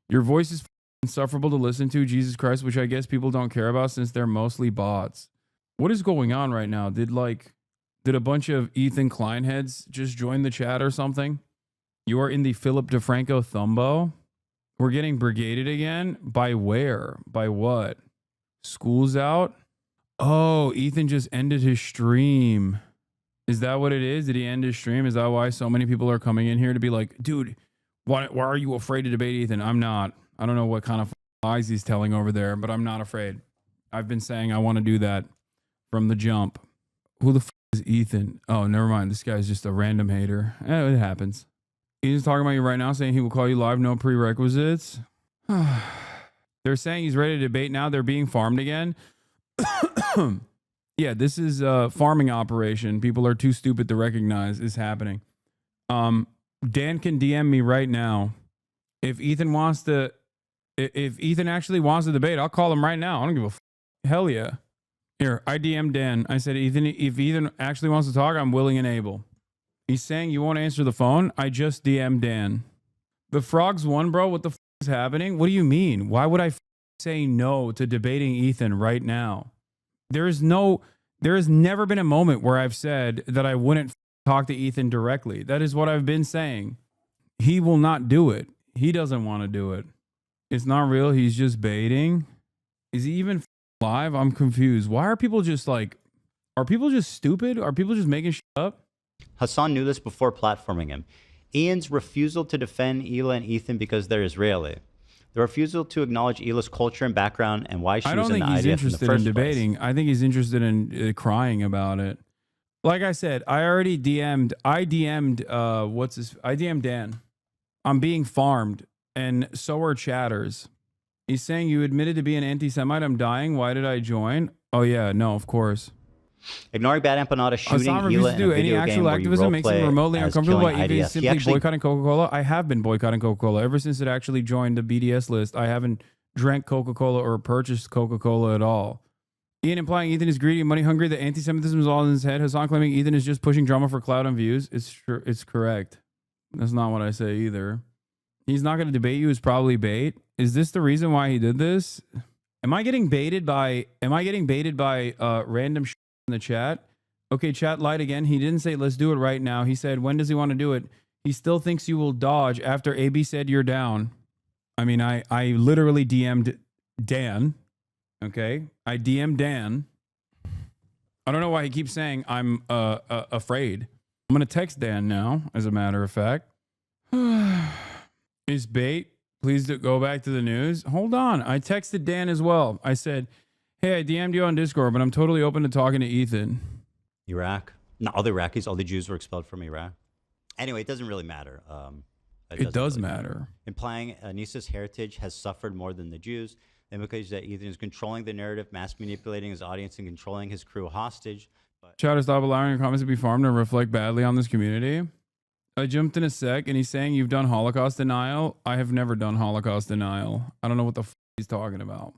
Your voice is insufferable to listen to, Jesus Christ, which I guess people don't care about since they're mostly bots. What is going on right now? Did a bunch of Ethan Klein heads just join the chat or something? You are in the Philip DeFranco Thumbo. We're getting brigaded again? By where? By what? School's out? Oh, Ethan just ended his stream. Is that what it is? Did he end his stream? Is that why so many people are coming in here to be like, dude, why are you afraid to debate Ethan? I'm not. I don't know what kind of lies he's telling over there, but I'm not afraid. I've been saying I want to do that from the jump. Who the is Ethan? Oh, never mind. This guy's just a random hater. It happens. He's talking about you right now, saying he will call you live, no prerequisites. They're saying he's ready to debate now. They're being farmed again. Yeah, this is a farming operation. People are too stupid to recognize is happening. Dan can DM me right now. If Ethan actually wants to debate, I'll call him right now. I don't give a f. Hell yeah. Here, I DM'd Dan. I said, Ethan, if Ethan actually wants to talk, I'm willing and able. He's saying you won't answer the phone. I just DM'd Dan. The frogs won, bro. What the f is happening? What do you mean? Why would I say no to debating Ethan right now? There has never been a moment where I've said that I wouldn't talk to Ethan directly. That is what I've been saying. He will not do it. He doesn't want to do it. It's not real. He's just baiting. Is he even live? I'm confused. Why are people just like, are people just stupid? Are people just making shit up? Hasan knew this before platforming him. Ian's refusal to defend Hila and Ethan because they're Israeli. The refusal to acknowledge Hila's culture and background and why she was in the IDF in the first place. I don't think he's interested in debating. I think he's interested in crying about it. Like I said, I DM'd Dan. I'm being farmed, and so are chatters. He's saying you admitted to be an anti-Semite. I'm dying. Why did I join? Oh yeah, no, of course. Ignoring bad empanada shooting Hasan Hila to do in a any video actual game activism makes him remotely uncomfortable by even simply actually boycotting Coca-Cola. I have been boycotting Coca-Cola ever since it actually joined the BDS list. I haven't drank Coca-Cola or purchased Coca-Cola at all. Ian implying Ethan is greedy and money hungry. The anti-Semitism is all in his head. Hasan claiming Ethan is just pushing drama for clout and views. It's true. It's correct. That's not what I say either. He's not going to debate you. Is probably bait. Is this the reason why he did this? Am I getting baited by random shit in the chat? Okay, chat lied again. He didn't say let's do it right now. He said when does he want to do it? He still thinks you will dodge after AB said you're down. I mean, I literally DM'd Dan. Okay, I DM'd Dan. I don't know why he keeps saying I'm afraid. I'm gonna text Dan now. As a matter of fact, is bait. Please go back to the news. Hold on. I texted Dan as well. I said, hey, I DM'd you on Discord, but I'm totally open to talking to Ethan. Iraq. No, all the Iraqis, all the Jews were expelled from Iraq. Anyway, it doesn't really matter. It does matter. Implying Anissa's heritage has suffered more than the Jews. The implication that Ethan is controlling the narrative, mass manipulating his audience, and controlling his crew hostage. Chatter, stop allowing your comments to be farmed and reflect badly on this community. I jumped in a sec, and he's saying you've done Holocaust denial. I have never done Holocaust denial. I don't know what the f he's talking about.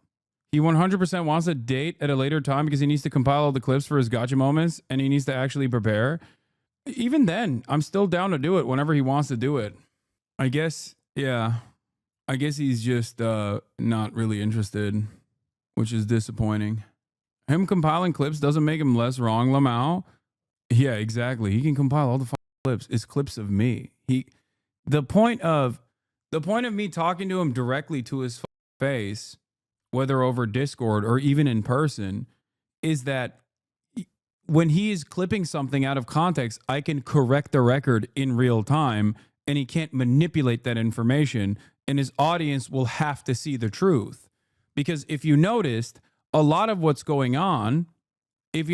He 100% wants a date at a later time because he needs to compile all the clips for his gotcha moments, and he needs to actually prepare. Even then, I'm still down to do it whenever he wants to do it. I guess, yeah. I guess he's just not really interested, which is disappointing. Him compiling clips doesn't make him less wrong, Lamau. Yeah, exactly. He can compile all the clips. It's clips of me. The point of me talking to him directly to his face, whether over Discord or even in person, is that when he is clipping something out of context, I can correct the record in real time, and he can't manipulate that information, and his audience will have to see the truth. Because if you noticed, a lot of what's going on is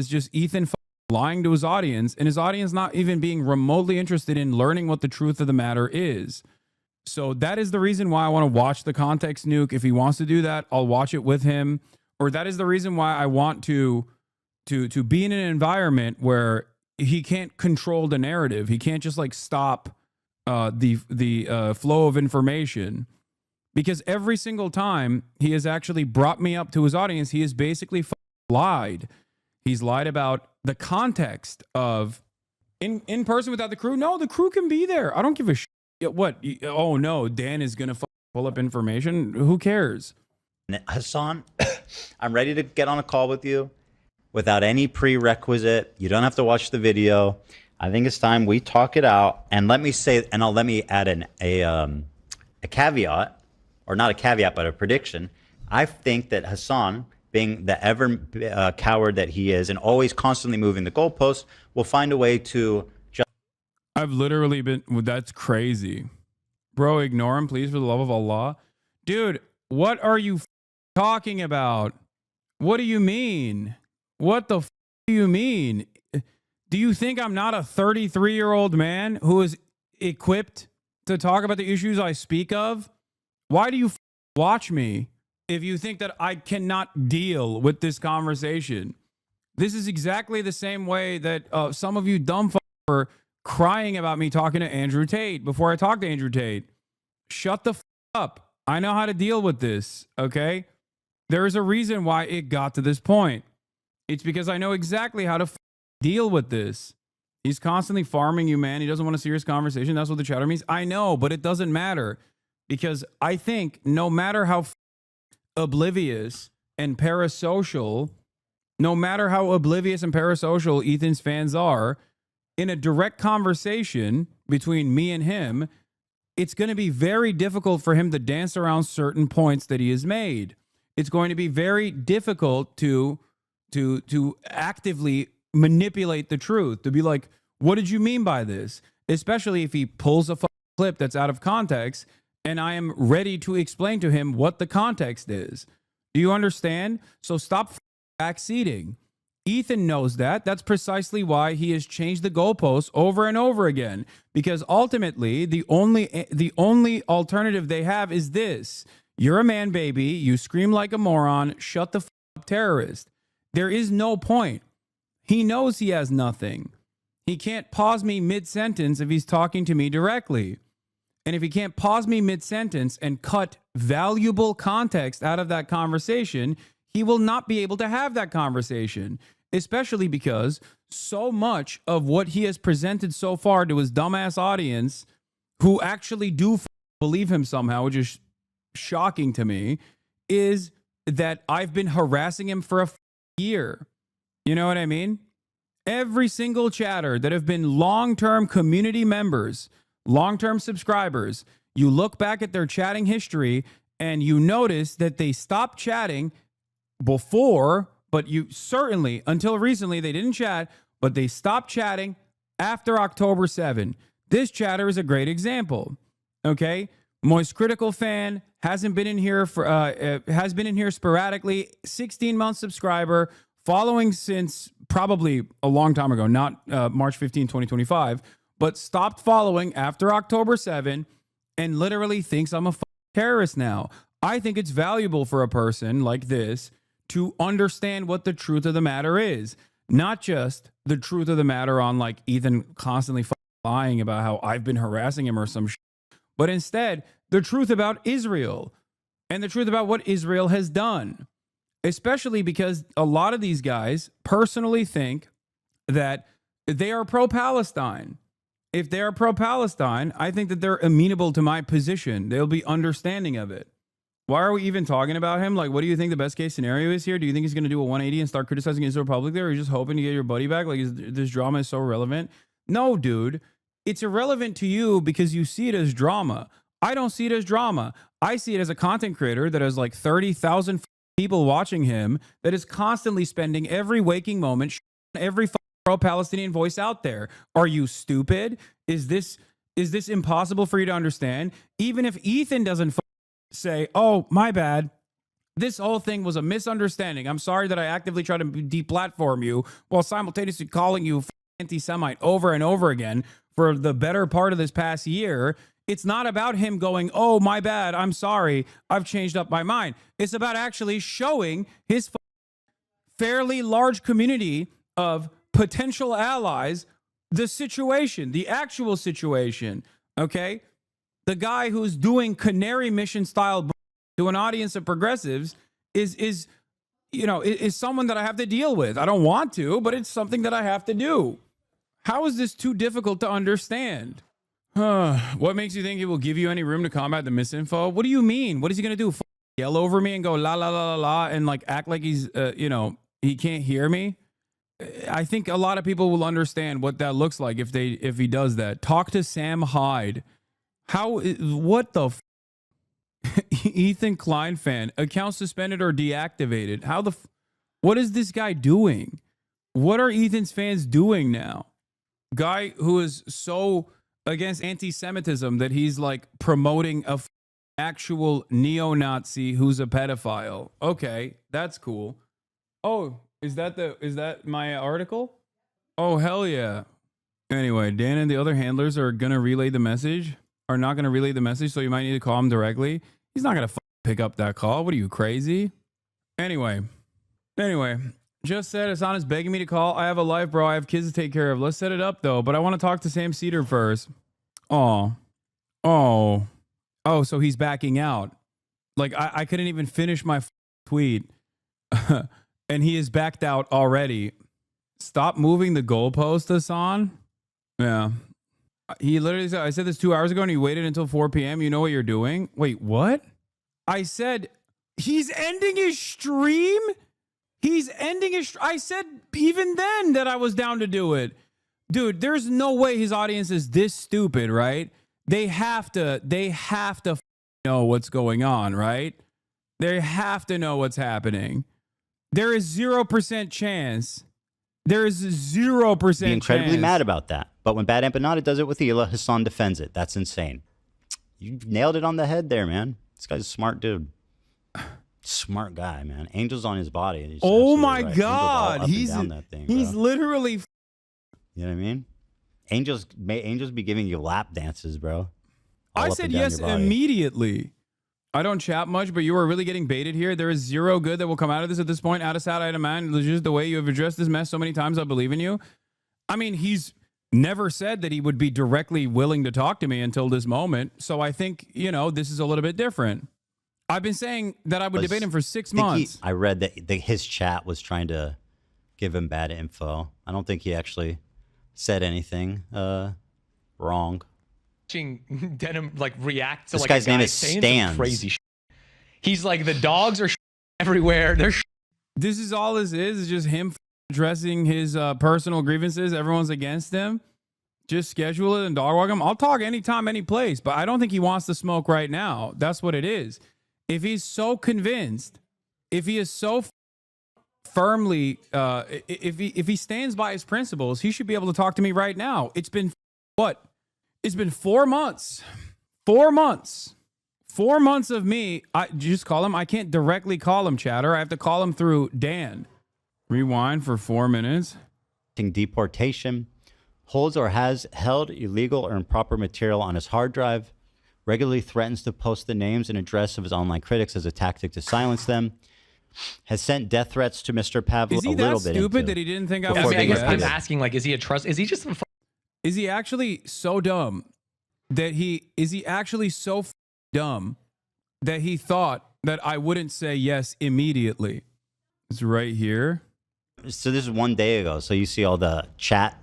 just Ethan lying to his audience, and his audience not even being remotely interested in learning what the truth of the matter is. So that is the reason why I want to watch the context nuke. If he wants to do that, I'll watch it with him. Or that is the reason why I want to be in an environment where he can't control the narrative. He can't just like stop the flow of information. Because every single time he has actually brought me up to his audience, he has basically lied. He's lied about the context of in person without the crew. No, the crew can be there. I don't give a shit. What? Oh no, Dan is gonna pull up information. Who cares? Hasan, I'm ready to get on a call with you without any prerequisite. You don't have to watch the video. I think it's time we talk it out. And let me say, and let me add a caveat, or not a caveat, but a prediction. I think that Hasan, being the ever coward that he is and always constantly moving the goalposts, will find a way to just... I've literally been... That's crazy. Bro, ignore him, please, for the love of Allah. Dude, what are you talking about? What do you mean? What the do you mean? Do you think I'm not a 33-year-old man who is equipped to talk about the issues I speak of? Why do you watch me if you think that I cannot deal with this conversation? This is exactly the same way that some of you dumb were crying about me talking to Andrew Tate before I talked to Andrew Tate. Shut the up. I know how to deal with this, okay? There is a reason why it got to this point. It's because I know exactly how to deal with this. He's constantly farming you, man. He doesn't want a serious conversation. That's what the chatter means. I know, but it doesn't matter, because I think no matter how oblivious and parasocial, Ethan's fans are, in a direct conversation between me and him, it's going to be very difficult for him to dance around certain points that he has made. It's going to be very difficult to actively manipulate the truth, to be like, what did you mean by this? Especially if he pulls a clip that's out of context and I am ready to explain to him what the context is. Do you understand? So stop backseating. Ethan knows that. That's precisely why he has changed the goalposts over and over again, because ultimately the only alternative they have is this. You're a man, baby. You scream like a moron. Shut the up, terrorist. There is no point. He knows he has nothing. He can't pause me mid-sentence if he's talking to me directly. And if he can't pause me mid-sentence and cut valuable context out of that conversation, he will not be able to have that conversation, especially because so much of what he has presented so far to his dumbass audience, who actually do believe him somehow, which is shocking to me, is that I've been harassing him for a year. You know what I mean? Every single chatter that have been long-term community members, long-term subscribers, you look back at their chatting history and you notice that they stopped chatting before, but you certainly, until recently, they didn't chat, but they stopped chatting after October 7. This chatter is a great example. Okay? Moist Critical fan hasn't been in here for has been in here sporadically, 16-month subscriber, following since probably a long time ago, not March 15, 2025, but stopped following after October 7 and literally thinks I'm a terrorist now. I think it's valuable for a person like this to understand what the truth of the matter is, not just the truth of the matter on like Ethan constantly lying about how I've been harassing him or some shit, but instead the truth about Israel and the truth about what Israel has done, especially because a lot of these guys personally think that they are pro-Palestine. If they are pro-Palestine, I think that they're amenable to my position. They'll be understanding of it. Why are we even talking about him? Like, what do you think the best case scenario is here? Do you think he's going to do a 180 and start criticizing Israel publicly, or are you just hoping to get your buddy back? Like, this drama is so irrelevant? No, dude. It's irrelevant to you because you see it as drama. I don't see it as drama. I see it as a content creator that has like 30,000 people watching him, that is constantly spending every waking moment every pro-Palestinian voice out there. Are you stupid? Is this impossible for you to understand? Even if Ethan doesn't say, oh, my bad, this whole thing was a misunderstanding, I'm sorry that I actively tried to deplatform you while simultaneously calling you anti-Semite over and over again for the better part of this past year, it's not about him going, oh, my bad, I'm sorry, I've changed up my mind. It's about actually showing his fairly large community of potential allies the situation, the actual situation, okay? The guy who's doing canary mission style to an audience of progressives is someone that I have to deal with. I don't want to, but it's something that I have to do. How is this too difficult to understand? What makes you think he will give you any room to combat the misinfo? What do you mean? What is he going to do? Yell over me and go la la la la la and like act like he's, he can't hear me? I think a lot of people will understand what that looks like if he does that. Talk to Sam Hyde. What the Ethan Klein fan, account suspended or deactivated. What is this guy doing? What are Ethan's fans doing now? Guy who is so against anti-Semitism that he's like promoting a actual neo-Nazi who's a pedophile. Okay, that's cool. Oh, is that my article? Oh, hell yeah. Anyway, Dan and the other handlers are going to relay the message. Are not going to relay the message, so you might need to call him directly. He's not going to pick up that call. What are you, crazy? Anyway, just said Hasan is begging me to call. I have a life, bro. I have kids to take care of. Let's set it up, though. But I want to talk to Sam Cedar first. Oh, so he's backing out. Like, I couldn't even finish my tweet. And he is backed out already. Stop moving the goalpost, Hasan. Yeah. He literally said, I said this 2 hours ago and he waited until 4 p.m. You know what you're doing? Wait, what? I said, he's ending his stream? I said even then that I was down to do it. Dude, there's no way his audience is this stupid, right? They have to know what's going on, right? They have to know what's happening. There is 0% chance. There is 0% Be incredibly mad about that. But when Bad Empanada does it with Hila, Hasan defends it. That's insane. You nailed it on the head there, man. This guy's a smart dude. Smart guy, man. Angels on his body. Oh my God. He's literally. You know what I mean? Angels be giving you lap dances, bro. I said yes immediately. I don't chat much, but you are really getting baited here. There is zero good that will come out of this at this point. Out of sight, out of mind. Just the way you have addressed this mess so many times, I believe in you. I mean, he's never said that he would be directly willing to talk to me until this moment. So I think, this is a little bit different. I've been saying that I would debate him for 6 months. I read that his chat was trying to give him bad info. I don't think he actually said anything wrong. Denim react to this guy's name is Stan. Crazy. He's like, the dogs are everywhere. They're. This is all this is just him addressing his personal grievances. Everyone's against him. Just schedule it and dog walk him. I'll talk anytime, any place, but I don't think he wants to smoke right now. That's what it is. If he's so convinced, if he is so firmly, if he stands by his principles, he should be able to talk to me right now. It's been what? It's been 4 months. 4 months. 4 months of me. I just call him. I can't directly call him, chatter. I have to call him through Dan. Rewind for 4 minutes. Deportation. Holds or has held illegal or improper material on his hard drive. Regularly threatens to post the names and address of his online critics as a tactic to silence them. Has sent death threats to Mr. Pavlo. Is he that stupid that he didn't think I was? I guess I'm asking, is he a trust? Is he just? Is he actually so dumb that he thought that I wouldn't say yes immediately? It's right here. So this is 1 day ago. So you see all the chat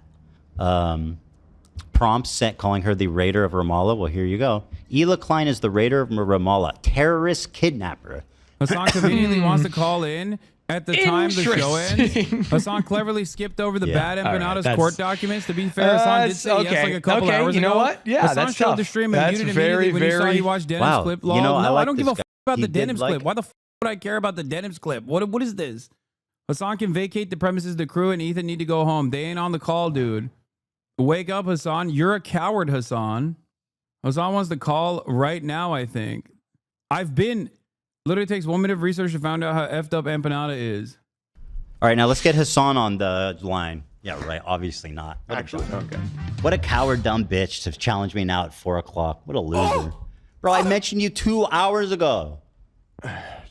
prompts sent calling her the raider of Ramallah. Well, here you go. Ethan Klein is the raider of Ramallah, terrorist kidnapper. Hasan conveniently wants to call in at the time the show ends. Hasan cleverly skipped over the Bad Empanada's court documents. To be fair, Hasan did say yes like a couple hours ago. You know what? Yeah, Hasan that's showed tough. the stream and muted immediately when you saw he watched Denim's clip. You know, I don't give a about the Denim's clip. Why the would I care about the Denim's clip? What is this? Hasan can vacate the premises. The crew and Ethan need to go home. They ain't on the call, dude. Wake up, Hasan. You're a coward, Hasan. Hasan wants to call right now, I think. Literally takes 1 minute of research to find out how effed up Empanada is. All right, now let's get Hasan on the line. Yeah, right. Obviously not. What a coward, dumb bitch to challenge me now at 4 o'clock. What a loser. Bro, I mentioned you 2 hours ago.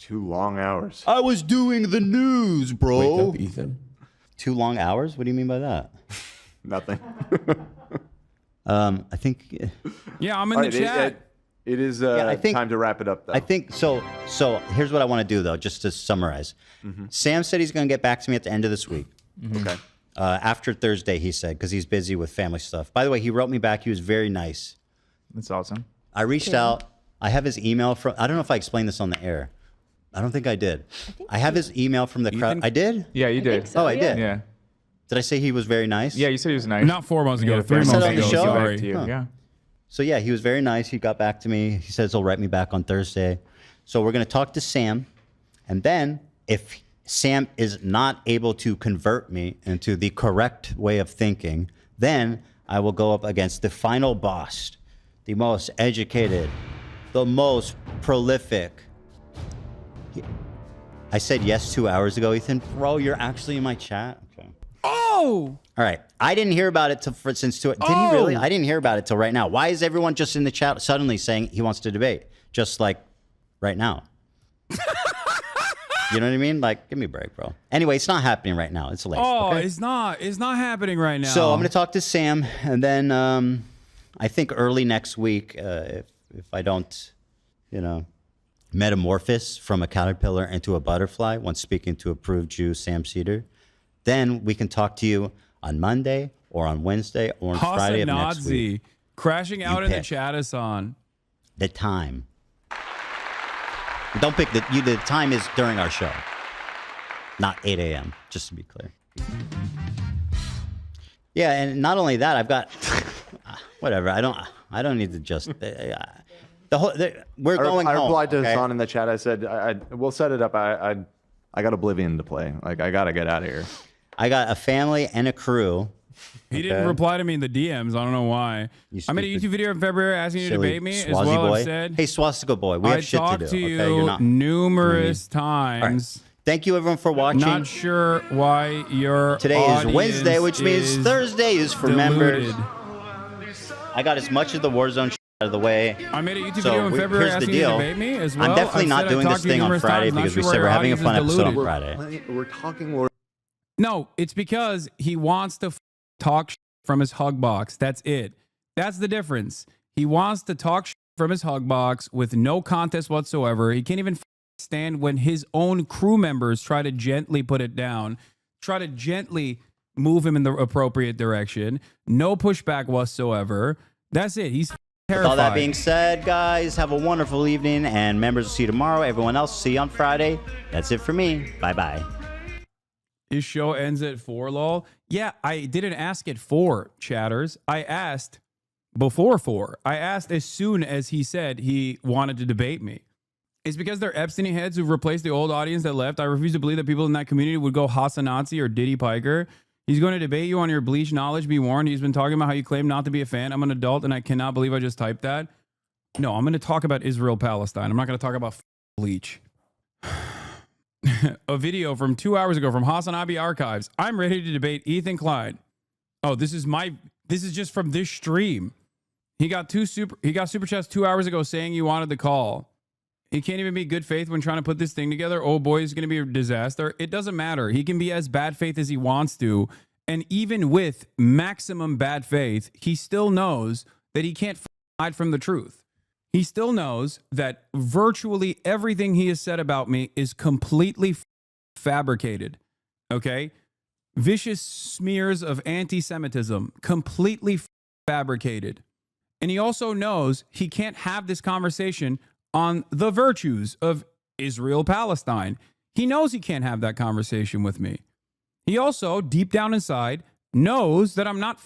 2 long hours. I was doing the news, bro. Wake up, Ethan. 2 long hours? What do you mean by that? Nothing. I think. Yeah, I'm in the chat. It is time to wrap it up, though. I think so. So here's what I want to do, though, just to summarize. Sam said he's going to get back to me at the end of this week. Okay. After Thursday, he said, because he's busy with family stuff. By the way, he wrote me back. He was very nice. That's awesome. I reached out. I have his email from. I don't know if I explained this on the air. I don't think I did. I have his email from the crowd. I did? Yeah, you did. So, I did. Yeah. Did I say he was very nice? Yeah, you said he was nice. Not 4 months ago, Yeah, 3 I said months on the ago. show? Sorry. To you. Yeah. So yeah, he was very nice. He got back to me. He says he'll write me back on Thursday. So we're going to talk to Sam. And then if Sam is not able to convert me into the correct way of thinking, then I will go up against the final boss, the most educated, the most prolific. I said yes 2 hours ago, Ethan. Bro, you're actually in my chat? Okay. Oh! All right. I didn't hear about it since Did he really? I didn't hear about it till right now. Why is everyone just in the chat suddenly saying he wants to debate? Just like right now. You know what I mean? Like, give me a break, bro. Anyway, it's not happening right now. It's late. Oh, okay? it's not happening right now. So I'm going to talk to Sam, and then I think early next week, if I don't, metamorphose from a caterpillar into a butterfly once speaking to approved Jew Sam Cedar, then we can talk to you on Monday or on Wednesday or on Friday of next week. Crashing out in the pick. chat, Hasan. The time. Don't pick the time is during our show, not 8 a.m. Just to be clear. Yeah, and not only that, I've got whatever. I don't need to just we're going home. I replied to okay? Hasan in the chat. I said, we'll set it up. I got Oblivion to play. Like, I gotta get out of here. I got a family and a crew. He didn't reply to me in the DMs. I don't know why. I made a YouTube video in February asking you to debate me. As well, boy. I've said, hey, Swastika boy, we have shit to do. I talked to you okay? You're not, numerous times. Right. Thank you, everyone, for watching. Not sure why your Today is Wednesday, which means Thursday is for members. I got as much of the Warzone shit out of the way. I made a YouTube video in February asking you to debate me as well. I'm definitely not doing this thing on Friday because we said we're having a fun episode on Friday. We're talking. No, it's because he wants to talk from his hug box. That's it. That's the difference. He wants to talk from his hug box with no contest whatsoever. He can't even stand when his own crew members try to gently put it down, try to gently move him in the appropriate direction. No pushback whatsoever. That's it. He's terrified. With all that being said, guys, have a wonderful evening, and members will see you tomorrow. Everyone else, see you on Friday. That's it for me. Bye-bye. His show ends at 4, lol. Yeah, I didn't ask at 4, chatters. I asked before 4. I asked as soon as he said he wanted to debate me. It's because they're Epstein heads who've replaced the old audience that left. I refuse to believe that people in that community would go Hasanabi or Diddy Piker. He's going to debate you on your bleach knowledge. Be warned. He's been talking about how you claim not to be a fan. I'm an adult and I cannot believe I just typed that. No, I'm going to talk about Israel-Palestine. I'm not going to talk about bleach. A video from 2 hours ago from Hasanabi Archives. I'm ready to debate Ethan Klein. Oh, this is just from this stream. He got super chats 2 hours ago saying you wanted the call. He can't even be good faith when trying to put this thing together. Oh boy, it's going to be a disaster. It doesn't matter. He can be as bad faith as he wants to. And even with maximum bad faith, he still knows that he can't hide from the truth. He still knows that virtually everything he has said about me is completely fabricated. Okay? Vicious smears of anti-Semitism, completely fabricated. And he also knows he can't have this conversation on the virtues of Israel-Palestine. He knows he can't have that conversation with me. He also, deep down inside, knows that I'm not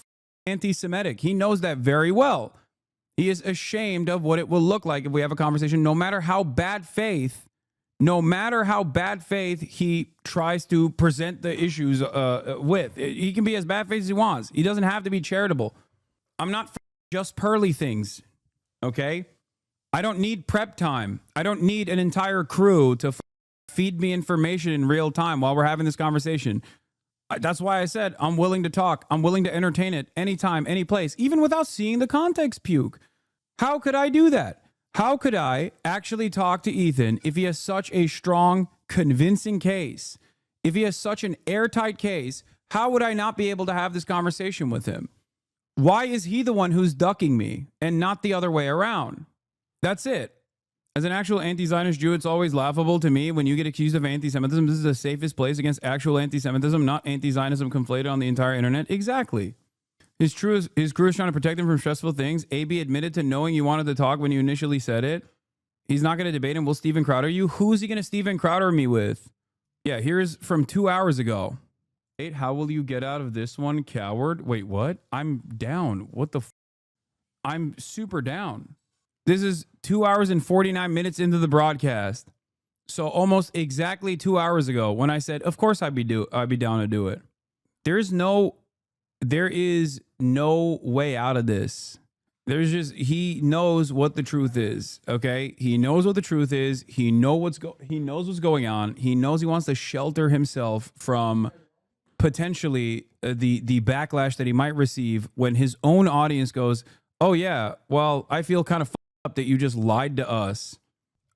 anti-Semitic. He knows that very well. He is ashamed of what it will look like if we have a conversation, no matter how bad faith he tries to present the issues with. He can be as bad faith as he wants. He doesn't have to be charitable. I'm not just pearly things, okay? I don't need prep time. I don't need an entire crew to feed me information in real time while we're having this conversation. That's why I said I'm willing to talk. I'm willing to entertain it anytime, any place, even without seeing the context puke. How could I do that? How could I actually talk to Ethan if he has such a strong, convincing case? If he has such an airtight case, how would I not be able to have this conversation with him? Why is he the one who's ducking me and not the other way around? That's it. As an actual anti-Zionist Jew, it's always laughable to me when you get accused of anti-Semitism. This is the safest place against actual anti-Semitism, not anti-Zionism conflated on the entire internet. Exactly. His crew is trying to protect him from stressful things. AB admitted to knowing you wanted to talk when you initially said it. He's not going to debate him. Will Steven Crowder you? Who is he going to Steven Crowder me with? Yeah, here's from 2 hours ago. How will you get out of this one, coward? Wait, what? I'm down. What the I'm super down. This is 2 hours and 49 minutes into the broadcast. So almost exactly 2 hours ago when I said, of course I'd be down to do it. There is no way out of this. He knows what the truth is. Okay. He knows what the truth is. He knows what's going on. He knows he wants to shelter himself from potentially the backlash that he might receive when his own audience goes, oh yeah, well, I feel kind of fucked up that you just lied to us.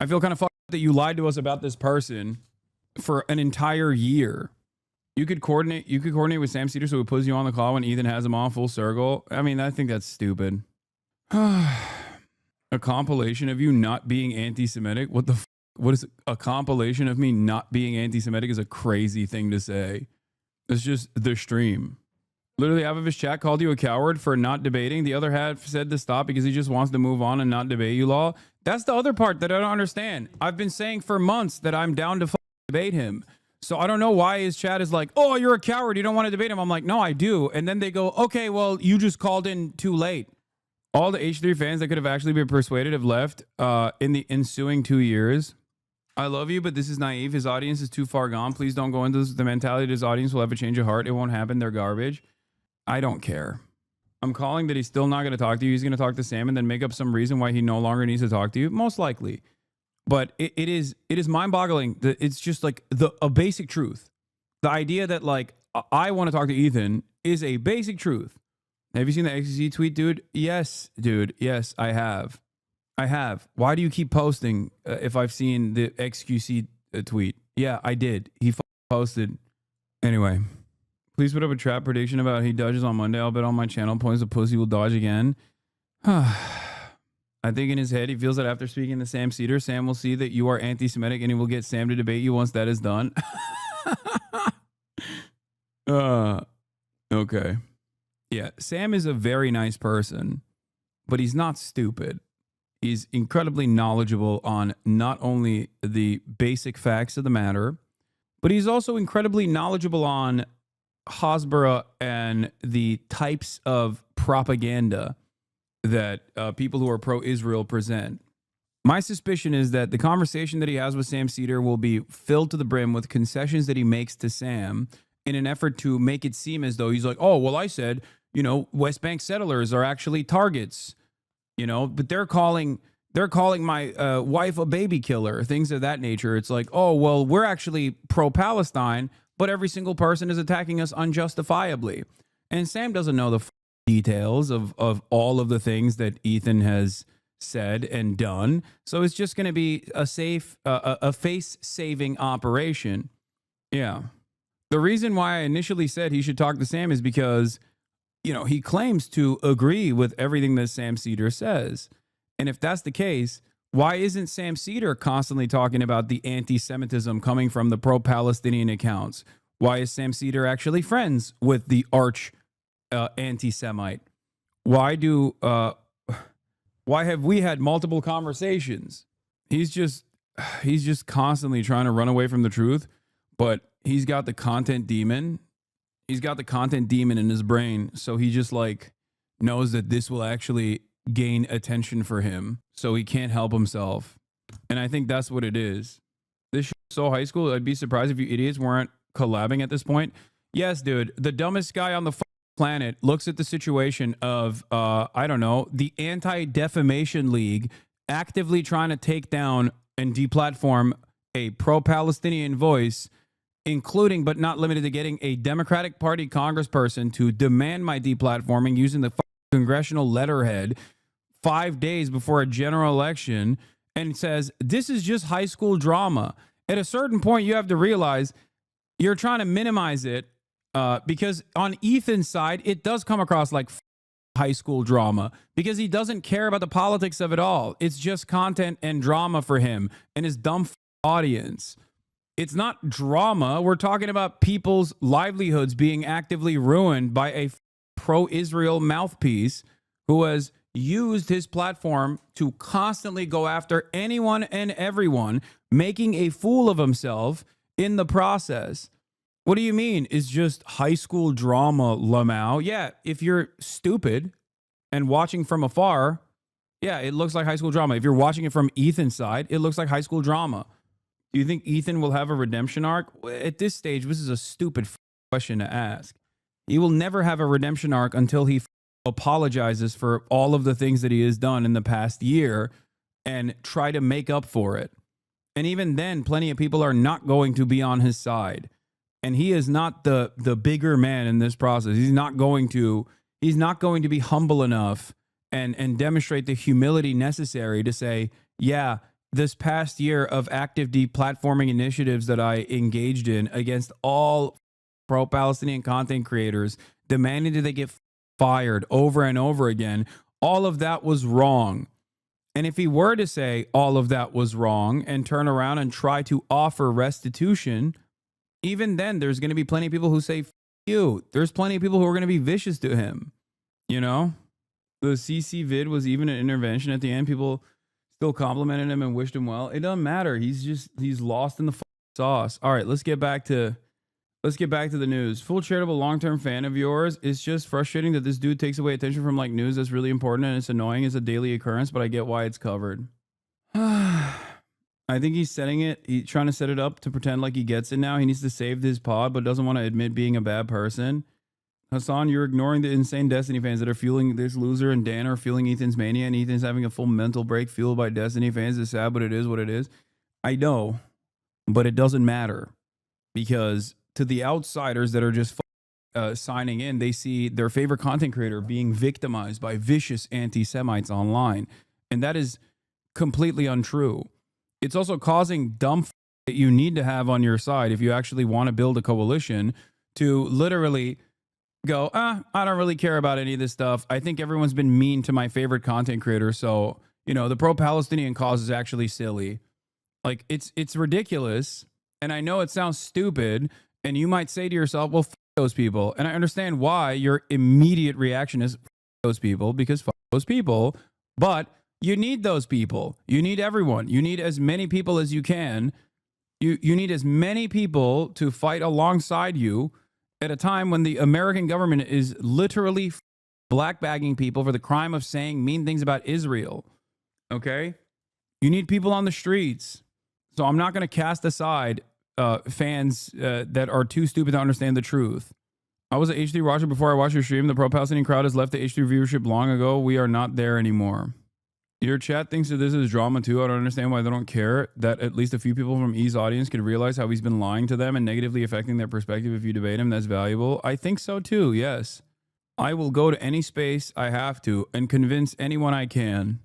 I feel kind of fucked up that you lied to us about this person for an entire year. You could coordinate with Sam Cedar so he puts you on the call when Ethan has him on full circle. I mean, I think that's stupid. A compilation of you not being anti-Semitic? What is a compilation of me not being anti-Semitic is a crazy thing to say. It's just the stream. Literally half of his chat called you a coward for not debating. The other half said to stop because he just wants to move on and not debate you, Law. That's the other part that I don't understand. I've been saying for months that I'm down to debate him. So I don't know why his chat is like, oh, you're a coward. You don't want to debate him. I'm like, no, I do. And then they go, okay, well, you just called in too late. All the H3 fans that could have actually been persuaded have left in the ensuing 2 years. I love you, but this is naive. His audience is too far gone. Please don't go into the mentality that his audience will have a change of heart. It won't happen. They're garbage. I don't care. I'm calling that he's still not going to talk to you. He's going to talk to Sam and then make up some reason why he no longer needs to talk to you. Most likely. But it is mind-boggling. It's just like a basic truth. The idea that like I want to talk to Ethan is a basic truth. Have you seen the XQC tweet, dude? Yes, dude. Yes, I have. Why do you keep posting if I've seen the XQC tweet? Yeah, I did. He posted. Anyway, please put up a trap prediction about he dodges on Monday. I'll bet on my channel points the pussy will dodge again. I think in his head, he feels that after speaking to Sam Cedar, Sam will see that you are anti-Semitic and he will get Sam to debate you once that is done. Okay. Yeah, Sam is a very nice person, but he's not stupid. He's incredibly knowledgeable on not only the basic facts of the matter, but he's also incredibly knowledgeable on Hasbara and the types of propaganda that people who are pro-Israel present. My suspicion is that the conversation that he has with Sam Cedar will be filled to the brim with concessions that he makes to Sam in an effort to make it seem as though he's like, oh, well, I said, West Bank settlers are actually targets, but they're calling my wife a baby killer, things of that nature. It's like, oh, well, we're actually pro-Palestine, but every single person is attacking us unjustifiably. And Sam doesn't know the details of all of the things that Ethan has said and done. So it's just going to be a face-saving operation. Yeah. The reason why I initially said he should talk to Sam is because, he claims to agree with everything that Sam Cedar says. And if that's the case, why isn't Sam Cedar constantly talking about the anti-Semitism coming from the pro-Palestinian accounts? Why is Sam Cedar actually friends with the arch anti-Semite? Why have we had multiple conversations? He's just constantly trying to run away from the truth, but he's got the content demon. He's got the content demon in his brain, so he just knows that this will actually gain attention for him, so he can't help himself. And I think that's what it is. This shit is so high school. I'd be surprised if you idiots weren't collabing at this point. Yes, dude, the dumbest guy on the planet looks at the situation of the Anti-Defamation League actively trying to take down and deplatform a pro-Palestinian voice, including but not limited to getting a Democratic Party congressperson to demand my deplatforming using the congressional letterhead 5 days before a general election, and says this is just high school drama. At a certain point, you have to realize you're trying to minimize it because on Ethan's side, it does come across like high school drama because he doesn't care about the politics of it all. It's just content and drama for him and his dumb audience. It's not drama. We're talking about people's livelihoods being actively ruined by a pro-Israel mouthpiece who has used his platform to constantly go after anyone and everyone, making a fool of himself in the process. What do you mean? It's just high school drama, Lamau? Yeah, if you're stupid and watching from afar, yeah, it looks like high school drama. If you're watching it from Ethan's side, it looks like high school drama. Do you think Ethan will have a redemption arc? At this stage, this is a stupid question to ask. He will never have a redemption arc until he apologizes for all of the things that he has done in the past year and try to make up for it. And even then, plenty of people are not going to be on his side. And he is not the bigger man in this process. He's not going to be humble enough and demonstrate the humility necessary to say, yeah, this past year of active deplatforming initiatives that I engaged in against all pro-Palestinian content creators, demanding that they get fired over and over again, all of that was wrong. And if he were to say all of that was wrong and turn around and try to offer restitution, even then there's going to be plenty of people who say, F you. There's plenty of people who are going to be vicious to him. You know, the CC vid was even an intervention at the end. People still complimented him and wished him well. It doesn't matter. He's lost in the sauce. All right, let's get back to the news. Full charitable long-term fan of yours. It's just frustrating that this dude takes away attention from like news that's really important, and it's annoying. It's a daily occurrence, but I get why it's covered. I think he's trying to set it up to pretend like he gets it now. He needs to save his pod, but doesn't want to admit being a bad person. Hasan, you're ignoring the insane Destiny fans that are fueling this loser, and Dan are fueling Ethan's mania, and Ethan's having a full mental break fueled by Destiny fans. It's sad, but it is what it is. I know, but it doesn't matter, because to the outsiders that are just signing in, they see their favorite content creator being victimized by vicious anti-Semites online, and that is completely untrue. It's also causing dumb that you need to have on your side if you actually want to build a coalition to literally go, I don't really care about any of this stuff. I think everyone's been mean to my favorite content creator, so, you know, the pro-Palestinian cause is actually silly. Like, it's ridiculous, and I know it sounds stupid, and you might say to yourself, well, f those people. And I understand why your immediate reaction is f those people, because f those people, but you need those people. You need everyone. You need as many people as you can. You need as many people to fight alongside you at a time when the American government is literally blackbagging people for the crime of saying mean things about Israel. Okay? You need people on the streets. So I'm not going to cast aside fans that are too stupid to understand the truth. I was an H3 watcher before I watched your stream. The pro-Palestinian crowd has left the H3 viewership long ago. We are not there anymore. Your chat thinks that this is drama too. I don't understand why they don't care that at least a few people from E's audience could realize how he's been lying to them and negatively affecting their perspective. If you debate him, that's valuable. I think so too, yes. I will go to any space I have to and convince anyone I can.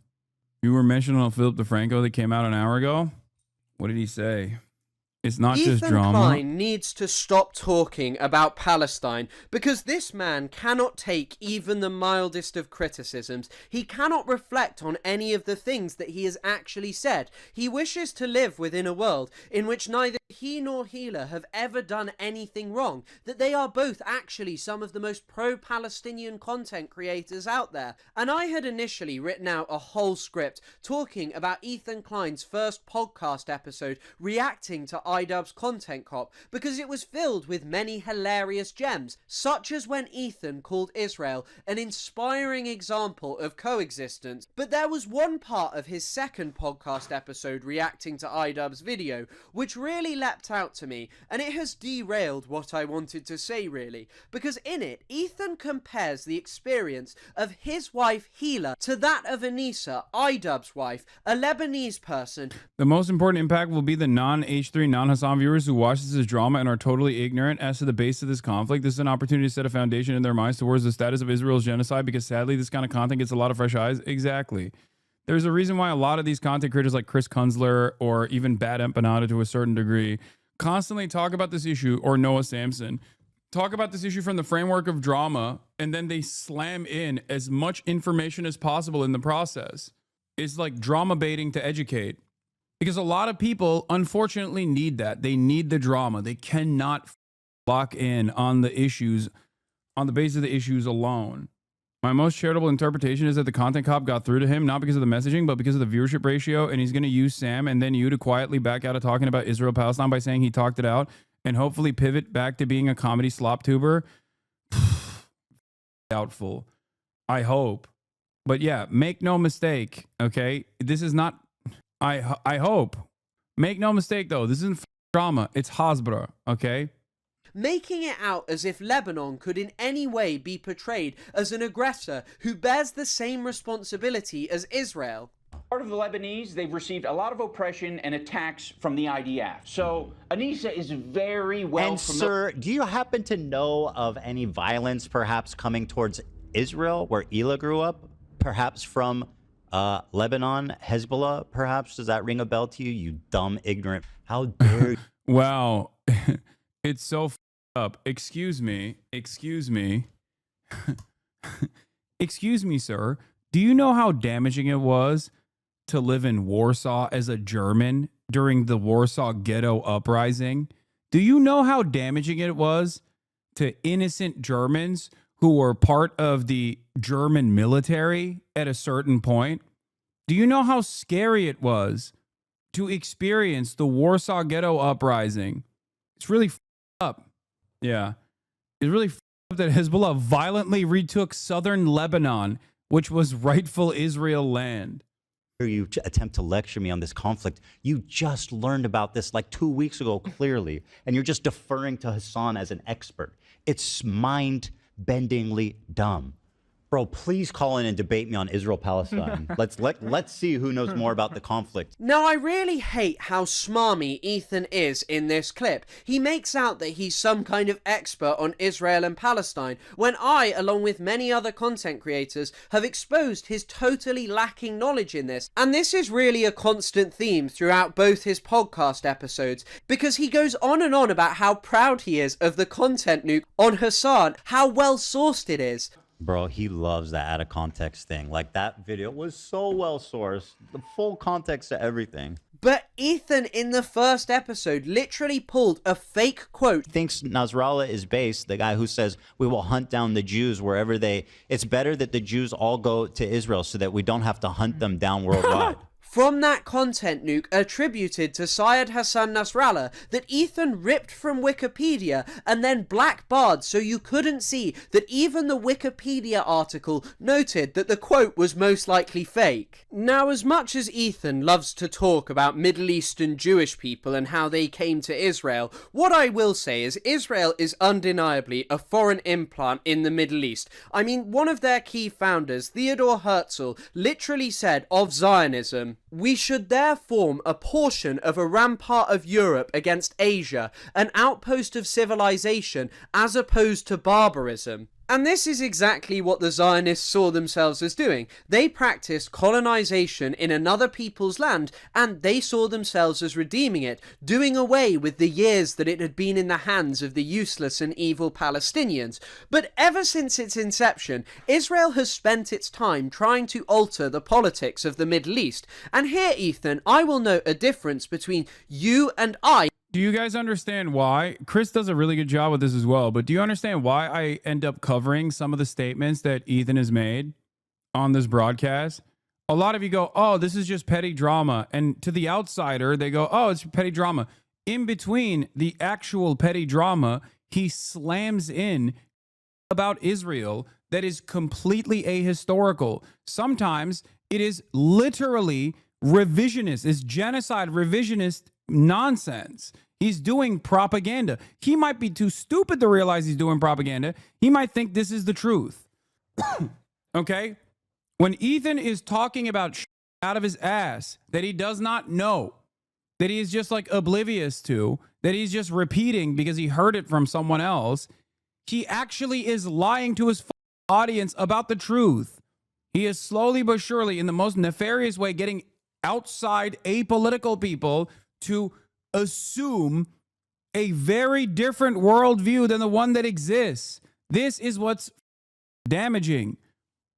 You were mentioning on Philip DeFranco that came out an hour ago. What did he say? It's not just drama. Ethan Klein needs to stop talking about Palestine, because this man cannot take even the mildest of criticisms. He cannot reflect on any of the things that he has actually said. He wishes to live within a world in which neither he nor Hila have ever done anything wrong, that they are both actually some of the most pro-Palestinian content creators out there. And I had initially written out a whole script talking about Ethan Klein's first podcast episode reacting to iDubbbz's Content Cop, because it was filled with many hilarious gems, such as when Ethan called Israel an inspiring example of coexistence. But there was one part of his second podcast episode reacting to iDubbbz's video which really leapt out to me, and it has derailed what I wanted to say really, because in it Ethan compares the experience of his wife Hila to that of Anissa, iDubbbz's wife, a Lebanese person. The most important impact will be the non-H3, non-Hasan viewers who watch this as drama and are totally ignorant as to the base of this conflict. This is an opportunity to set a foundation in their minds towards the status of Israel's genocide, because sadly this kind of content gets a lot of fresh eyes. Exactly. There's a reason why a lot of these content creators like Chris Kunzler or even Bad Empanada to a certain degree constantly talk about this issue, or Noah Samson, talk about this issue from the framework of drama, and then they slam in as much information as possible in the process. It's like drama baiting to educate. Because a lot of people, unfortunately, need that. They need the drama. They cannot lock in on the issues on the basis of the issues alone. My most charitable interpretation is that the content cop got through to him, not because of the messaging, but because of the viewership ratio, and he's going to use Sam and then you to quietly back out of talking about Israel-Palestine by saying he talked it out, and hopefully pivot back to being a comedy slop tuber. Doubtful. I hope. But yeah, make no mistake, okay? This is not... I hope. Make no mistake, though. This isn't drama. It's Hasbara, okay? Making it out as if Lebanon could in any way be portrayed as an aggressor who bears the same responsibility as Israel. Part of the Lebanese, they've received a lot of oppression and attacks from the IDF. So Anissa is very well familiar. Sir, do you happen to know of any violence perhaps coming towards Israel, where Ela grew up? Perhaps from Lebanon, Hezbollah, perhaps? Does that ring a bell to you, you dumb, ignorant? How dare you? Wow. It's so up. Excuse me. Excuse me, sir. Do you know how damaging it was to live in Warsaw as a German during the Warsaw Ghetto Uprising? Do you know how damaging it was to innocent Germans who were part of the German military at a certain point? Do you know how scary it was to experience the Warsaw Ghetto Uprising? It's really up. Yeah. It's really up that Hezbollah violently retook southern Lebanon, which was rightful Israel land. You attempt to lecture me on this conflict. You just learned about this like 2 weeks ago, clearly, and you're just deferring to Hasan as an expert. It's mind-bendingly dumb. Bro, please call in and debate me on Israel-Palestine. Let's see who knows more about the conflict. Now, I really hate how smarmy Ethan is in this clip. He makes out that he's some kind of expert on Israel and Palestine, when I, along with many other content creators, have exposed his totally lacking knowledge in this. And this is really a constant theme throughout both his podcast episodes, because he goes on and on about how proud he is of the content nuke on Hasan, how well sourced it is. Bro, he loves that out of context thing. Like, that video was so well sourced, the full context to everything. But Ethan, in the first episode, literally pulled a fake quote. Thinks Nasrallah is based, the guy who says, we will hunt down the Jews wherever it's better that the Jews all go to Israel so that we don't have to hunt them down worldwide. From that content nuke attributed to Syed Hassan Nasrallah that Ethan ripped from Wikipedia and then blackbarred so you couldn't see that even the Wikipedia article noted that the quote was most likely fake. Now, as much as Ethan loves to talk about Middle Eastern Jewish people and how they came to Israel, what I will say is Israel is undeniably a foreign implant in the Middle East. I mean, one of their key founders, Theodor Herzl, literally said of Zionism, "We should there form a portion of a rampart of Europe against Asia, an outpost of civilization as opposed to barbarism." And this is exactly what the Zionists saw themselves as doing. They practiced colonization in another people's land, and they saw themselves as redeeming it, doing away with the years that it had been in the hands of the useless and evil Palestinians. But ever since its inception, Israel has spent its time trying to alter the politics of the Middle East. And here, Ethan, I will note a difference between you and I. Do you guys understand why? Chris does a really good job with this as well, but do you understand why I end up covering some of the statements that Ethan has made on this broadcast? A lot of you go, oh, this is just petty drama. And to the outsider, they go, oh, it's petty drama. In between the actual petty drama, he slams in about Israel that is completely ahistorical. Sometimes it is literally revisionist, it's genocide revisionist nonsense. He's doing propaganda. He might be too stupid to realize he's doing propaganda. He might think this is the truth. Okay? When Ethan is talking about out of his ass that he does not know, that he is just like oblivious to, that he's just repeating because he heard it from someone else, he actually is lying to his audience about the truth. He is slowly but surely, in the most nefarious way, getting outside apolitical people to assume a very different worldview than the one that exists. This is what's damaging.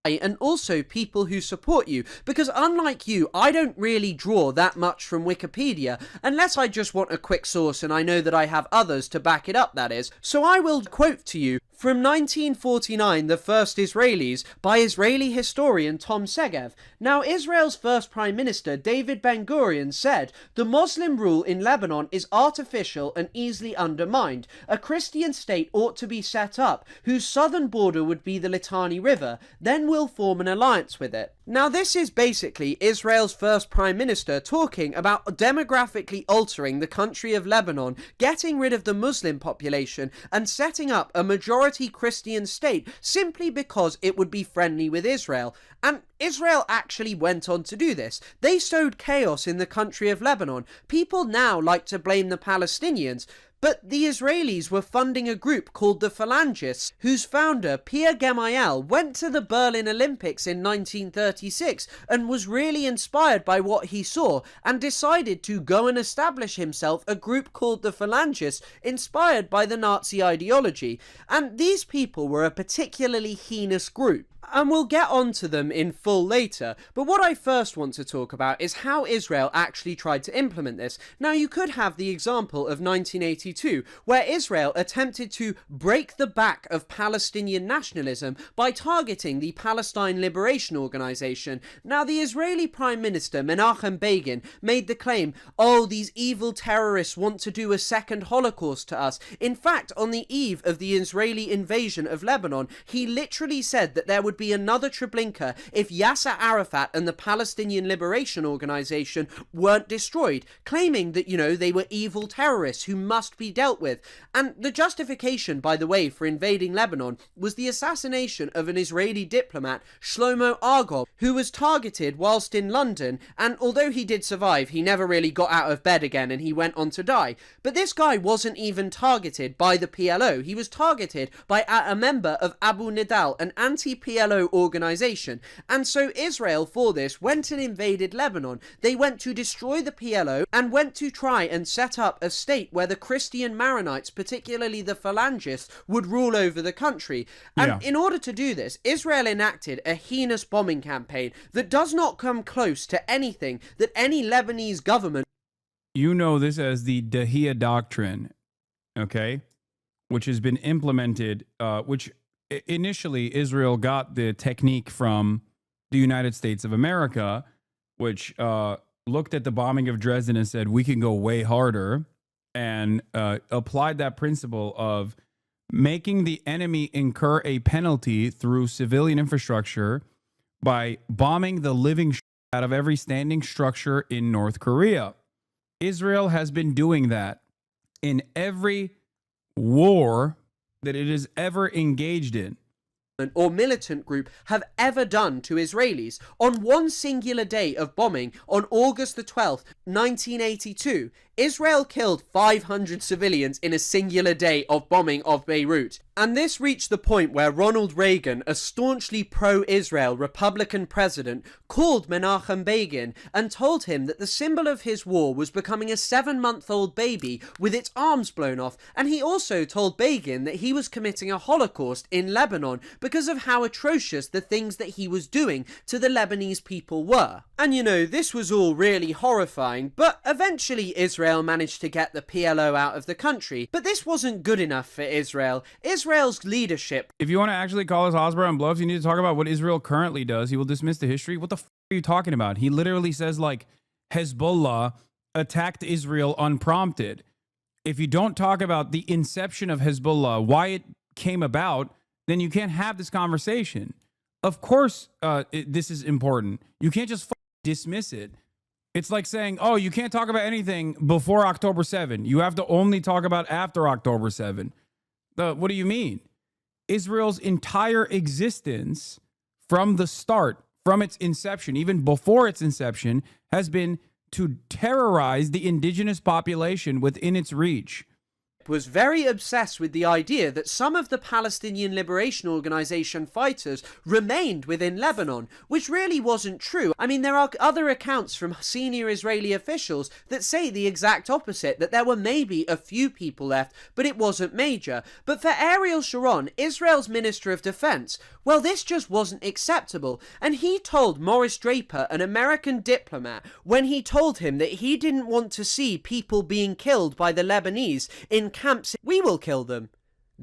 And also people who support you, because unlike you, I don't really draw that much from Wikipedia unless I just want a quick source and I know that I have others to back it up, that is. So I will quote to you From 1949, The First Israelis, by Israeli historian Tom Segev. Now, Israel's first Prime Minister, David Ben-Gurion, said, "The Muslim rule in Lebanon is artificial and easily undermined. A Christian state ought to be set up, whose southern border would be the Litani River, then we'll form an alliance with it." Now, this is basically Israel's first Prime Minister talking about demographically altering the country of Lebanon, getting rid of the Muslim population, and setting up a majority Christian state simply because it would be friendly with Israel. And Israel actually went on to do this. They sowed chaos in the country of Lebanon. People now like to blame the Palestinians, but the Israelis were funding a group called the Phalangists, whose founder, Pierre Gemayel, went to the Berlin Olympics in 1936 and was really inspired by what he saw and decided to go and establish himself a group called the Phalangists, inspired by the Nazi ideology. And these people were a particularly heinous group, and we'll get onto them in full later. But what I first want to talk about is how Israel actually tried to implement this. Now, you could have the example of 1982, where Israel attempted to break the back of Palestinian nationalism by targeting the Palestine Liberation Organization. Now, the Israeli Prime Minister, Menachem Begin, made the claim, "Oh, these evil terrorists want to do a second Holocaust to us." In fact, on the eve of the Israeli invasion of Lebanon, he literally said that there would be another Treblinka if Yasser Arafat and the Palestinian Liberation Organization weren't destroyed, claiming that, they were evil terrorists who must be dealt with. And the justification, by the way, for invading Lebanon was the assassination of an Israeli diplomat, Shlomo Argov, who was targeted whilst in London, and although he did survive, he never really got out of bed again and he went on to die. But this guy wasn't even targeted by the PLO. He was targeted by a member of Abu Nidal, an anti-PLO organization. And so Israel, for this, went and invaded Lebanon. They went to destroy the PLO and went to try and set up a state where the Christian Maronites, particularly the Phalangists, would rule over the country. And in order to do this, Israel enacted a heinous bombing campaign that does not come close to anything that any Lebanese government... You know this as the Dahia Doctrine, okay? Which has been implemented, which... Initially, Israel got the technique from the United States of America, which looked at the bombing of Dresden and said, we can go way harder, and applied that principle of making the enemy incur a penalty through civilian infrastructure by bombing the living out of every standing structure in North Korea. Israel has been doing that in every war that it has ever engaged in or militant group have ever done to Israelis. On one singular day of bombing, on August the 12th, 1982, Israel killed 500 civilians in a singular day of bombing of Beirut. And this reached the point where Ronald Reagan, a staunchly pro-Israel Republican president, called Menachem Begin and told him that the symbol of his war was becoming a 7-month-old baby with its arms blown off. And he also told Begin that he was committing a Holocaust in Lebanon because of how atrocious the things that he was doing to the Lebanese people were. And this was all really horrifying, but eventually Israel managed to get the PLO out of the country. But this wasn't good enough for Israel. Israel's leadership... If you want to actually call us Hosbrow and Bluffs, you need to talk about what Israel currently does. He will dismiss the history. What the f*** are you talking about? He literally says, Hezbollah attacked Israel unprompted. If you don't talk about the inception of Hezbollah, why it came about, then you can't have this conversation. Of course, this is important. You can't just dismiss it. It's like saying, oh, you can't talk about anything before October 7. You have to only talk about after October 7. What do you mean? Israel's entire existence from the start, from its inception, even before its inception, has been to terrorize the indigenous population within its reach. Was very obsessed with the idea that some of the Palestinian Liberation Organization fighters remained within Lebanon, which really wasn't true. I mean, there are other accounts from senior Israeli officials that say the exact opposite, that there were maybe a few people left, but it wasn't major. But for Ariel Sharon, Israel's Minister of Defense, well, this just wasn't acceptable. And he told Morris Draper, an American diplomat, when he told him that he didn't want to see people being killed by the Lebanese in camps, we will kill them.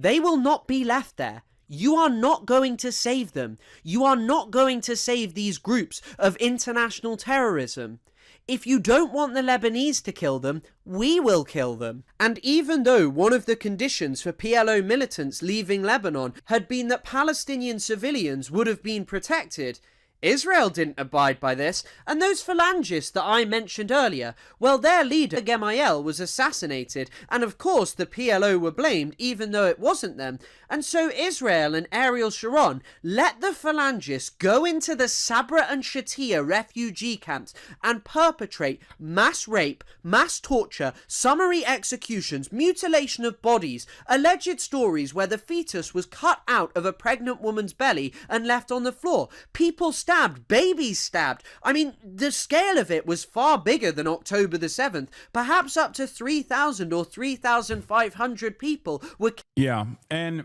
They will not be left there. You are not going to save them. You are not going to save these groups of international terrorism. If you don't want the Lebanese to kill them, we will kill them. And even though one of the conditions for PLO militants leaving Lebanon had been that Palestinian civilians would have been protected, Israel didn't abide by this, and those phalangists that I mentioned earlier, well, their leader, Gemayel, was assassinated, and of course the PLO were blamed, even though it wasn't them. And so Israel and Ariel Sharon let the phalangists go into the Sabra and Shatila refugee camps and perpetrate mass rape, mass torture, summary executions, mutilation of bodies, alleged stories where the fetus was cut out of a pregnant woman's belly and left on the floor, people stabbed, babies stabbed. I mean, the scale of it was far bigger than October the 7th. Perhaps up to 3,000 or 3,500 people were killed. Yeah, and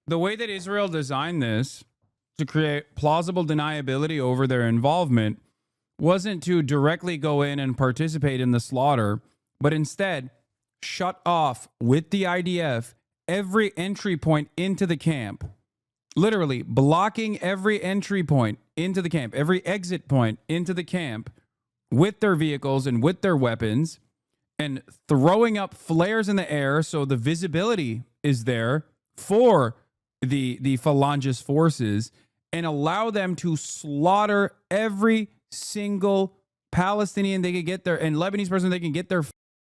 the way that Israel designed this to create plausible deniability over their involvement wasn't to directly go in and participate in the slaughter, but instead shut off with the IDF every entry point into the camp. Literally blocking every entry point into the camp, every exit point into the camp with their vehicles and with their weapons, and throwing up flares in the air so the visibility is there for the phalangist forces, and allow them to slaughter every single Palestinian they could get their, and Lebanese person they can get their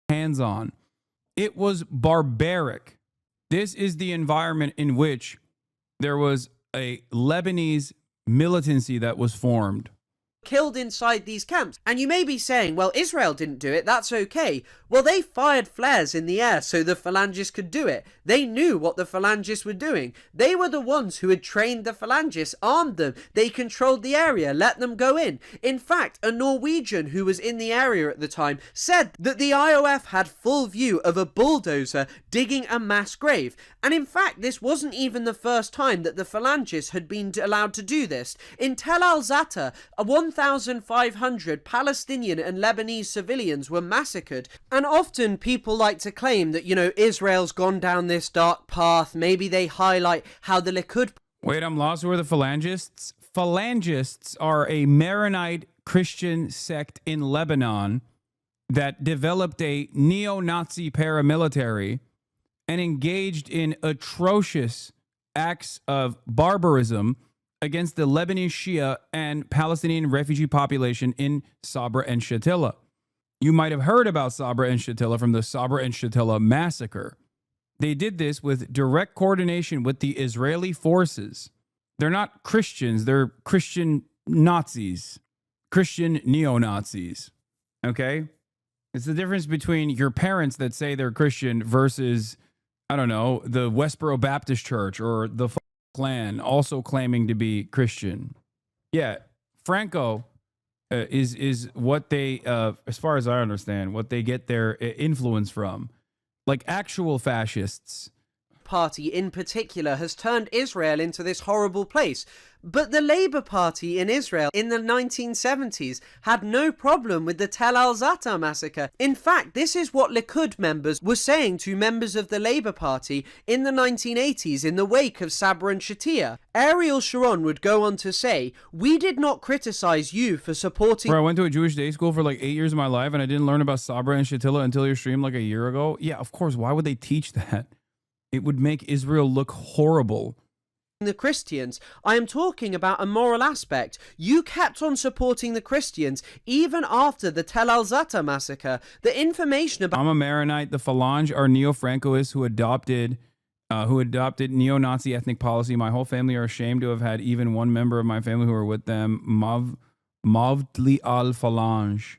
hands on. It was barbaric. This is the environment in which there was a Lebanese militancy that was formed. Killed inside these camps. And you may be saying, well, Israel didn't do it, that's okay. Well, they fired flares in the air so the phalangists could do it. They knew what the phalangists were doing. They were the ones who had trained the phalangists, armed them. They controlled the area, let them go in. In fact, a Norwegian who was in the area at the time said that the IOF had full view of a bulldozer digging a mass grave. And in fact, this wasn't even the first time that the phalangists had been allowed to do this. In Tel al-Zata, 1,500 Palestinian and Lebanese civilians were massacred. And often people like to claim that, you know, Israel's gone down this dark path. Maybe they highlight how the Likud... Wait, I'm lost. Who are the phalangists? Phalangists are a Maronite Christian sect in Lebanon that developed a neo-Nazi paramilitary and engaged in atrocious acts of barbarism against the Lebanese Shia and Palestinian refugee population in Sabra and Shatila. You might have heard about Sabra and Shatila from the Sabra and Shatila massacre. They did this with direct coordination with the Israeli forces. They're not Christians, they're Christian Nazis, Christian neo-Nazis, okay? It's the difference between your parents that say they're Christian versus, I don't know, the Westboro Baptist Church or the Klan also claiming to be Christian. Yeah, Franco is what they, as far as I understand, what they get their influence from. Like actual fascists. Party in particular has turned Israel into this horrible place. But the Labour Party in Israel in the 1970s had no problem with the Tel al-Zata massacre. In fact, this is what Likud members were saying to members of the Labour Party in the 1980s in the wake of Sabra and Shatila. Ariel Sharon would go on to say, "We did not criticize you for supporting..." Bro, I went to a Jewish day school for like 8 years of my life and I didn't learn about Sabra and Shatila until your stream like a year ago. Yeah, of course. Why would they teach that? It would make Israel look horrible. The Christians. I am talking about a moral aspect. You kept on supporting the Christians even after the Tel al-Zata massacre. The information about... I'm a Maronite. The Phalange are neo-Francoists who adopted neo-Nazi ethnic policy. My whole family are ashamed to have had even one member of my family who were with them. Mavdli al-Phalange.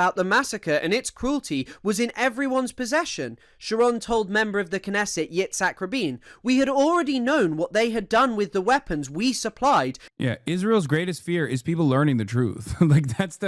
About the massacre and its cruelty was in everyone's possession. Sharon told member of the Knesset Yitzhak Rabin, "We had already known what they had done with the weapons we supplied." Yeah, Israel's greatest fear is people learning the truth. Like that's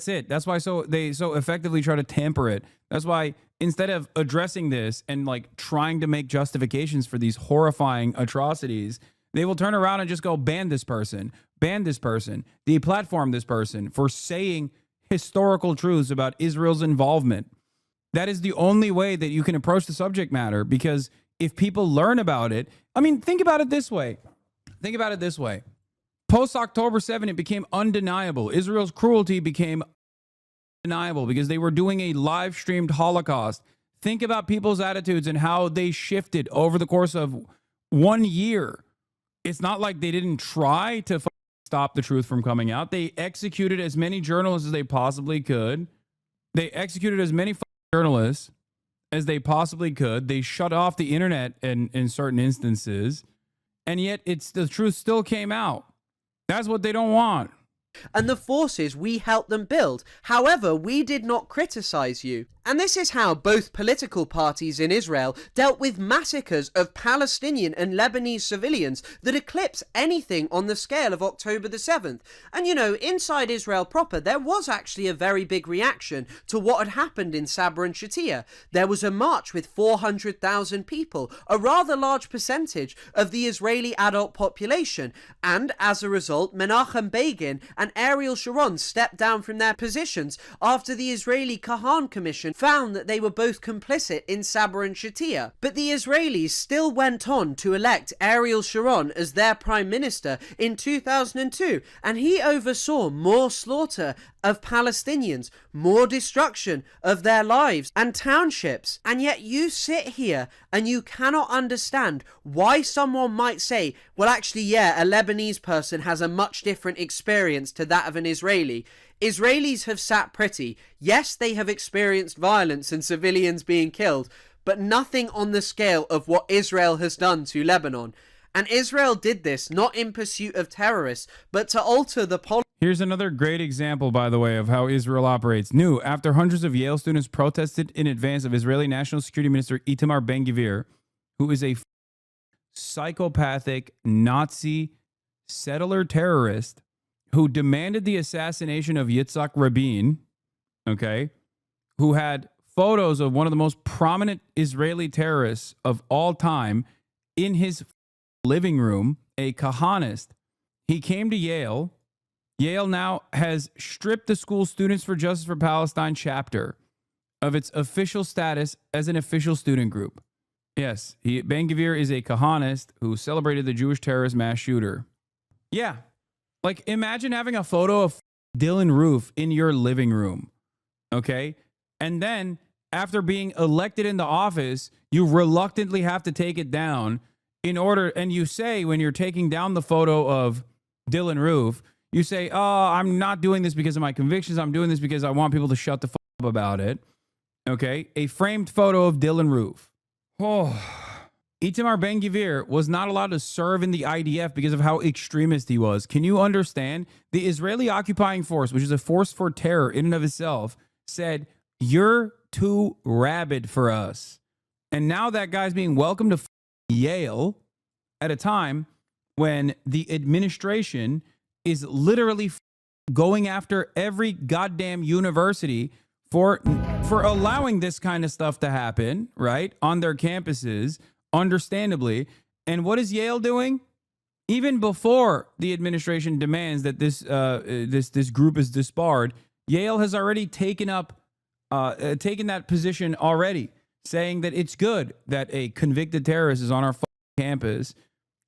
it. That's why they so effectively try to tamper it. That's why instead of addressing this and like trying to make justifications for these horrifying atrocities, they will turn around and just go ban this person, deplatform this person for saying historical truths about Israel's involvement. That is the only way that you can approach the subject matter, because if people learn about it, I mean, think about it this way. Think about it this way. Post October 7, it became undeniable. Israel's cruelty became undeniable because they were doing a live streamed Holocaust. Think about people's attitudes and how they shifted over the course of 1 year. It's not like they didn't try to stop the truth from coming out. They executed as many journalists as they possibly could. They executed as many journalists as they possibly could. They shut off the internet in certain instances. And yet the truth still came out. That's what they don't want. And the forces we helped them build. However, we did not criticize you. And this is how both political parties in Israel dealt with massacres of Palestinian and Lebanese civilians that eclipse anything on the scale of October the 7th. And you know, inside Israel proper, there was actually a very big reaction to what had happened in Sabra and Shatila. There was a march with 400,000 people, a rather large percentage of the Israeli adult population. And as a result, Menachem Begin and Ariel Sharon stepped down from their positions after the Israeli Kahan Commission found that they were both complicit in Sabra and Shatila. But the Israelis still went on to elect Ariel Sharon as their prime minister in 2002, and he oversaw more slaughter of Palestinians, more destruction of their lives and townships. And yet you sit here and you cannot understand why someone might say, well, actually, yeah, a Lebanese person has a much different experience to that of an Israeli. Israelis have sat pretty. Yes, they have experienced violence and civilians being killed, but nothing on the scale of what Israel has done to Lebanon. And Israel did this not in pursuit of terrorists, but to alter the policy. Here's another great example, by the way, of how Israel operates. New, after hundreds of Yale students protested in advance of Israeli National Security Minister Itamar Ben-Gvir, who is a psychopathic Nazi settler terrorist who demanded the assassination of Yitzhak Rabin, okay, who had photos of one of the most prominent Israeli terrorists of all time in his living room, a Kahanist. He came to Yale. Yale now has stripped the school Students for Justice for Palestine chapter of its official status as an official student group. Yes, Ben-Gvir is a Kahanist who celebrated the Jewish terrorist mass shooter. Yeah, like imagine having a photo of Dylan Roof in your living room, okay? And then after being elected into office, you reluctantly have to take it down in order, and you say when you're taking down the photo of Dylan Roof, you say, oh, I'm not doing this because of my convictions. I'm doing this because I want people to shut the fuck up about it. Okay? A framed photo of Dylan Roof. Oh. Itamar Ben-Gvir was not allowed to serve in the IDF because of how extremist he was. Can you understand? The Israeli occupying force, which is a force for terror in and of itself, said, you're too rabid for us. And now that guy's being welcomed to Yale at a time when the administration is literally going after every goddamn university for allowing this kind of stuff to happen, right, on their campuses, understandably. And what is Yale doing? Even before the administration demands that this group is disbarred, Yale has already taken that position already, saying that it's good that a convicted terrorist is on our campus.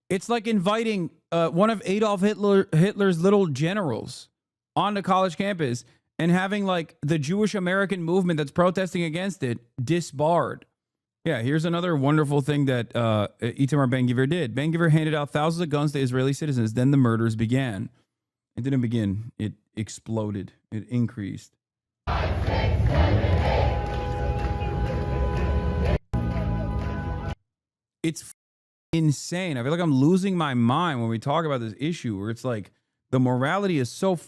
It's like inviting one of Adolf Hitler's little generals onto college campus and having like the Jewish American movement that's protesting against it disbarred. Yeah, here's another wonderful thing that Itamar Ben-Gvir did. Ben-Gvir handed out thousands of guns to Israeli citizens. Then the murders began. It didn't begin. It exploded. It increased. It's insane. I feel like I'm losing my mind when we talk about this issue where it's like the morality is so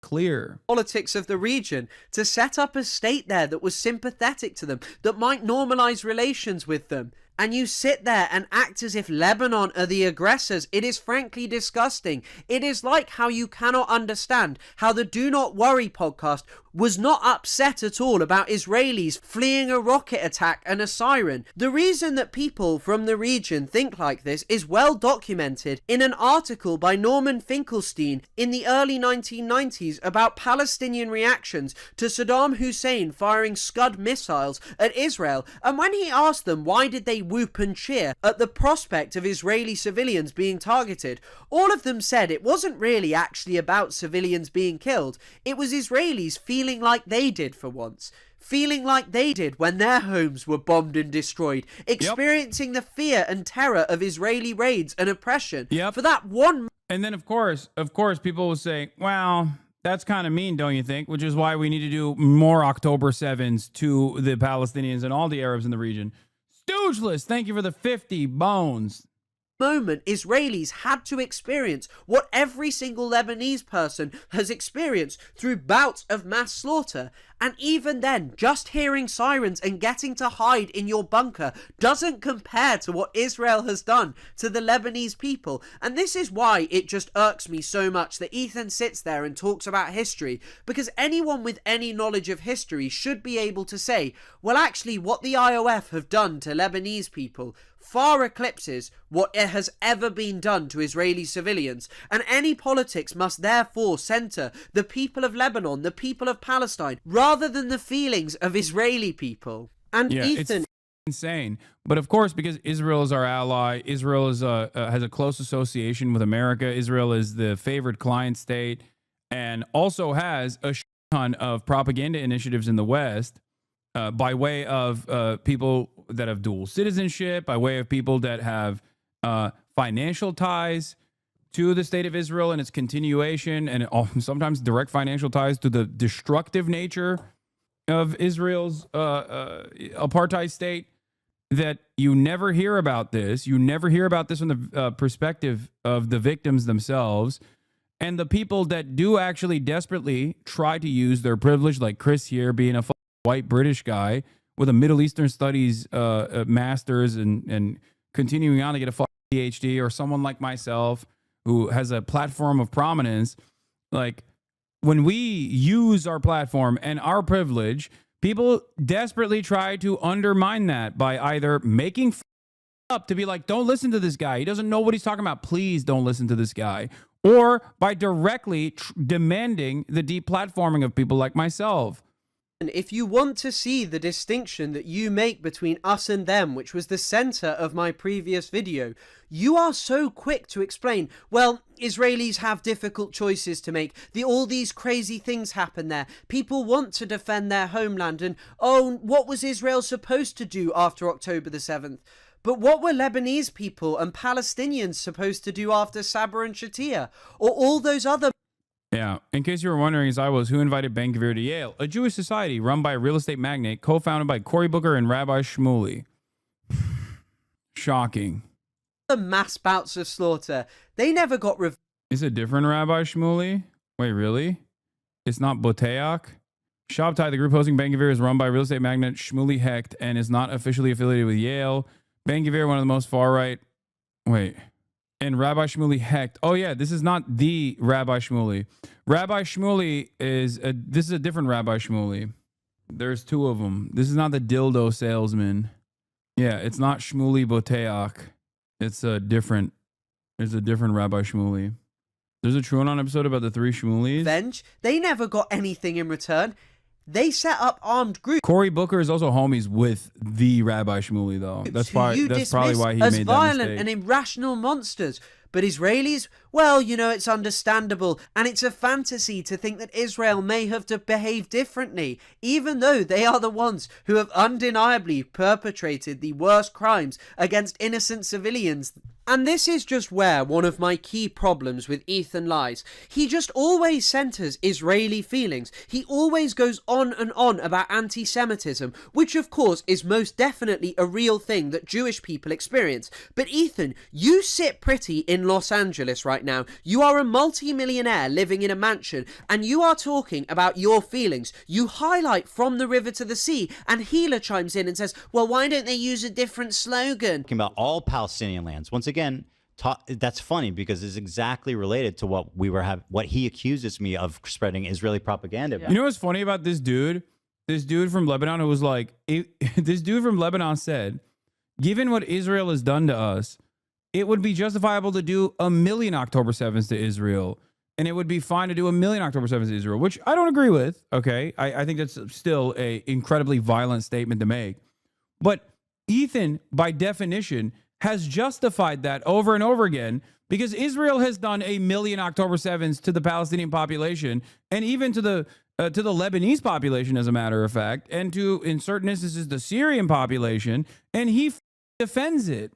clear. Politics of the region to set up a state there that was sympathetic to them, that might normalize relations with them. And you sit there and act as if Lebanon are the aggressors. It is frankly disgusting. It is like how you cannot understand how the Do Not Worry podcast was not upset at all about Israelis fleeing a rocket attack and a siren. The reason that people from the region think like this is well documented in an article by Norman Finkelstein in the early 1990s about Palestinian reactions to Saddam Hussein firing Scud missiles at Israel. And when he asked them why did they whoop and cheer at the prospect of Israeli civilians being targeted. All of them said it wasn't really actually about civilians being killed. It was Israelis feeling like they did for once. Feeling like they did when their homes were bombed and destroyed. Experiencing the fear and terror of Israeli raids and oppression. For that one... And then, of course, people will say, well, that's kind of mean, don't you think? Which is why we need to do more October 7s to the Palestinians and all the Arabs in the region. Stoogeless, thank you for the 50 bones. Moment, Israelis had to experience what every single Lebanese person has experienced through bouts of mass slaughter. And even then, just hearing sirens and getting to hide in your bunker doesn't compare to what Israel has done to the Lebanese people. And this is why it just irks me so much that Ethan sits there and talks about history, because anyone with any knowledge of history should be able to say, well, actually, what the IOF have done to Lebanese people far eclipses what has ever been done to Israeli civilians, and any politics must therefore centre the people of Lebanon, the people of Palestine, rather than the feelings of Israeli people. And Ethan... It's insane. But of course, because Israel is our ally, Israel is has a close association with America, Israel is the favored client state, and also has a ton of propaganda initiatives in the West, by way of people that have dual citizenship, by way of people that have financial ties to the state of Israel and its continuation, and sometimes direct financial ties to the destructive nature of Israel's apartheid state, that you never hear about this. You never hear about this from the perspective of the victims themselves. And the people that do actually desperately try to use their privilege, like Chris here being a white British guy with a Middle Eastern Studies master's and continuing on to get a PhD, or someone like myself who has a platform of prominence. Like, when we use our platform and our privilege, people desperately try to undermine that by either making up to be like, don't listen to this guy, he doesn't know what he's talking about, please don't listen to this guy, or by directly demanding the deplatforming of people like myself. And if you want to see the distinction that you make between us and them, which was the center of my previous video, you are so quick to explain, well, Israelis have difficult choices to make. All these crazy things happen there. People want to defend their homeland. And, oh, what was Israel supposed to do after October the 7th? But what were Lebanese people and Palestinians supposed to do after Sabra and Shatila? Or all those other... Yeah, in case you were wondering, as I was, who invited Ben-Gvir to Yale? A Jewish society run by a real estate magnate, co-founded by Cory Booker and Rabbi Shmuley. Shocking. The mass bouts of slaughter. They never got... Is it different, Rabbi Shmuley? Wait, really? It's not Boteach? Shabtai, the group hosting Ben-Gvir, is run by real estate magnate Shmuley Hecht and is not officially affiliated with Yale. Ben-Gvir, one of the most far-right... Wait... And Rabbi Shmuley Hecht. Oh, yeah, this is not the Rabbi Shmuley. Rabbi Shmuley is... this is a different Rabbi Shmuley. There's two of them. This is not the dildo salesman. Yeah, it's not Shmuley Boteach. It's a different... There's a different Rabbi Shmuley. There's a TrueAnon episode about the three Shmuleys. Revenge. They never got anything in return. They set up armed groups. Cory Booker is also homies with the Rabbi Shmuley, though. That's probably why he made that mistake. As violent and irrational monsters. But Israelis, well, you know, it's understandable. And it's a fantasy to think that Israel may have to behave differently, even though they are the ones who have undeniably perpetrated the worst crimes against innocent civilians. And this is just where one of my key problems with Ethan lies. He just always centers Israeli feelings. He always goes on and on about anti-Semitism, which of course is most definitely a real thing that Jewish people experience. But Ethan, you sit pretty in Los Angeles right now. You are a multi-millionaire living in a mansion, and you are talking about your feelings. You highlight From the River to the Sea, and Hila chimes in and says, well, why don't they use a different slogan? Talking about all Palestinian lands. Once again, that's funny because it's exactly related to what he accuses me of spreading Israeli propaganda. You know what's funny about this dude? This dude from Lebanon who was like, this dude from Lebanon said, given what Israel has done to us, it would be justifiable to do 1 million October 7th to Israel. And it would be fine to do 1 million October 7th to Israel, which I don't agree with. Okay. I think that's still a incredibly violent statement to make. But Ethan, by definition, has justified that over and over again because Israel has done 1 million October 7s to the Palestinian population and even to the Lebanese population, as a matter of fact, and to, in certain instances, the Syrian population, and he defends it.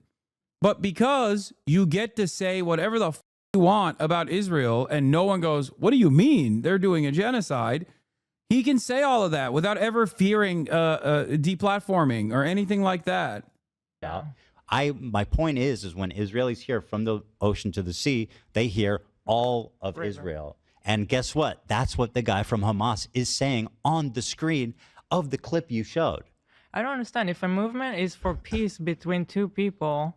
But because you get to say whatever the you want about Israel and no one goes, what do you mean? They're doing a genocide. He can say all of that without ever fearing deplatforming or anything like that. Yeah. My point is when Israelis hear from the ocean to the sea, they hear all of Israel. And guess what? That's what the guy from Hamas is saying on the screen of the clip you showed. I don't understand. If a movement is for peace between two people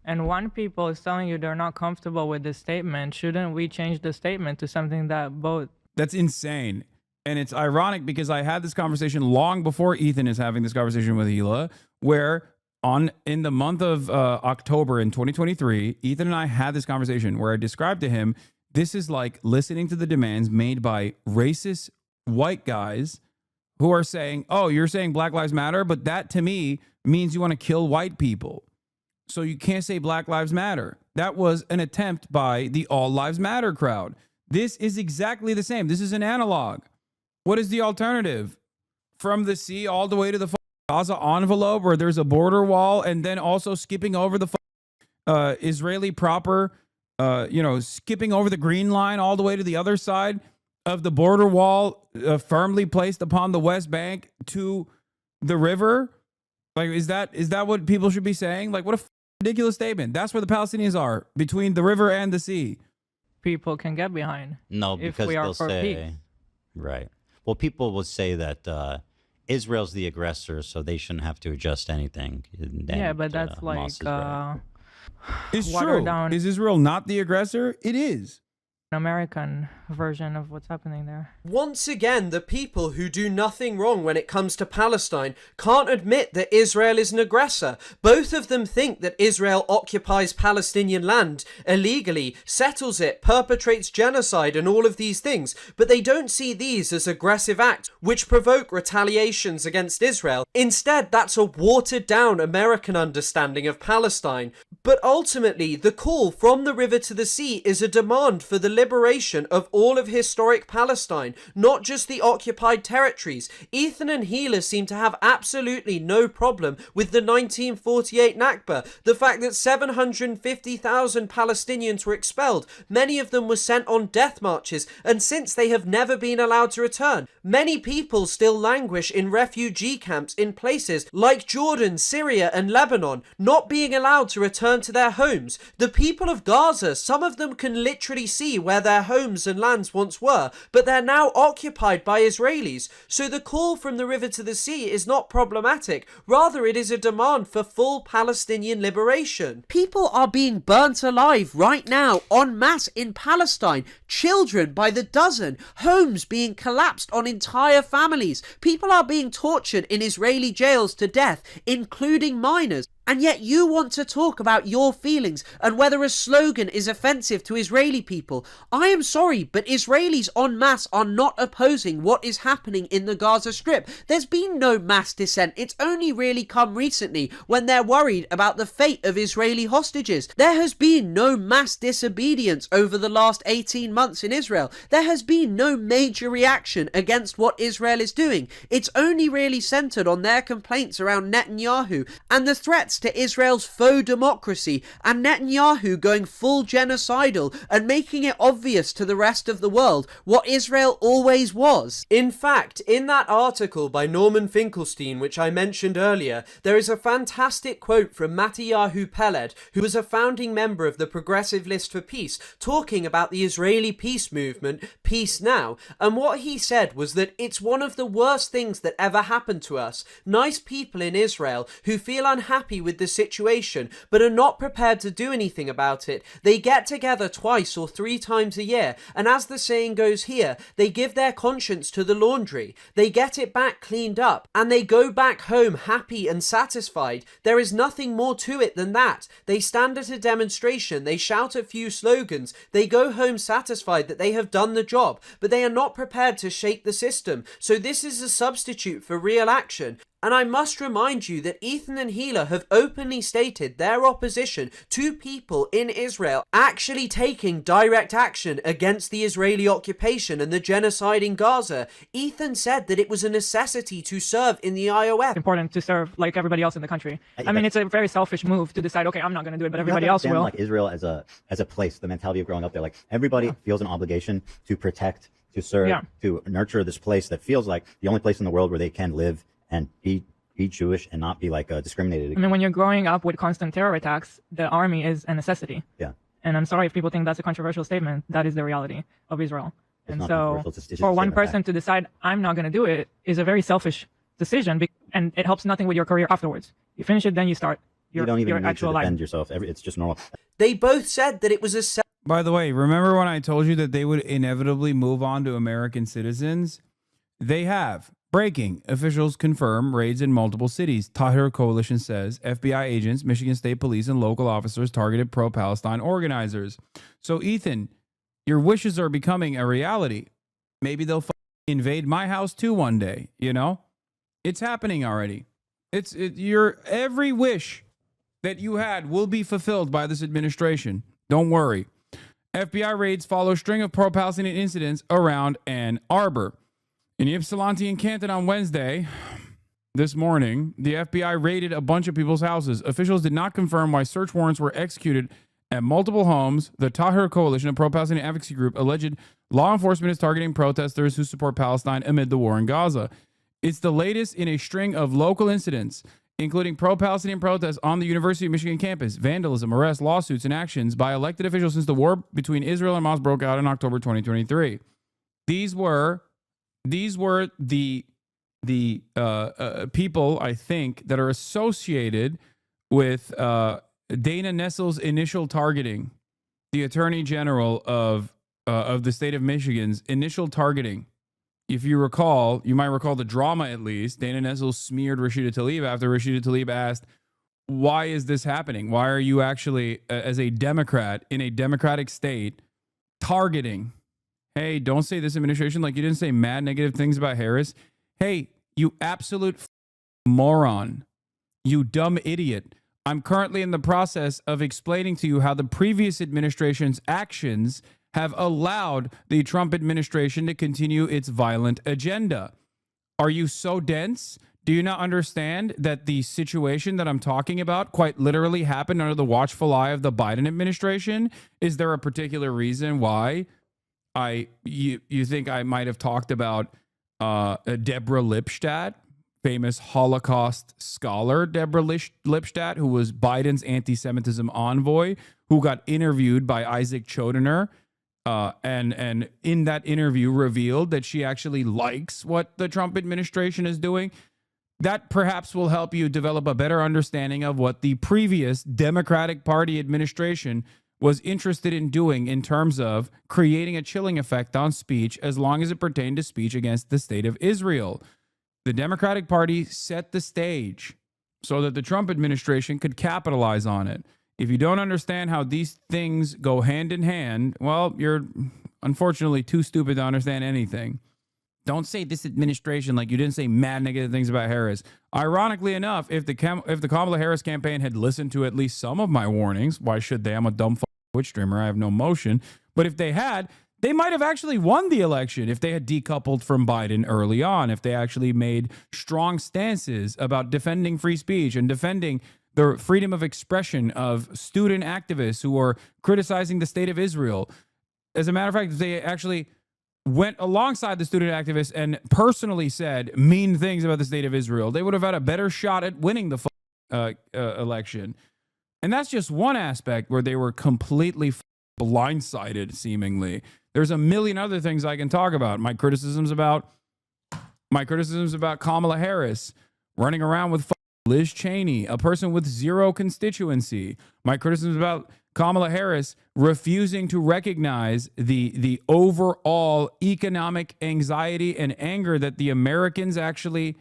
and one people is telling you they're not comfortable with the statement, shouldn't we change the statement to something that both... That's insane. And it's ironic because I had this conversation long before Ethan is having this conversation with Hila, where in the month of October in 2023, Ethan and I had this conversation where I described to him, this is like listening to the demands made by racist white guys who are saying, oh, you're saying Black Lives Matter, but that to me means you want to kill white people. So you can't say Black Lives Matter. That was an attempt by the All Lives Matter crowd. This is exactly the same. This is an analog. What is the alternative? From the sea all the way to the Gaza envelope where there's a border wall, and then also skipping over the Israeli proper, skipping over the green line all the way to the other side of the border wall, firmly placed upon the West Bank to the river. Like, is that what people should be saying? Like, what a ridiculous statement. That's where the Palestinians are, between the river and the sea. People can get behind. No, because they'll say, peace. Right. Well, people will say that Israel's the aggressor, so they shouldn't have to adjust anything. Yeah, but that's like it's true. Down. Is Israel not the aggressor? It is. American version of what's happening there. Once again, the people who do nothing wrong when it comes to Palestine can't admit that Israel is an aggressor. Both of them think that Israel occupies Palestinian land illegally, settles it, perpetrates genocide and all of these things, but they don't see these as aggressive acts which provoke retaliations against Israel. Instead, that's a watered down American understanding of Palestine. But ultimately, the call from the river to the sea is a demand for the liberation of all of historic Palestine, not just the occupied territories. Ethan and Hila seem to have absolutely no problem with the 1948 Nakba, the fact that 750,000 Palestinians were expelled, many of them were sent on death marches, and since they have never been allowed to return. Many people still languish in refugee camps in places like Jordan, Syria and Lebanon, not being allowed to return to their homes. The people of Gaza, some of them can literally see where their homes and lands once were, but they're now occupied by Israelis. So the call from the river to the sea is not problematic, rather it is a demand for full Palestinian liberation. People are being burnt alive right now en masse in Palestine, children by the dozen, homes being collapsed on entire families, people are being tortured in Israeli jails to death, including minors. And yet you want to talk about your feelings and whether a slogan is offensive to Israeli people. I am sorry, but Israelis en masse are not opposing what is happening in the Gaza Strip. There's been no mass dissent. It's only really come recently when they're worried about the fate of Israeli hostages. There has been no mass disobedience over the last 18 months in Israel. There has been no major reaction against what Israel is doing. It's only really centered on their complaints around Netanyahu and the threats to Israel's faux democracy, and Netanyahu going full genocidal and making it obvious to the rest of the world what Israel always was. In fact, in that article by Norman Finkelstein, which I mentioned earlier, there is a fantastic quote from Mattiyahu Peled, who was a founding member of the Progressive List for Peace, talking about the Israeli peace movement, Peace Now, and what he said was that it's one of the worst things that ever happened to us. Nice people in Israel who feel unhappy with the situation but are not prepared to do anything about it. They get together twice or 3 times a year, and as the saying goes here, they give their conscience to the laundry. They get it back cleaned up and they go back home happy and satisfied. There is nothing more to it than that. They stand at a demonstration, they shout a few slogans, they go home satisfied that they have done the job, but they are not prepared to shake the system. So this is a substitute for real action. And I must remind you that Ethan and Hila have openly stated their opposition to people in Israel actually taking direct action against the Israeli occupation and the genocide in Gaza. Ethan said that it was a necessity to serve in the IOF. Important to serve like everybody else in the country. I mean, it's a very selfish move to decide, okay, I'm not going to do it, but everybody else will. Like Israel as a place, the mentality of growing up there, like everybody feels an obligation to protect, to serve, to nurture this place that feels like the only place in the world where they can live and be Jewish and not be like discriminated against. I mean, when you're growing up with constant terror attacks, the army is a necessity. Yeah. And I'm sorry if people think that's a controversial statement. That is the reality of Israel. It's and so for one person to decide, I'm not going to do it, is a very selfish decision, and it helps nothing with your career afterwards. You finish it, then you start your, you don't even need to defend life. yourself. It's just normal. They both said that it was a... By the way, remember when I told you that they would inevitably move on to American citizens? They have. Breaking. Officials confirm raids in multiple cities. Tahrir Coalition says FBI agents, Michigan State Police, and local officers targeted pro-Palestine organizers. So, Ethan, your wishes are becoming a reality. Maybe they'll invade my house too one day, you know? It's happening already. Your every wish that you had will be fulfilled by this administration. Don't worry. FBI raids follow string of pro-Palestinian incidents around Ann Arbor. In Ypsilanti and Canton on Wednesday, this morning, the FBI raided a bunch of people's houses. Officials did not confirm why search warrants were executed at multiple homes. The Tahrir Coalition, a pro-Palestinian advocacy group, alleged law enforcement is targeting protesters who support Palestine amid the war in Gaza. It's the latest in a string of local incidents, including pro-Palestinian protests on the University of Michigan campus, vandalism, arrests, lawsuits, and actions by elected officials since the war between Israel and Hamas broke out in October 2023. These were the people, I think, that are associated with Dana Nessel's initial targeting, the Attorney General of the state of Michigan's initial targeting. If you recall, you might recall the drama at least. Dana Nessel smeared Rashida Tlaib after Rashida Tlaib asked, why is this happening? Why are you actually, as a Democrat in a Democratic state, targeting? Hey, don't say this administration like you didn't say mad negative things about Harris. Hey, you absolute moron. You dumb idiot. I'm currently in the process of explaining to you how the previous administration's actions have allowed the Trump administration to continue its violent agenda. Are you so dense? Do you not understand that the situation that I'm talking about quite literally happened under the watchful eye of the Biden administration? Is there a particular reason why you think I might have talked about Deborah Lipstadt, famous Holocaust scholar Deborah Lipstadt, who was Biden's anti-Semitism envoy, who got interviewed by Isaac Chodener, and in that interview revealed that she actually likes what the Trump administration is doing? That perhaps will help you develop a better understanding of what the previous Democratic Party administration was interested in doing in terms of creating a chilling effect on speech as long as it pertained to speech against the state of Israel. The Democratic Party set the stage so that the Trump administration could capitalize on it. If you don't understand how these things go hand in hand, well, you're unfortunately too stupid to understand anything. Don't say this administration like you didn't say mad negative things about Harris. Ironically enough, if the Kamala Harris campaign had listened to at least some of my warnings, why should they? I'm a dumb Twitch streamer. I have no motion. But if they had, they might have actually won the election if they had decoupled from Biden early on, if they actually made strong stances about defending free speech and defending the freedom of expression of student activists who are criticizing the state of Israel. As a matter of fact, if they actually went alongside the student activists and personally said mean things about the state of Israel, they would have had a better shot at winning the election. And that's just one aspect where they were completely blindsided, seemingly. There's a million other things I can talk about. My criticisms about Kamala Harris running around with Liz Cheney, a person with zero constituency. My criticisms about Kamala Harris refusing to recognize the overall economic anxiety and anger that the Americans actually...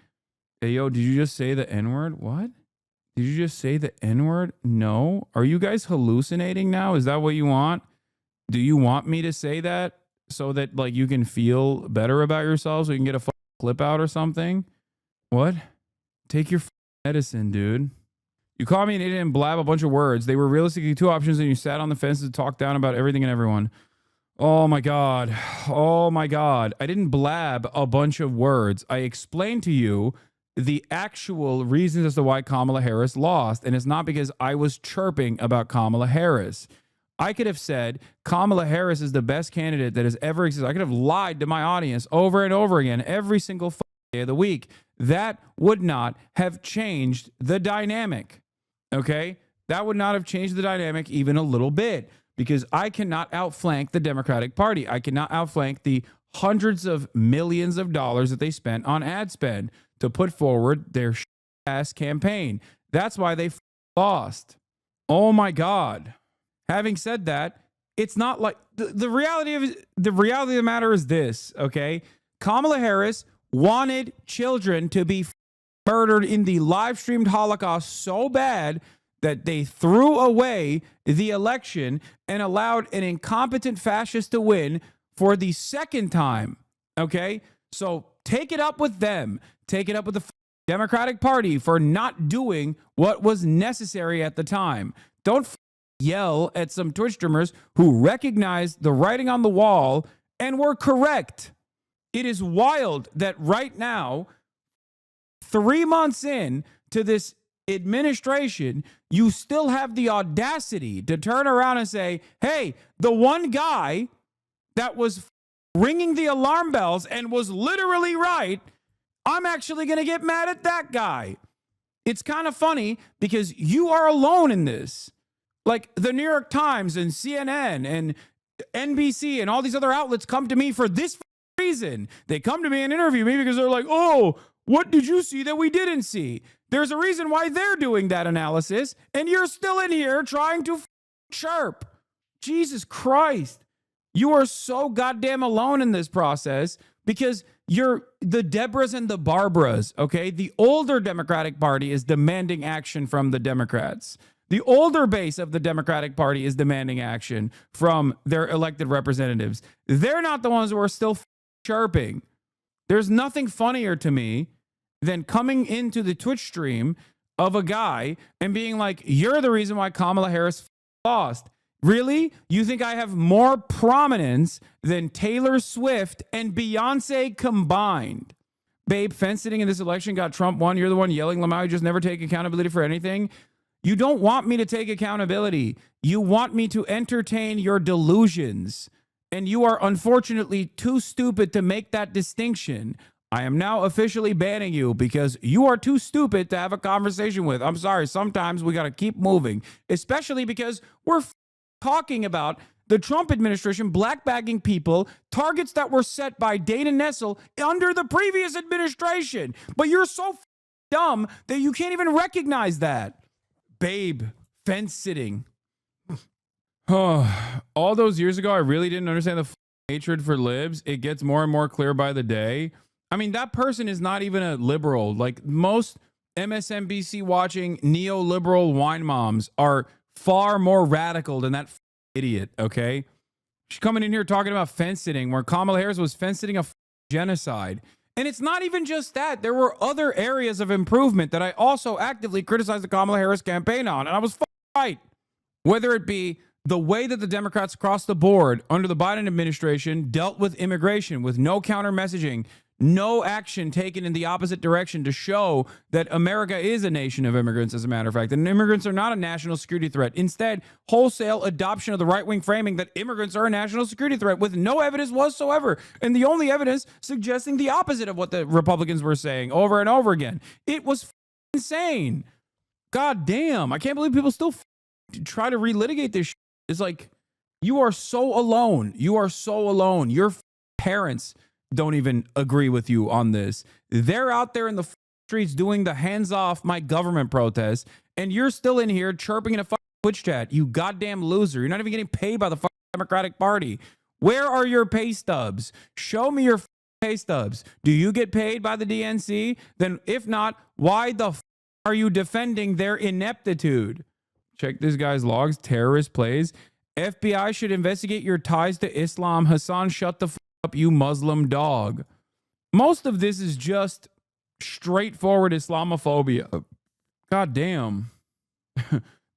Hey, yo, did you just say the N-word? What? Did you just say the N-word? No. Are you guys hallucinating now? Is that what you want? Do you want me to say that so that like you can feel better about yourself so you can get a clip out or something? What? Take your medicine, dude. You called me an idiot and blab a bunch of words. They were realistically two options, and you sat on the fence to talk down about everything and everyone. Oh my God. Oh my God. I didn't blab a bunch of words. I explained to you the actual reasons as to why Kamala Harris lost, and it's not because I was chirping about Kamala Harris. I could have said Kamala Harris is the best candidate that has ever existed. I could have lied to my audience over and over again every single day of the week. That would not have changed the dynamic. Okay? That would not have changed the dynamic even a little bit, because I cannot outflank the Democratic Party. I cannot outflank the hundreds of millions of dollars that they spent on ad spend to put forward their ass campaign. That's why they lost. Oh my God. Having said that, it's not like the reality of the matter is this, okay? Kamala Harris wanted children to be murdered in the live streamed Holocaust so bad that they threw away the election and allowed an incompetent fascist to win for the second time, okay? So take it up with them. Take it up with the Democratic Party for not doing what was necessary at the time. Don't yell at some Twitch streamers who recognized the writing on the wall and were correct. It is wild that right now, 3 months in to this administration, you still have the audacity to turn around and say, hey, the one guy that was ringing the alarm bells and was literally right, I'm actually going to get mad at that guy. It's kind of funny because you are alone in this. Like the New York Times and CNN and NBC and all these other outlets come to me for this reason. They come to me and interview me because they're like, oh, what did you see that we didn't see? There's a reason why they're doing that analysis, and you're still in here trying to chirp. Jesus Christ. You are so goddamn alone in this process because you're the Deborahs and the Barbaras, okay? The older Democratic Party is demanding action from the Democrats. The older base of the Democratic Party is demanding action from their elected representatives. They're not the ones who are still chirping. There's nothing funnier to me than coming into the Twitch stream of a guy and being like, you're the reason why Kamala Harris lost. Really? You think I have more prominence than Taylor Swift and Beyonce combined? Babe, fence sitting in this election got Trump won. You're the one yelling, Lamau, you just never take accountability for anything. You don't want me to take accountability. You want me to entertain your delusions. And you are unfortunately too stupid to make that distinction. I am now officially banning you because you are too stupid to have a conversation with. I'm sorry. Sometimes we got to keep moving, especially because we're talking about the Trump administration blackbagging people, targets that were set by Dana Nessel under the previous administration. But you're so dumb that you can't even recognize that. Babe, fence sitting. Oh, all those years ago, I really didn't understand the hatred for libs. It gets more and more clear by the day. I mean, that person is not even a liberal. Like most MSNBC watching neoliberal wine moms are far more radical than that idiot, okay? She's coming in here talking about fence sitting, where Kamala Harris was fence sitting a genocide. And it's not even just that. There were other areas of improvement that I also actively criticized the Kamala Harris campaign on, and I was right. Whether it be the way that the Democrats across the board under the Biden administration dealt with immigration with no counter messaging, no action taken in the opposite direction to show that America is a nation of immigrants, as a matter of fact, and immigrants are not a national security threat. Instead, wholesale adoption of the right-wing framing that immigrants are a national security threat with no evidence whatsoever, and the only evidence suggesting the opposite of what the Republicans were saying over and over again. It was insane. God damn. I can't believe people still try to relitigate this shit. It's like, you are so alone. You are so alone. Your parents don't even agree with you on this. They're out there in the streets doing the hands off my government protests, and you're still in here chirping in a Twitch chat. You goddamn loser. You're not even getting paid by the Democratic Party. Where are your pay stubs? Show me your pay stubs. Do you get paid by the DNC? Then if not, why the are you defending their ineptitude? Check this guy's logs. Terrorist plays. FBI should investigate your ties to Islam. Hasan, shut the up, you Muslim dog. Most of this is just straightforward Islamophobia. God damn.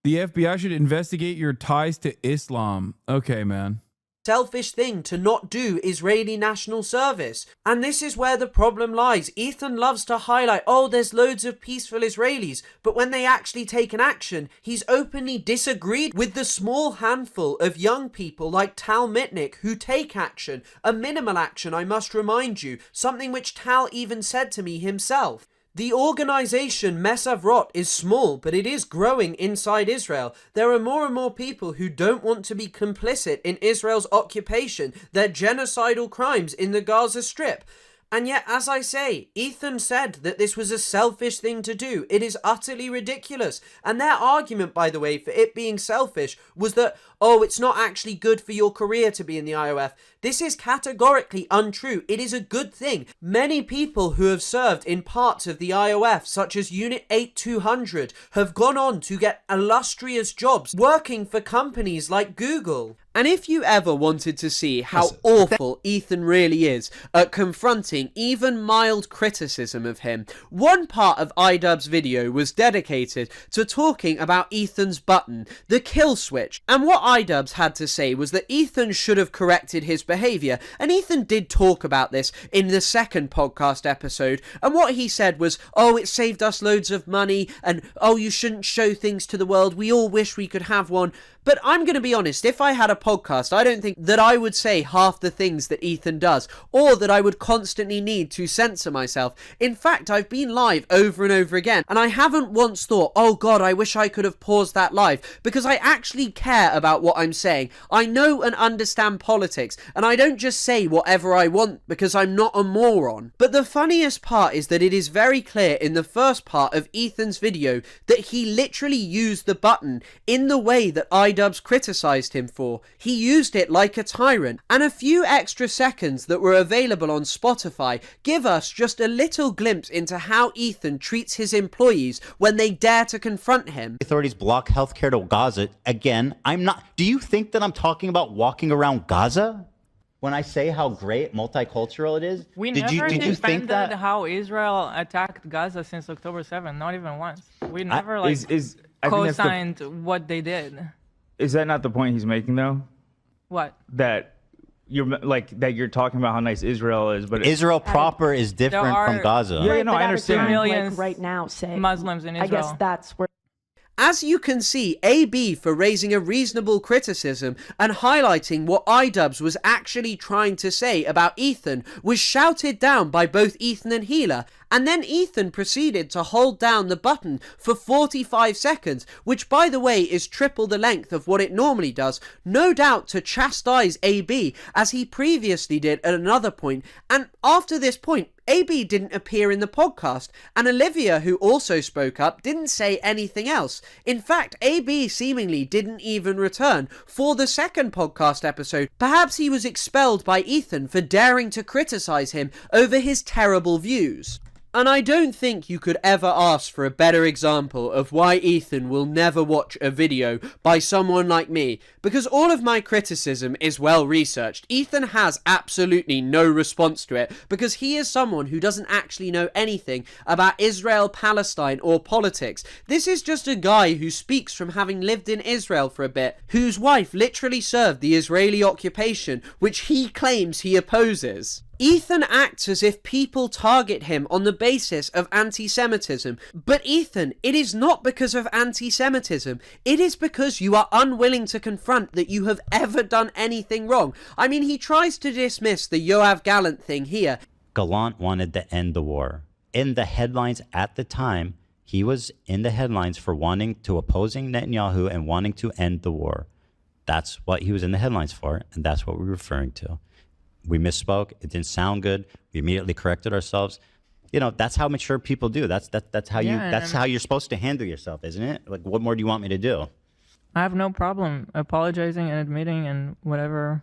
The FBI should investigate your ties to Islam. Okay, man. Selfish thing to not do Israeli national service. And this is where the problem lies. Ethan loves to highlight, oh, there's loads of peaceful Israelis, but when they actually take an action, he's openly disagreed with the small handful of young people like Tal Mitnick who take action, a minimal action, I must remind you, something which Tal even said to me himself. The organization Mesavrot is small, but it is growing inside Israel. There are more and more people who don't want to be complicit in Israel's occupation, their genocidal crimes in the Gaza Strip. And yet, as I say, Ethan said that this was a selfish thing to do. It is utterly ridiculous. And their argument, by the way, for it being selfish was that, oh, it's not actually good for your career to be in the IOF. This is categorically untrue. It is a good thing. Many people who have served in parts of the IOF, such as Unit 8200, have gone on to get illustrious jobs working for companies like Google. And if you ever wanted to see how awful Ethan really is at confronting even mild criticism of him, one part of iDubbbz's video was dedicated to talking about Ethan's button, the kill switch. And what iDubbbz had to say was that Ethan should have corrected his behaviour, and Ethan did talk about this in the second podcast episode, and what he said was, oh, it saved us loads of money, and oh, you shouldn't show things to the world, we all wish we could have one. But I'm going to be honest, if I had a podcast, I don't think that I would say half the things that Ethan does, or that I would constantly need to censor myself. In fact, I've been live over and over again, and I haven't once thought, oh god, I wish I could have paused that live, because I actually care about what I'm saying. I know and understand politics, and I don't just say whatever I want because I'm not a moron. But the funniest part is that it is very clear in the first part of Ethan's video that he literally used the button in the way that iDubbbz criticised him for. He used it like a tyrant, and a few extra seconds that were available on Spotify give us just a little glimpse into how Ethan treats his employees when they dare to confront him. Authorities block healthcare to Gaza. Again, I'm not. Do you think that I'm talking about walking around Gaza when I say how great multicultural it is? We did never you defended think that? how Israel attacked Gaza since October 7th, not even once. We never I think that's co-signed what they did. Is that not the point he's making though? What? That you're talking about how nice Israel is, but Israel proper is different from Gaza. Yeah, no, I understand. Millions right now, say Muslims in Israel. I guess that's where. As you can see, AB for raising a reasonable criticism and highlighting what iDubbbz was actually trying to say about Ethan was shouted down by both Ethan and Hila, and then Ethan proceeded to hold down the button for 45 seconds, which by the way is triple the length of what it normally does, no doubt to chastise AB as he previously did at another point, and after this point AB didn't appear in the podcast, and Olivia, who also spoke up, didn't say anything else. In fact, AB seemingly didn't even return for the second podcast episode. Perhaps he was expelled by Ethan for daring to criticize him over his terrible views. And I don't think you could ever ask for a better example of why Ethan will never watch a video by someone like me, because all of my criticism is well researched. Ethan has absolutely no response to it, because he is someone who doesn't actually know anything about Israel, Palestine, or politics. This is just a guy who speaks from having lived in Israel for a bit, whose wife literally served the Israeli occupation, which he claims he opposes. Ethan acts as if people target him on the basis of anti-Semitism, but Ethan, it is not because of anti-Semitism, it is because you are unwilling to confront that you have ever done anything wrong. I mean, he tries to dismiss the Yoav Gallant thing here. Gallant wanted to end the war. In the headlines at the time, he was in the headlines for opposing Netanyahu and wanting to end the war. That's what he was in the headlines for, and that's what we're referring to. We misspoke. It didn't sound good. We immediately corrected ourselves. You know, that's how mature people do. That's how you're supposed to handle yourself, isn't it? Like, what more do you want me to do? I have no problem apologizing and admitting and whatever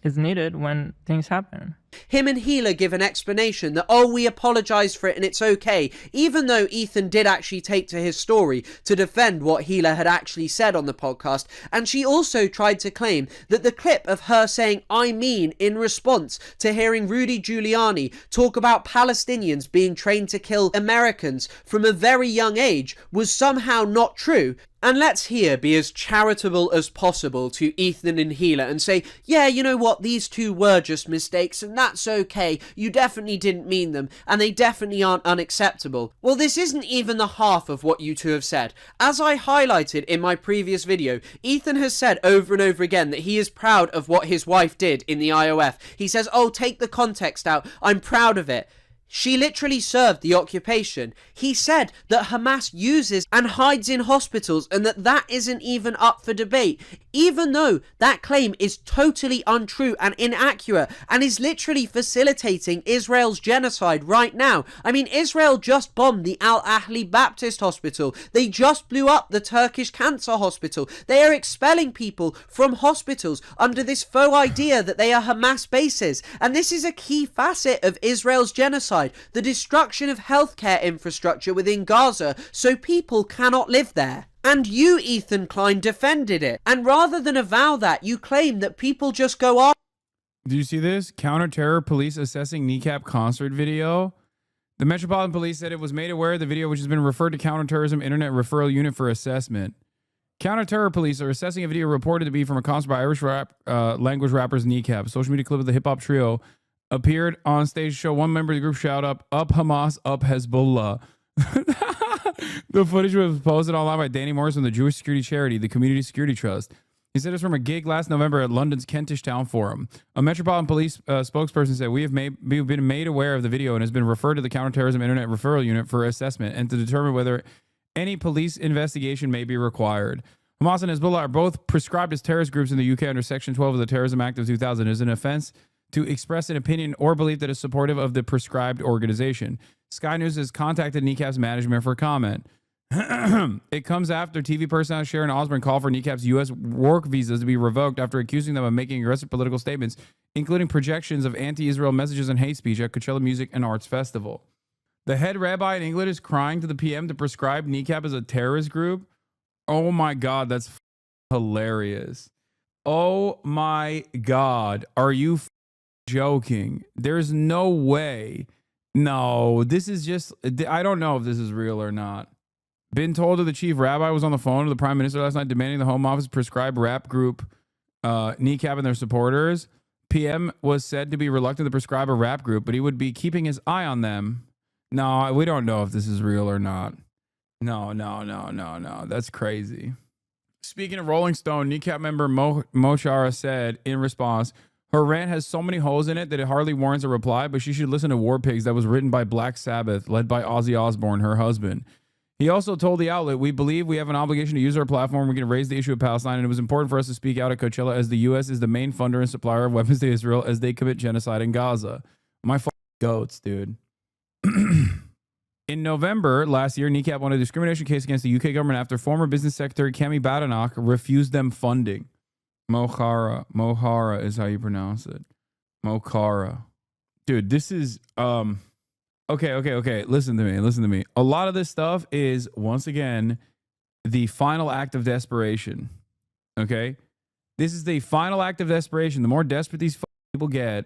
is needed when things happen. Him and Hila give an explanation that, oh, we apologise for it and it's okay, even though Ethan did actually take to his story to defend what Hila had actually said on the podcast. And she also tried to claim that the clip of her saying "I mean" in response to hearing Rudy Giuliani talk about Palestinians being trained to kill Americans from a very young age was somehow not true. And let's here be as charitable as possible to Ethan and Hila and say, yeah, you know what, these two were just mistakes and that's okay, you definitely didn't mean them, and they definitely aren't unacceptable. Well, this isn't even the half of what you two have said. As I highlighted in my previous video, Ethan has said over and over again that he is proud of what his wife did in the IOF. He says, oh, take the context out, I'm proud of it. She literally served the occupation. He said that Hamas uses and hides in hospitals and that isn't even up for debate, even though that claim is totally untrue and inaccurate and is literally facilitating Israel's genocide right now. I mean, Israel just bombed the Al Ahli Baptist Hospital. They just blew up the Turkish Cancer Hospital. They are expelling people from hospitals under this faux idea that they are Hamas bases. And this is a key facet of Israel's genocide. The destruction of healthcare infrastructure within Gaza so people cannot live there. And you, Ethan Klein, defended it. And rather than avow that, you claim that people just go off. Do you see this? Counter-terror police assessing kneecap concert video. The Metropolitan Police said it was made aware of the video, which has been referred to Counterterrorism Internet Referral Unit for assessment. Counter-terror police are assessing a video reported to be from a concert by Irish language rappers Kneecap. Social media clip of the hip-hop trio appeared on stage to show one member of the group shout up Hamas, up Hezbollah. The footage was posted online by Danny Morris from the Jewish security charity, the Community Security Trust. He said it's from a gig last November at London's Kentish Town Forum. A Metropolitan Police spokesperson said, we've been made aware of the video and has been referred to the Counterterrorism Internet Referral Unit for assessment and to determine whether any police investigation may be required. Hamas and Hezbollah are both prescribed as terrorist groups in the UK under Section 12 of the Terrorism Act of 2000. It is an offense to express an opinion or belief that is supportive of the prescribed organization. Sky News has contacted Kneecap's management for comment. It comes after TV personality Sharon Osbourne called for Kneecap's U.S. work visas to be revoked after accusing them of making aggressive political statements, including projections of anti-Israel messages and hate speech at Coachella Music and Arts Festival. The head rabbi in England is crying to the PM to prescribe Kneecap as a terrorist group. Oh my God, that's hilarious. Oh my God, are you joking? There's no way. No, this is just, I don't know if this is real or not. Been told that the chief rabbi was on the phone to the prime minister last night demanding the Home Office prescribe rap group Kneecap and their supporters. PM was said to be reluctant to prescribe a rap group, but he would be keeping his eye on them. No, we don't know if this is real or not. No. That's crazy. Speaking of Rolling Stone, Kneecap member Mo Shara said in response, her rant has so many holes in it that it hardly warrants a reply, but she should listen to War Pigs that was written by Black Sabbath, led by Ozzy Osbourne, her husband. He also told the outlet, we believe we have an obligation to use our platform. We're going to raise the issue of Palestine, and it was important for us to speak out at Coachella as the U.S. is the main funder and supplier of weapons to Israel as they commit genocide in Gaza. My goats, dude. In November last year, Kneecap won a discrimination case against the UK government after former business secretary Kemi Badenoch refused them funding. Mohara is how you pronounce it. Mokhara. Dude, this is okay. Listen to me. A lot of this stuff is, once again, the final act of desperation. Okay? This is the final act of desperation. The more desperate these people get,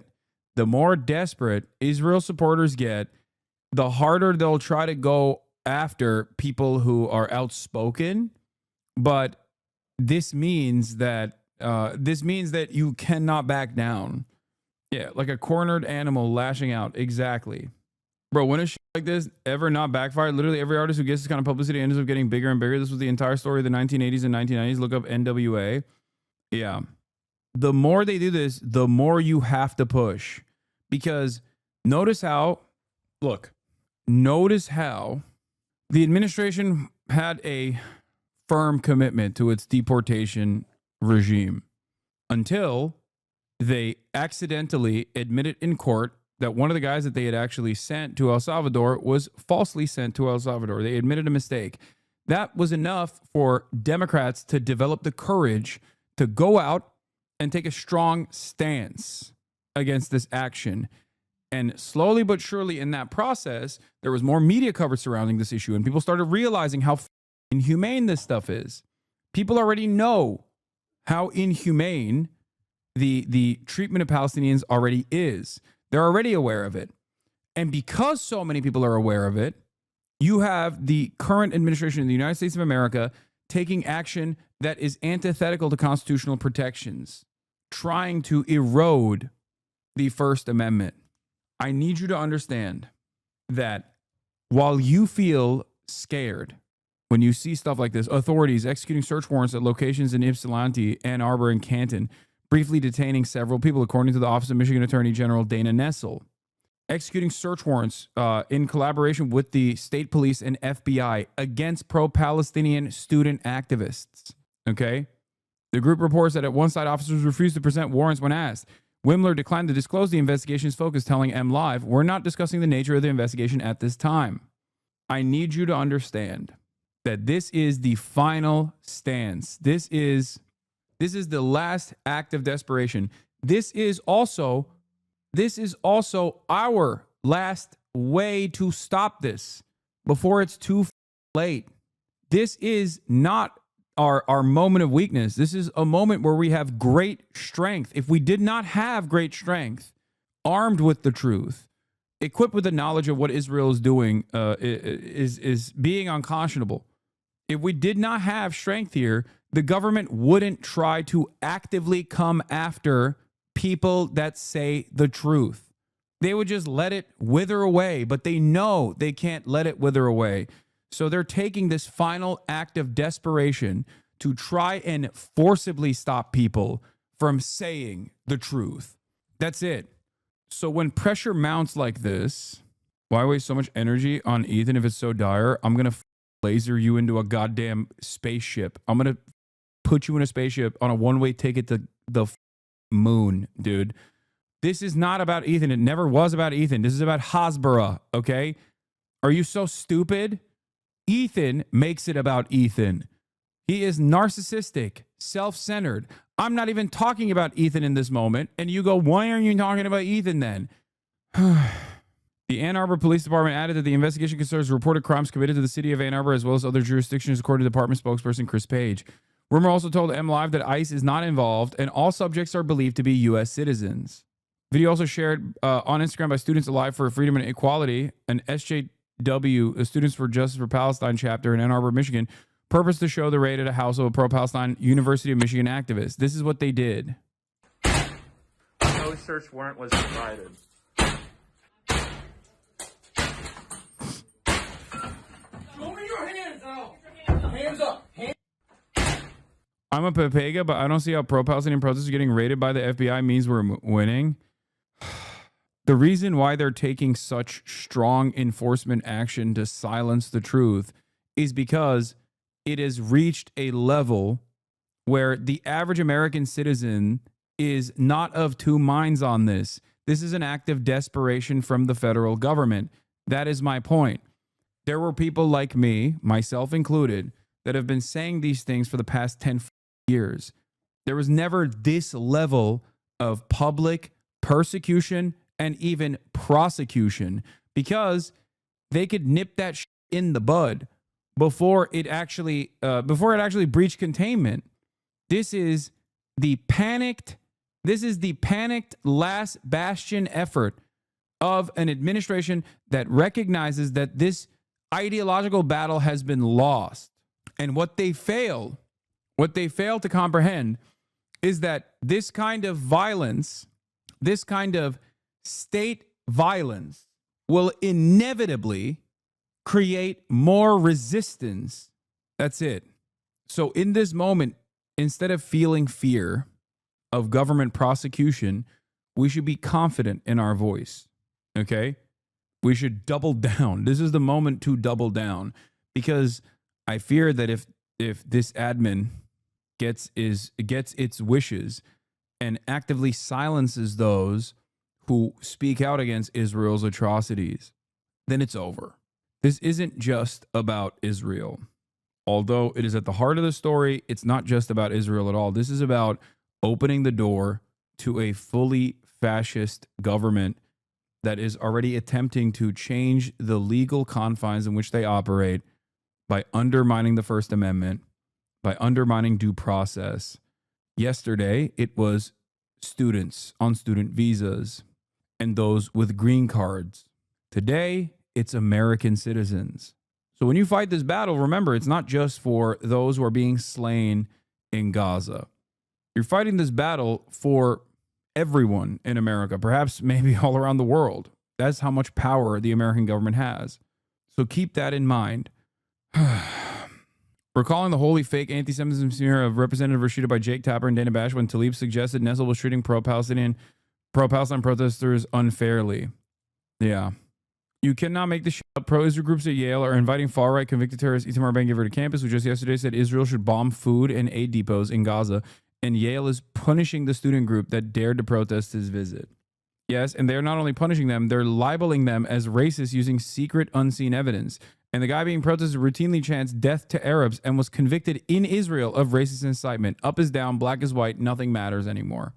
the more desperate Israel supporters get, the harder they'll try to go after people who are outspoken. But this means that you cannot back down. Yeah, like a cornered animal lashing out. Exactly. Bro, when is shit like this ever not backfired? Literally every artist who gets this kind of publicity ends up getting bigger and bigger. This was the entire story of the 1980s and 1990s. Look up NWA. Yeah. The more they do this, the more you have to push. Because notice how the administration had a firm commitment to its deportation regime until they accidentally admitted in court that one of the guys that they had actually sent to El Salvador was falsely sent to El Salvador. They admitted a mistake. That was enough for Democrats to develop the courage to go out and take a strong stance against this action. And slowly but surely in that process, there was more media coverage surrounding this issue, and people started realizing how inhumane this stuff is. People already know how inhumane the treatment of Palestinians already is. They're already aware of it. And because so many people are aware of it, you have the current administration in the United States of America taking action that is antithetical to constitutional protections, trying to erode the First Amendment. I need you to understand that while you feel scared when you see stuff like this, authorities executing search warrants at locations in Ypsilanti, Ann Arbor, and Canton, briefly detaining several people, according to the Office of Michigan Attorney General Dana Nessel, executing search warrants in collaboration with the state police and FBI against pro-Palestinian student activists. Okay? The group reports that at one side, officers refused to present warrants when asked. Wimler declined to disclose the investigation's focus, telling MLive, "We're not discussing the nature of the investigation at this time." I need you to understand that this is the final stance. This is the last act of desperation. This is also our last way to stop this before it's too late. This is not our moment of weakness. This is a moment where we have great strength. If we did not have great strength, armed with the truth, equipped with the knowledge of what Israel is doing, is being unconscionable. If we did not have strength here, the government wouldn't try to actively come after people that say the truth. They would just let it wither away, but they know they can't let it wither away. So they're taking this final act of desperation to try and forcibly stop people from saying the truth. That's it. So when pressure mounts like this, why waste so much energy on Ethan if it's so dire? I'm going to laser you into a goddamn spaceship. I'm going to put you in a spaceship on a one-way ticket to the moon, dude. This is not about Ethan. It never was about Ethan. This is about Hasbara, okay? Are you so stupid? Ethan makes it about Ethan. He is narcissistic, self-centered. I'm not even talking about Ethan in this moment. And you go, why aren't you talking about Ethan then? The Ann Arbor Police Department added that the investigation concerns reported crimes committed to the city of Ann Arbor as well as other jurisdictions, according to department spokesperson Chris Page. Rumor also told MLive that ICE is not involved and all subjects are believed to be U.S. citizens. Video also shared on Instagram by Students Alive for Freedom and Equality, an SJW, Students for Justice for Palestine chapter in Ann Arbor, Michigan, purpose to show the raid at a house of a pro-Palestine University of Michigan activist. This is what they did. No search warrant was provided. Show me your hands out. Hands up. I'm a Pepega, but I don't see how pro-Palestinian protesters getting raided by the FBI means we're winning. The reason why they're taking such strong enforcement action to silence the truth is because it has reached a level where the average American citizen is not of two minds on this. This is an act of desperation from the federal government. That is my point. There were people like me, myself included, that have been saying these things for the past 10 years. There was never this level of public persecution and even prosecution because they could nip that shit in the bud before it actually breached containment. This is the panicked last bastion effort of an administration that recognizes that this ideological battle has been lost. And what they fail to comprehend is that this kind of violence, this kind of state violence will inevitably create more resistance. That's it. So in this moment, instead of feeling fear of government prosecution, we should be confident in our voice. Okay? We should double down. This is the moment to double down because I fear that if this admin gets its wishes and actively silences those who speak out against Israel's atrocities, then it's over. This isn't just about Israel. Although it is at the heart of the story, it's not just about Israel at all. This is about opening the door to a fully fascist government that is already attempting to change the legal confines in which they operate by undermining the First Amendment, by undermining due process. Yesterday, it was students on student visas and those with green cards. Today, it's American citizens. So when you fight this battle, remember, it's not just for those who are being slain in Gaza. You're fighting this battle for everyone in America, perhaps maybe all around the world. That's how much power the American government has. So keep that in mind. Recalling the wholly fake anti-Semitism smear of Representative Rashida by Jake Tapper and Dana Bash when Tlaib suggested Nessel was treating pro-Palestine protesters unfairly. Yeah. You cannot make this shit up. Pro-Israel groups at Yale are inviting far-right convicted terrorist Itamar Ben-Gvir to campus, who just yesterday said Israel should bomb food and aid depots in Gaza, and Yale is punishing the student group that dared to protest his visit. Yes, and they're not only punishing them, they're libeling them as racist using secret, unseen evidence. And the guy being protested routinely chants death to Arabs and was convicted in Israel of racist incitement. Up is down, black is white, nothing matters anymore.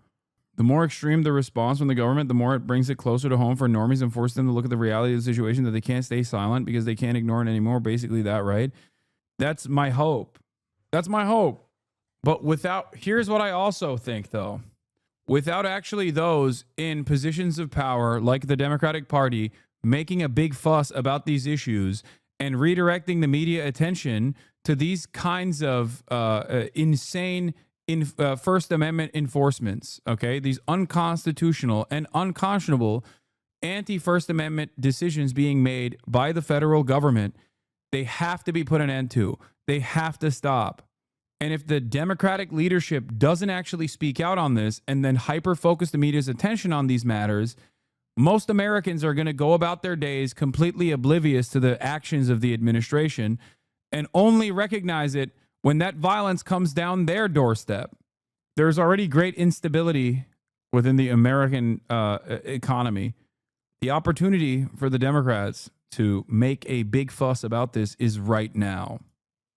The more extreme the response from the government, the more it brings it closer to home for normies and forces them to look at the reality of the situation, that they can't stay silent because they can't ignore it anymore. Basically that, right? That's my hope. That's my hope. But here's what I also think, though. Without actually those in positions of power, like the Democratic Party, making a big fuss about these issues and redirecting the media attention to these kinds of insane First Amendment enforcements, okay? These unconstitutional and unconscionable anti-First Amendment decisions being made by the federal government, they have to be put an end to. They have to stop. And if the Democratic leadership doesn't actually speak out on this and then hyper-focus the media's attention on these matters, most Americans are going to go about their days completely oblivious to the actions of the administration and only recognize it when that violence comes down their doorstep. There's already great instability within the American economy. The opportunity for the Democrats to make a big fuss about this is right now.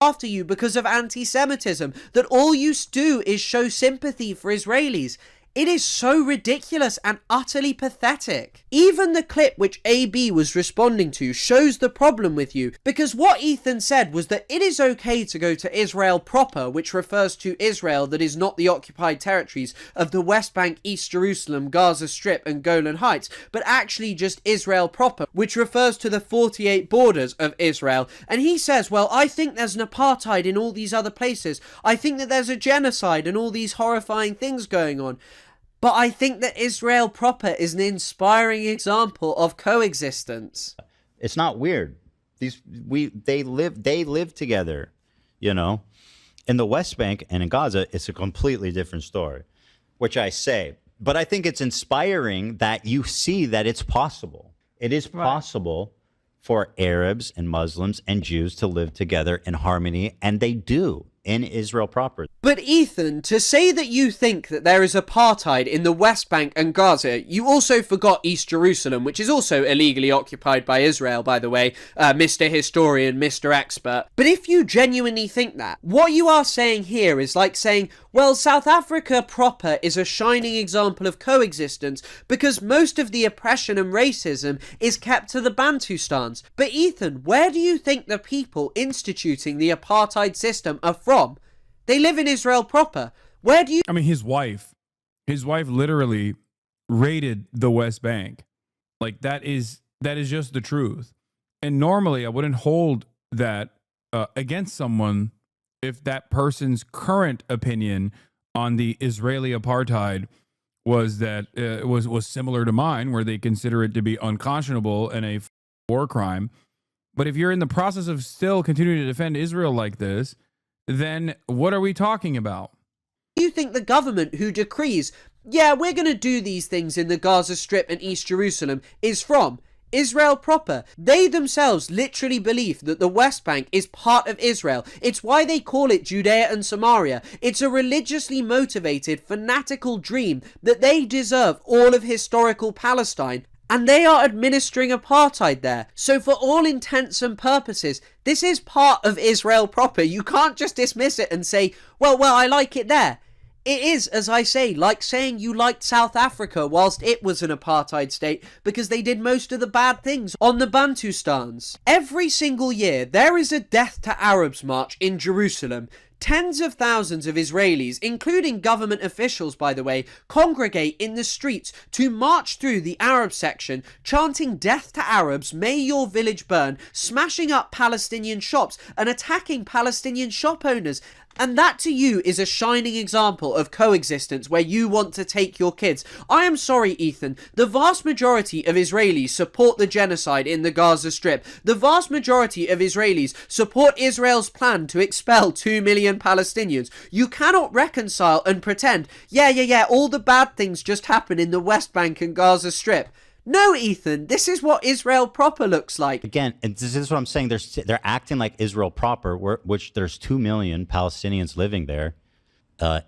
After you because of anti-Semitism, that all you do is show sympathy for Israelis. It is so ridiculous and utterly pathetic. Even the clip which AB was responding to shows the problem with you, because what Ethan said was that it is okay to go to Israel proper, which refers to Israel that is not the occupied territories of the West Bank, East Jerusalem, Gaza Strip and Golan Heights, but actually just Israel proper, which refers to the 48 borders of Israel. And he says, well, I think there's an apartheid in all these other places. I think that there's a genocide and all these horrifying things going on. But I think that Israel proper is an inspiring example of coexistence. It's not weird. They live together, you know. In the West Bank and in Gaza, it's a completely different story, which I say. But I think it's inspiring that you see that it's possible. It is possible for Arabs and Muslims and Jews to live together in harmony, and they do in Israel proper. But Ethan, to say that you think that there is apartheid in the West Bank and Gaza, you also forgot East Jerusalem, which is also illegally occupied by Israel, by the way, Mr. Historian, Mr. Expert. But if you genuinely think that, what you are saying here is like saying, well, South Africa proper is a shining example of coexistence because most of the oppression and racism is kept to the Bantustans. But Ethan, where do you think the people instituting the apartheid system are from? They live in Israel proper. Where do you... I mean, his wife literally raided the West Bank. Like, that is just the truth. And normally I wouldn't hold that against someone if that person's current opinion on the Israeli apartheid was that was similar to mine, where they consider it to be unconscionable and a war crime. But if you're in the process of still continuing to defend Israel like this, then what are we talking about? You think the government who decrees, yeah, we're going to do these things in the Gaza Strip and East Jerusalem is from Israel proper? They themselves literally believe that the West Bank is part of Israel. It's why they call it Judea and Samaria. It's a religiously motivated, fanatical dream that they deserve all of historical Palestine. And they are administering apartheid there. So for all intents and purposes, this is part of Israel proper. You can't just dismiss it and say, well, I like it there. It is, as I say, like saying you liked South Africa whilst it was an apartheid state because they did most of the bad things on the Bantustans. Every single year, there is a Death to Arabs march in Jerusalem. Tens of thousands of Israelis, including government officials by the way, congregate in the streets to march through the Arab section, chanting death to Arabs, may your village burn, smashing up Palestinian shops and attacking Palestinian shop owners. And that to you is a shining example of coexistence where you want to take your kids. I am sorry, Ethan. The vast majority of Israelis support the genocide in the Gaza Strip. The vast majority of Israelis support Israel's plan to expel 2 million Palestinians. You cannot reconcile and pretend, yeah, all the bad things just happen in the West Bank and Gaza Strip. No, Ethan, this is what Israel proper looks like. Again, and this is what I'm saying. They're acting like Israel proper, which there's 2 million Palestinians living there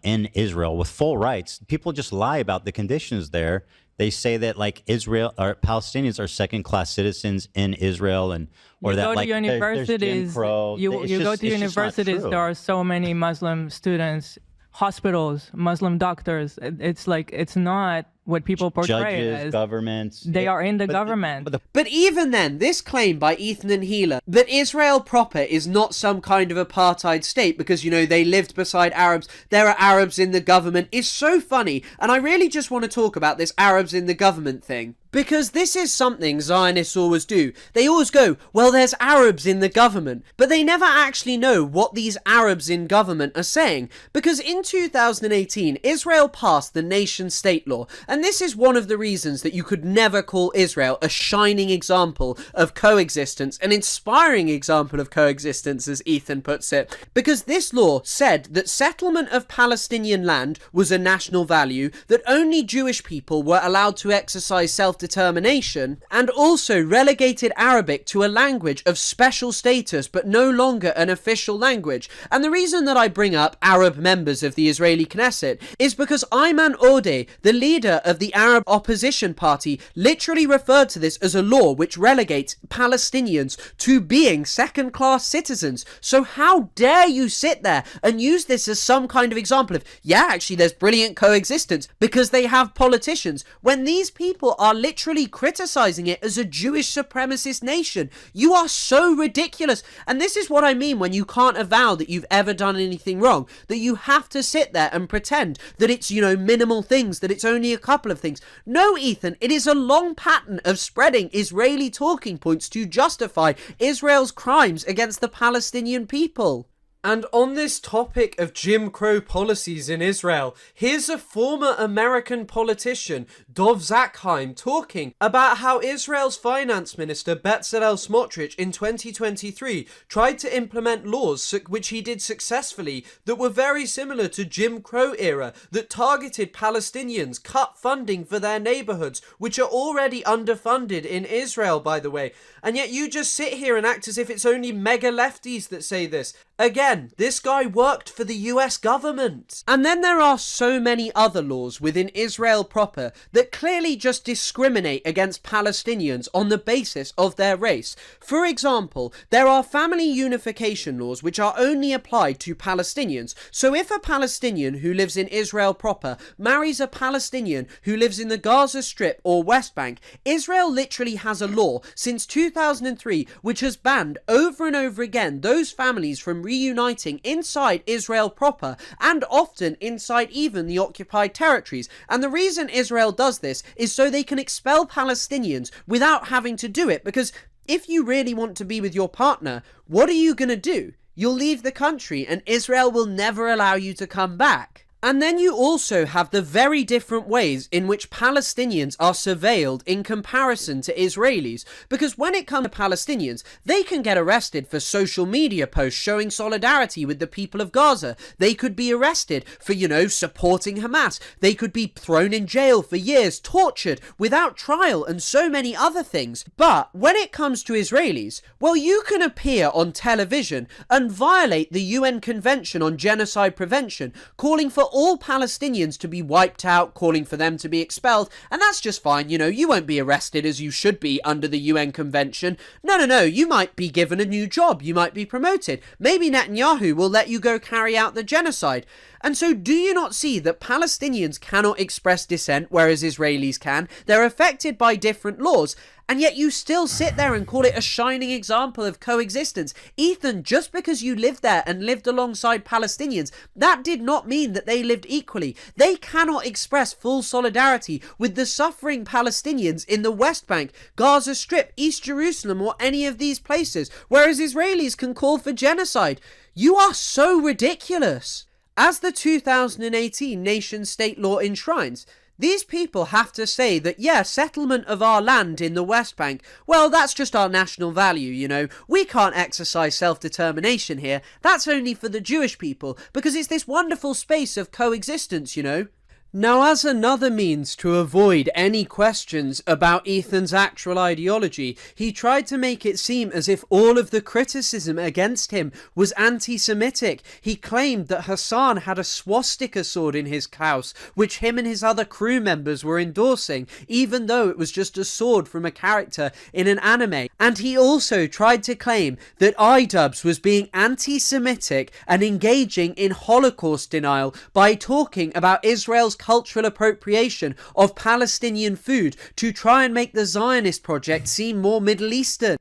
in Israel with full rights. People just lie about the conditions there. They say that like Israel or Palestinians are second-class citizens in Israel, and or you that go like to universities. You go to universities. There are so many Muslim students, hospitals, Muslim doctors. It's like it's not what people portray judges, as governments. They are in the government. But even then, this claim by Ethan and Healer that Israel proper is not some kind of apartheid state because, you know, they lived beside Arabs, there are Arabs in the government, is so funny. And I really just want to talk about this Arabs in the government thing. Because this is something Zionists always do. They always go, well, there's Arabs in the government. But they never actually know what these Arabs in government are saying. Because in 2018, Israel passed the nation-state law. And this is one of the reasons that you could never call Israel a shining example of coexistence, an inspiring example of coexistence, as Ethan puts it. Because this law said that settlement of Palestinian land was a national value, that only Jewish people were allowed to exercise self-determination, and also relegated Arabic to a language of special status but no longer an official language. And the reason that I bring up Arab members of the Israeli Knesset is because Ayman Odeh, the leader of the Arab opposition party, literally referred to this as a law which relegates Palestinians to being second-class citizens. So how dare you sit there and use this as some kind of example of, yeah, actually there's brilliant coexistence because they have politicians, when these people are literally criticizing it as a Jewish supremacist nation. You are so ridiculous. And this is what I mean when you can't avow that you've ever done anything wrong, that you have to sit there and pretend that it's, you know, minimal things, that it's only a couple of things. No, Ethan, it is a long pattern of spreading Israeli talking points to justify Israel's crimes against the Palestinian people. And on this topic of Jim Crow policies in Israel, here's a former American politician, Dov Zakheim, talking about how Israel's finance minister Bezalel Smotrich in 2023 tried to implement laws which he did successfully that were very similar to Jim Crow era, that targeted Palestinians, cut funding for their neighborhoods, which are already underfunded in Israel, by the way. And yet you just sit here and act as if it's only mega lefties that say this. Again, this guy worked for the US government. And then there are so many other laws within Israel proper that clearly just discriminate against Palestinians on the basis of their race. For example, there are family unification laws which are only applied to Palestinians. So if a Palestinian who lives in Israel proper marries a Palestinian who lives in the Gaza Strip or West Bank, Israel literally has a law since 2003 which has banned over and over again those families from reuniting inside Israel proper, and often inside even the occupied territories. And the reason Israel does this is so they can expel Palestinians without having to do it, because if you really want to be with your partner, what are you going to do? You'll leave the country and Israel will never allow you to come back. And then you also have the very different ways in which Palestinians are surveilled in comparison to Israelis. Because when it comes to Palestinians, they can get arrested for social media posts showing solidarity with the people of Gaza. They could be arrested for, you know, supporting Hamas. They could be thrown in jail for years, tortured, without trial, and so many other things. But when it comes to Israelis, well, you can appear on television and violate the UN Convention on Genocide Prevention, calling for all Palestinians to be wiped out, calling for them to be expelled, and that's just fine, you know, you won't be arrested as you should be under the UN Convention. No, you might be given a new job, you might be promoted. Maybe Netanyahu will let you go carry out the genocide. And so do you not see that Palestinians cannot express dissent, whereas Israelis can? They're affected by different laws. And yet you still sit there and call it a shining example of coexistence. Ethan, just because you lived there and lived alongside Palestinians, that did not mean that they lived equally. They cannot express full solidarity with the suffering Palestinians in the West Bank, Gaza Strip, East Jerusalem, or any of these places, whereas Israelis can call for genocide. You are so ridiculous. As the 2018 nation-state law enshrines, these people have to say that, yeah, settlement of our land in the West Bank, well, that's just our national value, you know. We can't exercise self-determination here. That's only for the Jewish people, because it's this wonderful space of coexistence, you know. Now, as another means to avoid any questions about Ethan's actual ideology, he tried to make it seem as if all of the criticism against him was anti-Semitic. He claimed that Hasan had a swastika sword in his house, which him and his other crew members were endorsing, even though it was just a sword from a character in an anime. And he also tried to claim that iDubbbz was being anti-Semitic and engaging in Holocaust denial by talking about Israel's cultural appropriation of Palestinian food to try and make the Zionist project seem more Middle Eastern.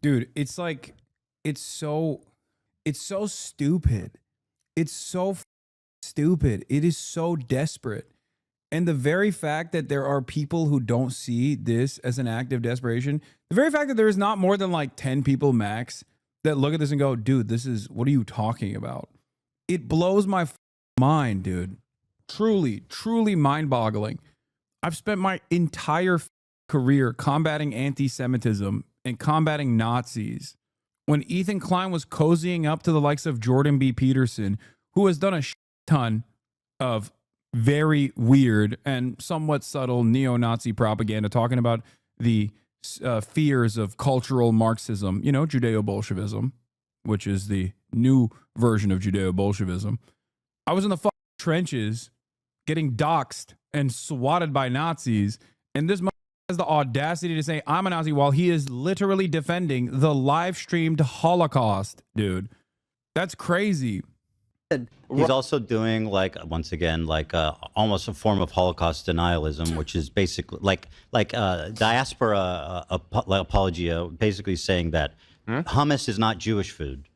Dude, it's like, it's so stupid. It's so stupid. It is so desperate. And the very fact that there are people who don't see this as an act of desperation, the very fact that there is not more than like 10 people max that look at this and go, dude, what are you talking about? It blows my mind, dude. Truly mind-boggling. I've spent my entire career combating anti-Semitism and combating Nazis. When Ethan Klein was cozying up to the likes of Jordan B. Peterson, who has done a ton of very weird and somewhat subtle neo-Nazi propaganda, talking about the fears of cultural Marxism, you know, Judeo-Bolshevism, which is the new version of Judeo-Bolshevism. I was in the trenches getting doxxed and swatted by Nazis, and this has the audacity to say I'm a Nazi while he is literally defending the live-streamed Holocaust, dude. That's crazy. He's also doing, like, once again, like almost a form of Holocaust denialism, which is basically like diaspora apologia, basically saying that hummus is not Jewish food.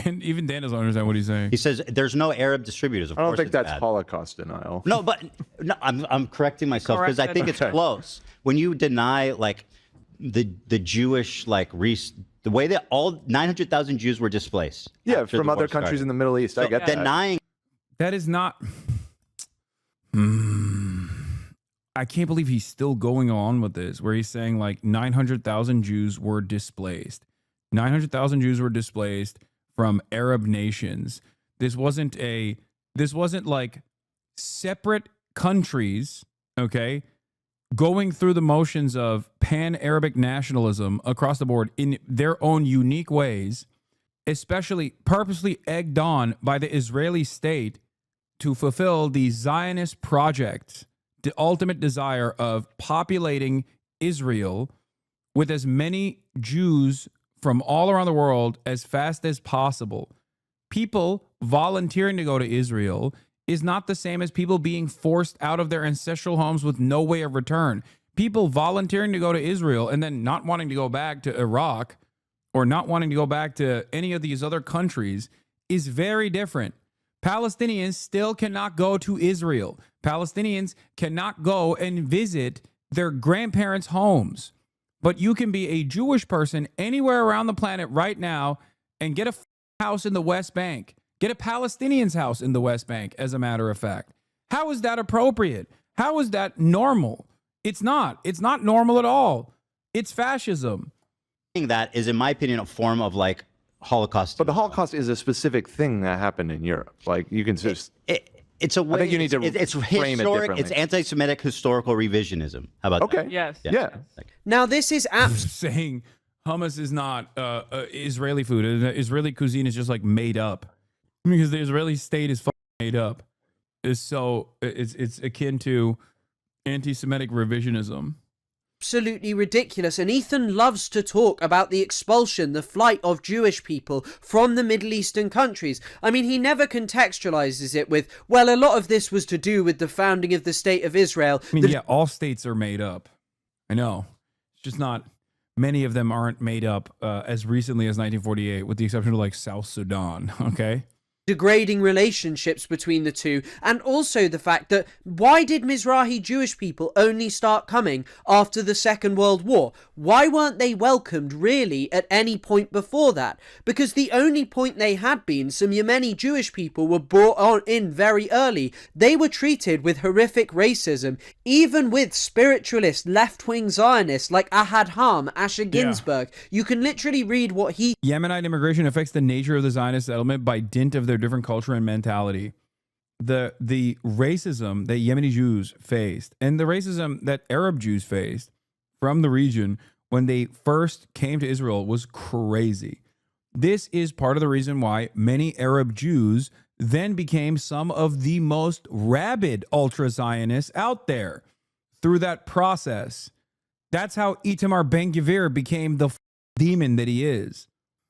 Even Dan doesn't understand what he's saying. He says there's no Arab distributors. Of I don't course think that's bad. Holocaust denial. No, but I'm correcting myself because I think it's close. When you deny like the Jewish like the way that all 900,000 Jews were displaced. Yeah, from other countries in the Middle East. So I get that. Denying that is not. I can't believe he's still going on with this, where he's saying like 900,000 Jews were displaced. 900,000 Jews were displaced from Arab nations. This wasn't like separate countries, okay, going through the motions of pan-Arabic nationalism across the board in their own unique ways, especially purposely egged on by the Israeli state to fulfill the Zionist project, the ultimate desire of populating Israel with as many Jews from all around the world as fast as possible. People volunteering to go to Israel is not the same as people being forced out of their ancestral homes with no way of return. People volunteering to go to Israel and then not wanting to go back to Iraq or not wanting to go back to any of these other countries is very different. Palestinians still cannot go to Israel. Palestinians cannot go and visit their grandparents' homes. But you can be a Jewish person anywhere around the planet right now and get a house in the West Bank. Get a Palestinian's house in the West Bank, as a matter of fact. How is that appropriate? How is that normal? It's not. It's not normal at all. It's fascism. That is, in my opinion, a form of like Holocaust. But the Holocaust is a specific thing that happened in Europe. Like you can just. It's a way. I think you need to it's frame historic. it differently. It's anti-Semitic historical revisionism. How about that? Okay. Yes. Yeah. Now this is saying hummus is not Israeli food. Israeli cuisine is just like made up because the Israeli state is made up. is so it's akin to anti-Semitic revisionism. Absolutely ridiculous. And Ethan loves to talk about the expulsion, the flight of Jewish people from the Middle Eastern countries. I mean, he never contextualizes it with, well, a lot of this was to do with the founding of the state of Israel. I mean, yeah, all states are made up. I know. It's just not, many of them aren't made up as recently as 1948, with the exception of like South Sudan, okay? Degrading relationships between the two, and also the fact that why did Mizrahi Jewish people only start coming after the Second World War? Why weren't they welcomed really at any point before that? Because the only point they had been, some Yemeni Jewish people were brought on in very early. They were treated with horrific racism, even with spiritualist left-wing Zionists like Ahad Ham, Asher Ginsburg. You can literally read what he... Yemenite immigration affects the nature of the Zionist settlement by dint of their different culture and mentality. The racism that Yemeni Jews faced and the racism that Arab Jews faced from the region when they first came to Israel was crazy. This is part of the reason why many Arab Jews then became some of the most rabid ultra-Zionists out there through that process. That's how Itamar Ben-Gvir became the demon that he is.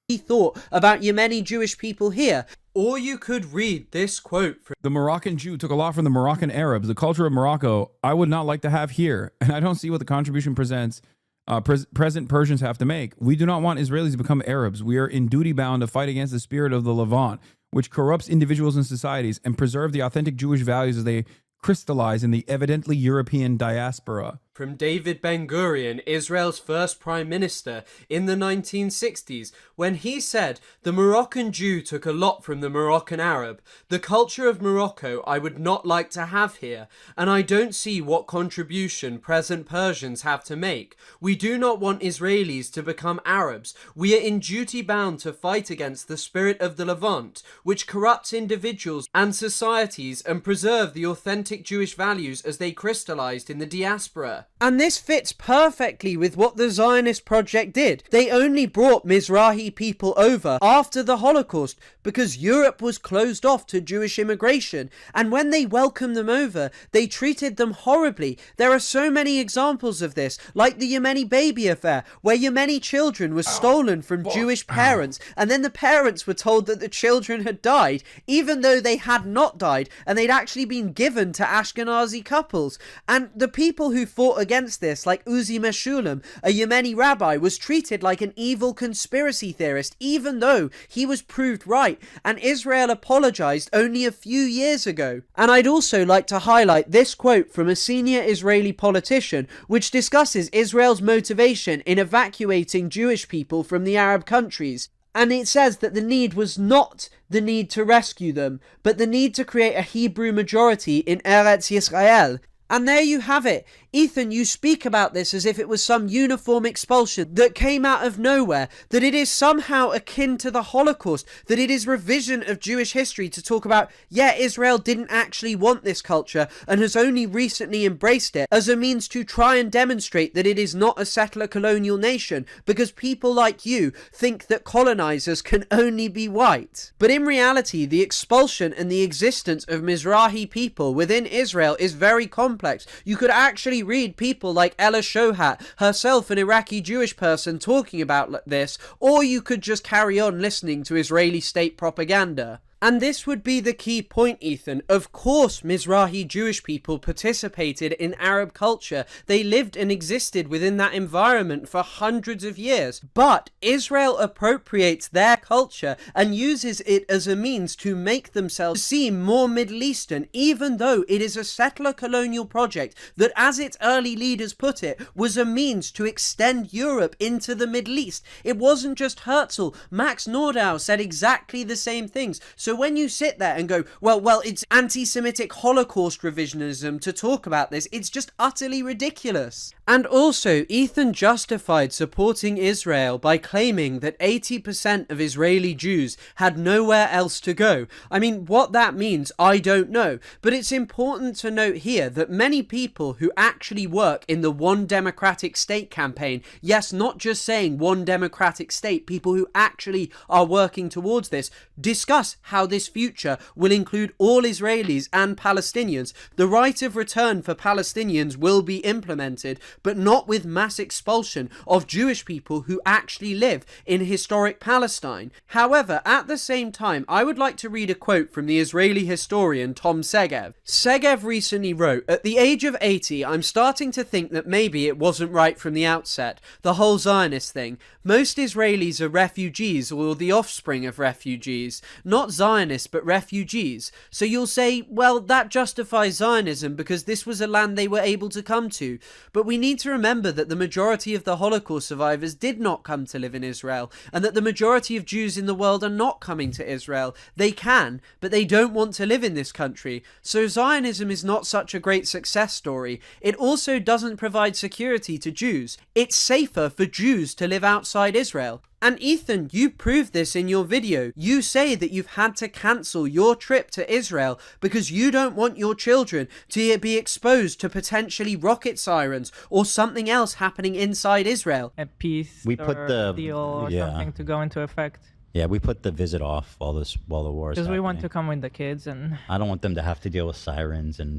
He thought about Yemeni Jewish people here. Or you could read this quote from... The Moroccan Jew took a lot from the Moroccan Arabs. The culture of Morocco, I would not like to have here. And I don't see what the contribution present Persians have to make. We do not want Israelis to become Arabs. We are in duty bound to fight against the spirit of the Levant, which corrupts individuals and societies, and preserve the authentic Jewish values as they crystallize in the evidently European diaspora. From David Ben-Gurion, Israel's first prime minister in the 1960s, when he said, "The Moroccan Jew took a lot from the Moroccan Arab. The culture of Morocco I would not like to have here, and I don't see what contribution present Persians have to make. We do not want Israelis to become Arabs. We are in duty bound to fight against the spirit of the Levant, which corrupts individuals and societies and preserve the authentic Jewish values as they crystallized in the diaspora." And this fits perfectly with what the Zionist project did. They only brought Mizrahi people over after the Holocaust because Europe was closed off to Jewish immigration. And when they welcomed them over, they treated them horribly. There are so many examples of this, like the Yemeni baby affair, where Yemeni children were stolen from Jewish parents, and then the parents were told that the children had died, even though they had not died, and they'd actually been given to Ashkenazi couples. And the people who fought against this, like Uzi Meshulam, a Yemeni rabbi, was treated like an evil conspiracy theorist, even though he was proved right, and Israel apologized only a few years ago. And I'd also like to highlight this quote from a senior Israeli politician, which discusses Israel's motivation in evacuating Jewish people from the Arab countries. And it says that the need was not the need to rescue them, but the need to create a Hebrew majority in Eretz Yisrael. And there you have it. Ethan, you speak about this as if it was some uniform expulsion that came out of nowhere, that it is somehow akin to the Holocaust, that it is revision of Jewish history to talk about, yeah, Israel didn't actually want this culture and has only recently embraced it as a means to try and demonstrate that it is not a settler colonial nation, because people like you think that colonizers can only be white. But in reality, the expulsion and the existence of Mizrahi people within Israel is very complex. You could actually read people like Ella Shohat, herself an Iraqi Jewish person, talking about this, or you could just carry on listening to Israeli state propaganda. And this would be the key point, Ethan. Of course, Mizrahi Jewish people participated in Arab culture. They lived and existed within that environment for hundreds of years. But Israel appropriates their culture and uses it as a means to make themselves seem more Middle Eastern, even though it is a settler colonial project that, as its early leaders put it, was a means to extend Europe into the Middle East. It wasn't just Herzl. Max Nordau said exactly the same things. So when you sit there and go, well, it's anti-Semitic Holocaust revisionism to talk about this, it's just utterly ridiculous. And also, Ethan justified supporting Israel by claiming that 80% of Israeli Jews had nowhere else to go. I mean, what that means, I don't know. But it's important to note here that many people who actually work in the One Democratic State campaign, yes, not just saying one democratic state, people who actually are working towards this, discuss how this future will include all Israelis and Palestinians. The right of return for Palestinians will be implemented, but not with mass expulsion of Jewish people who actually live in historic Palestine. However, at the same time, I would like to read a quote from the Israeli historian Tom Segev. Segev recently wrote, "At the age of 80, I'm starting to think that maybe it wasn't right from the outset, the whole Zionist thing. Most Israelis are refugees or the offspring of refugees, not Zionists but refugees. So you'll say, well, that justifies Zionism because this was a land they were able to come to. But we need to remember that the majority of the Holocaust survivors did not come to live in Israel, and that the majority of Jews in the world are not coming to Israel. They can, but they don't want to live in this country. So Zionism is not such a great success story. It also doesn't provide security to Jews. It's safer for Jews to live outside Israel." And Ethan, you proved this in your video. You say that you've had to cancel your trip to Israel because you don't want your children to be exposed to potentially rocket sirens or something else happening inside Israel. A peace We put the deal or something to go into effect. Yeah, we put the visit off while the war is Because we want happening. to come with the kids and... I don't want them to have to deal with sirens and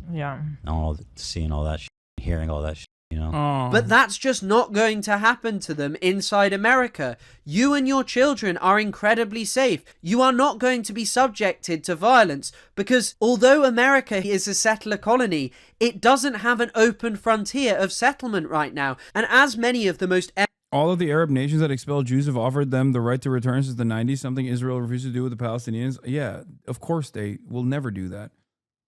seeing all that shit, hearing all that shit. You know? But that's just not going to happen to them inside America. You and your children are incredibly safe. You are not going to be subjected to violence because although America is a settler colony, it doesn't have an open frontier of settlement right now. And as many of the most... All of the Arab nations that expel Jews have offered them the right to return since the 90s, something Israel refused to do with the Palestinians. Yeah, of course they will never do that.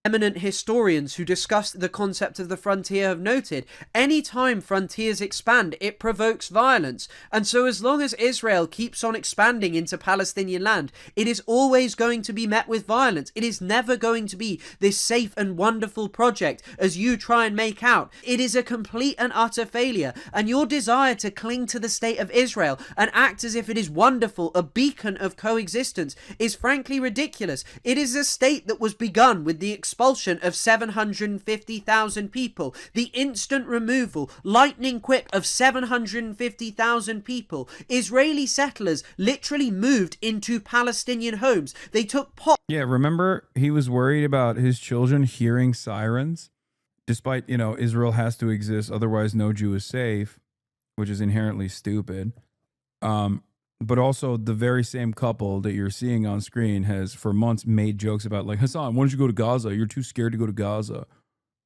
Eminent historians who discussed the concept of the frontier have noted, any time frontiers expand, it provokes violence. And so as long as Israel keeps on expanding into Palestinian land, it is always going to be met with violence. It is never going to be this safe and wonderful project as you try and make out. It is a complete and utter failure. And your desire to cling to the state of Israel and act as if it is wonderful, a beacon of coexistence, is frankly ridiculous. It is a state that was begun with the expulsion of 750,000 people, the instant removal, lightning quick, of 750,000 people. Israeli settlers literally moved into Palestinian homes. They took pot. Yeah, remember he was worried about his children hearing sirens, despite, Israel has to exist, otherwise no Jew is safe, which is inherently stupid. But also the very same couple that you're seeing on screen has for months made jokes about, like, Hasan, why don't you go to Gaza? You're too scared to go to Gaza.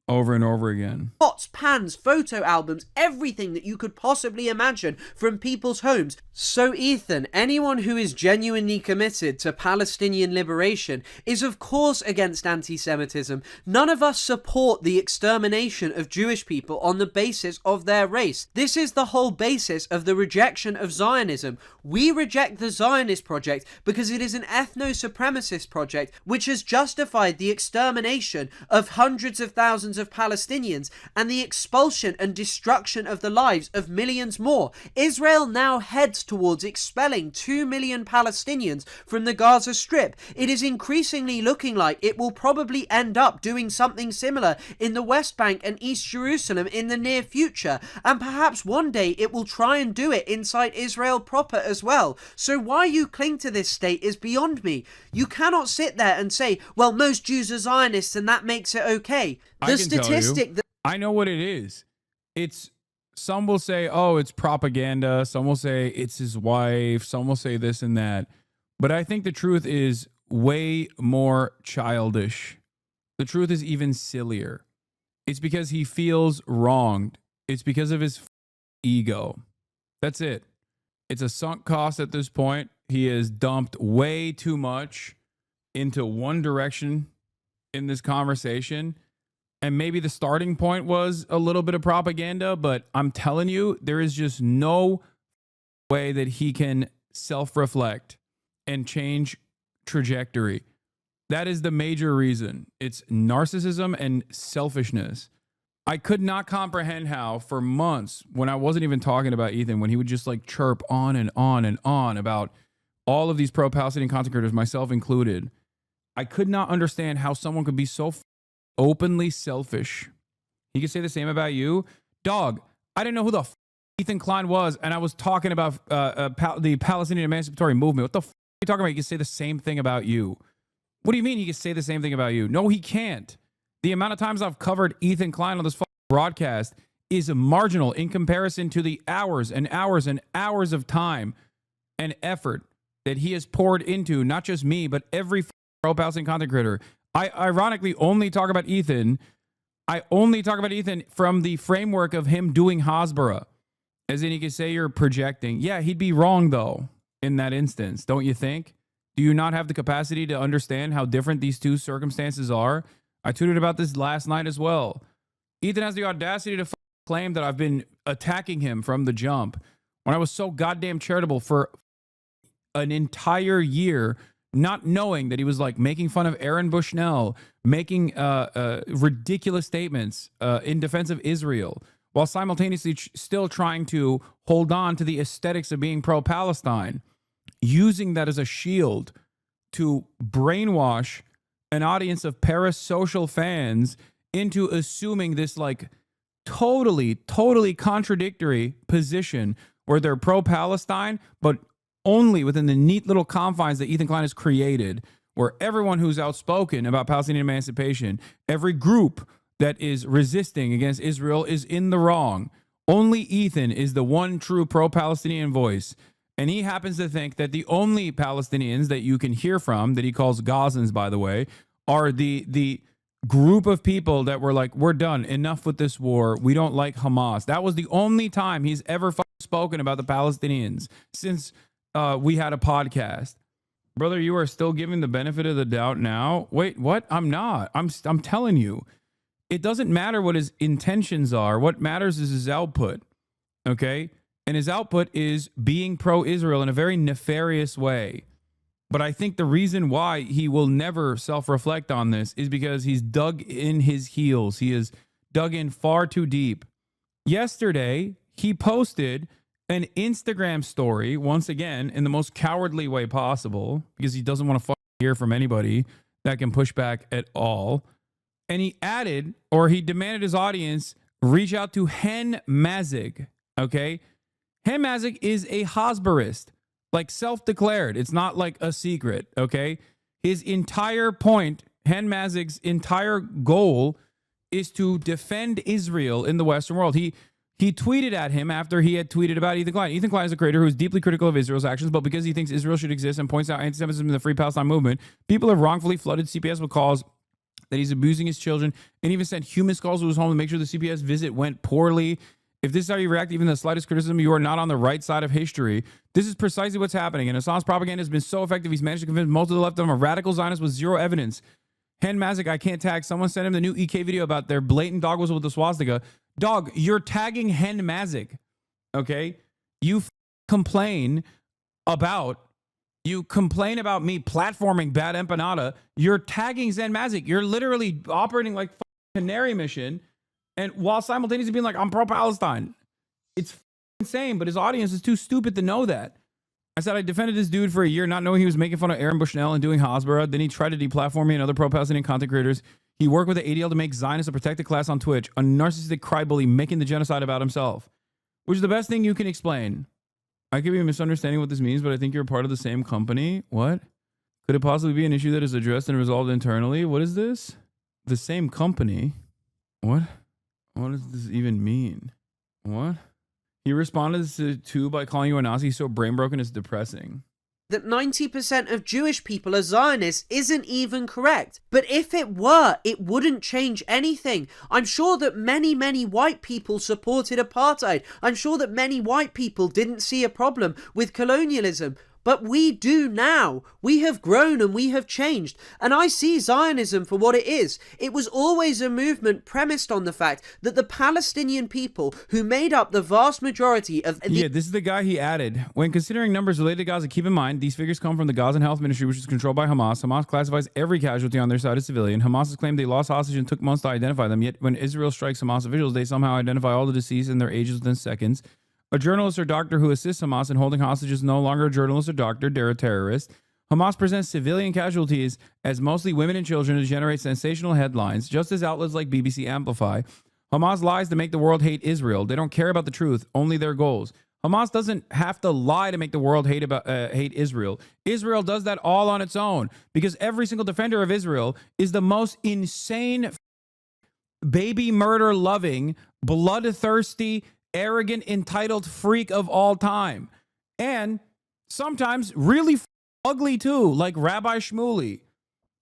Over and over again. Pots, pans, photo albums, everything that you could possibly imagine from people's homes. So Ethan, anyone who is genuinely committed to Palestinian liberation is of course against anti-Semitism. None of us support the extermination of Jewish people on the basis of their race. This is the whole basis of the rejection of Zionism. We reject the Zionist project because it is an ethno-supremacist project which has justified the extermination of hundreds of thousands of Palestinians and the expulsion and destruction of the lives of millions more. Israel now heads towards expelling 2 million Palestinians from the Gaza Strip. It is increasingly looking like it will probably end up doing something similar in the West Bank and East Jerusalem in the near future, and perhaps one day it will try and do it inside Israel proper as well. So why you cling to this state is beyond me. You cannot sit there and say, well, most Jews are Zionists and that makes it okay. The statistic that I know what it is. It's, some will say, oh, it's propaganda. Some will say it's his wife. Some will say this and that. But I think the truth is way more childish. The truth is even sillier. It's because he feels wronged. It's because of his ego. That's it. It's a sunk cost at this point. He has dumped way too much into one direction in this conversation. And maybe the starting point was a little bit of propaganda, but I'm telling you, there is just no way that he can self-reflect and change trajectory. That is the major reason. It's narcissism and selfishness. I could not comprehend how for months, when I wasn't even talking about Ethan, when he would just like chirp on and on and on about all of these pro-Palestinian content creators, myself included, I could not understand how someone could be so openly selfish. He could say the same about you. Dog, I didn't know who the Ethan Klein was, and I was talking about the Palestinian Emancipatory Movement. What the are you talking about? He could say the same thing about you. What do you mean he can say the same thing about you? No, he can't. The amount of times I've covered Ethan Klein on this broadcast is marginal in comparison to the hours and hours and hours of time and effort that he has poured into not just me, but every pro-Palestinian content creator. I ironically only talk about Ethan. I only talk about Ethan from the framework of him doing Hasbara. As in, he could say you're projecting. Yeah, he'd be wrong, though, in that instance, don't you think? Do you not have the capacity to understand how different these two circumstances are? I tweeted about this last night as well. Ethan has the audacity to claim that I've been attacking him from the jump when I was so goddamn charitable for an entire year, not knowing that he was like making fun of Aaron Bushnell, making ridiculous statements in defense of Israel, while simultaneously still trying to hold on to the aesthetics of being pro-Palestine, using that as a shield to brainwash an audience of parasocial fans into assuming this like totally contradictory position where they're pro-Palestine, but only within the neat little confines that Ethan Klein has created, where everyone who's outspoken about Palestinian emancipation, every group that is resisting against Israel is in the wrong. Only Ethan is the one true pro-Palestinian voice. And he happens to think that the only Palestinians that you can hear from, that he calls Gazans, by the way, are the group of people that were like, we're done, enough with this war, we don't like Hamas. That was the only time he's ever spoken about the Palestinians since we had a podcast. Brother, you are still giving the benefit of the doubt now? Wait, what? I'm not. I'm telling you. It doesn't matter what his intentions are. What matters is his output, okay? And his output is being pro-Israel in a very nefarious way. But I think the reason why he will never self-reflect on this is because he's dug in his heels. He is dug in far too deep. Yesterday, he posted an Instagram story, once again, in the most cowardly way possible, because he doesn't want to hear from anybody that can push back at all. And he added, or he demanded his audience reach out to Hen Mazig, okay? Hen Mazig is a Hasbarist, like self-declared. It's not like a secret, okay? His entire point, Hen Mazig's entire goal is to defend Israel in the Western world. He tweeted at him after he had tweeted about Ethan Klein. Ethan Klein is a creator who is deeply critical of Israel's actions, but because he thinks Israel should exist and points out anti-Semitism in the Free Palestine movement, people have wrongfully flooded CPS with calls that he's abusing his children, and even sent human skulls to his home to make sure the CPS visit went poorly. If this is how you react, even the slightest criticism, you are not on the right side of history. This is precisely what's happening, and Hassan's propaganda has been so effective, he's managed to convince most of the left of him a radical Zionist with zero evidence. Hen Mazig, I can't tag. Someone sent him the new EK video about their blatant dog whistle with the swastika. Dog, you're tagging Hen Mazig, okay? You complain about me platforming Bad Empanada. You're tagging Zen Mazik. You're literally operating like Canary Mission, and while simultaneously being like, I'm pro-Palestine. It's insane, but his audience is too stupid to know that. I said I defended this dude for a year, not knowing he was making fun of Aaron Bushnell and doing Hasbara. Then he tried to deplatform me and other pro-Palestinian content creators. He worked with the ADL to make Zionists a protected class on Twitch, a narcissistic crybully making the genocide about himself, which is the best thing you can explain. I could be misunderstanding what this means, but I think you're part of the same company. What? Could it possibly be an issue that is addressed and resolved internally? What is this? The same company? What? What does this even mean? What? He responded to by calling you a Nazi so brain broken is depressing. That 90% of Jewish people are Zionists isn't even correct. But if it were, it wouldn't change anything. I'm sure that many white people supported apartheid. I'm sure that many white people didn't see a problem with colonialism. But we do now. We have grown and we have changed. And I see Zionism for what it is. It was always a movement premised on the fact that the Palestinian people who made up the vast majority of... Yeah, this is the guy he added. When considering numbers related to Gaza, keep in mind, these figures come from the Gazan Health Ministry, which is controlled by Hamas. Hamas classifies every casualty on their side as civilian. Hamas has claimed they lost hostage and took months to identify them. Yet when Israel strikes Hamas officials, they somehow identify all the deceased and their ages within seconds. A journalist or doctor who assists Hamas in holding hostages is no longer a journalist or doctor, they're a terrorist. Hamas presents civilian casualties as mostly women and children to generate sensational headlines, just as outlets like BBC amplify. Hamas lies to make the world hate Israel. They don't care about the truth, only their goals. Hamas doesn't have to lie to make the world hate Israel. Israel does that all on its own because every single defender of Israel is the most insane, baby murder loving, bloodthirsty, arrogant, entitled freak of all time. And sometimes really ugly too, like Rabbi Shmuley,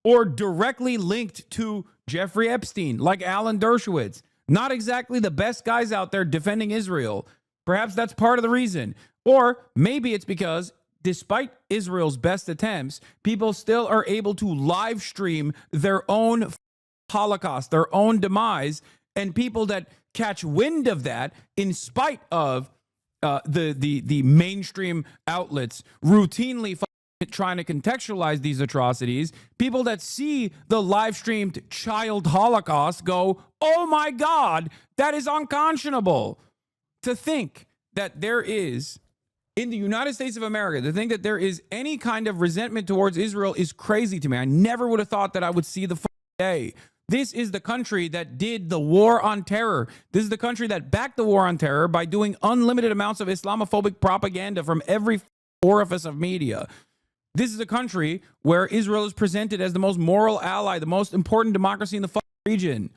or directly linked to Jeffrey Epstein, like Alan Dershowitz. Not exactly the best guys out there defending Israel. Perhaps that's part of the reason. Or maybe it's because despite Israel's best attempts, people still are able to live stream their own Holocaust, their own demise, and people that catch wind of that in spite of the mainstream outlets routinely trying to contextualize these atrocities, people that see the live streamed child Holocaust go, oh my God, that is unconscionable. To think that there is, in the United States of America, to think that there is any kind of resentment towards Israel is crazy to me. I never would have thought that I would see the day. This is the country that did the war on terror. This is the country that backed the war on terror by doing unlimited amounts of Islamophobic propaganda from every orifice of media. This is a country where Israel is presented as the most moral ally, the most important democracy in the region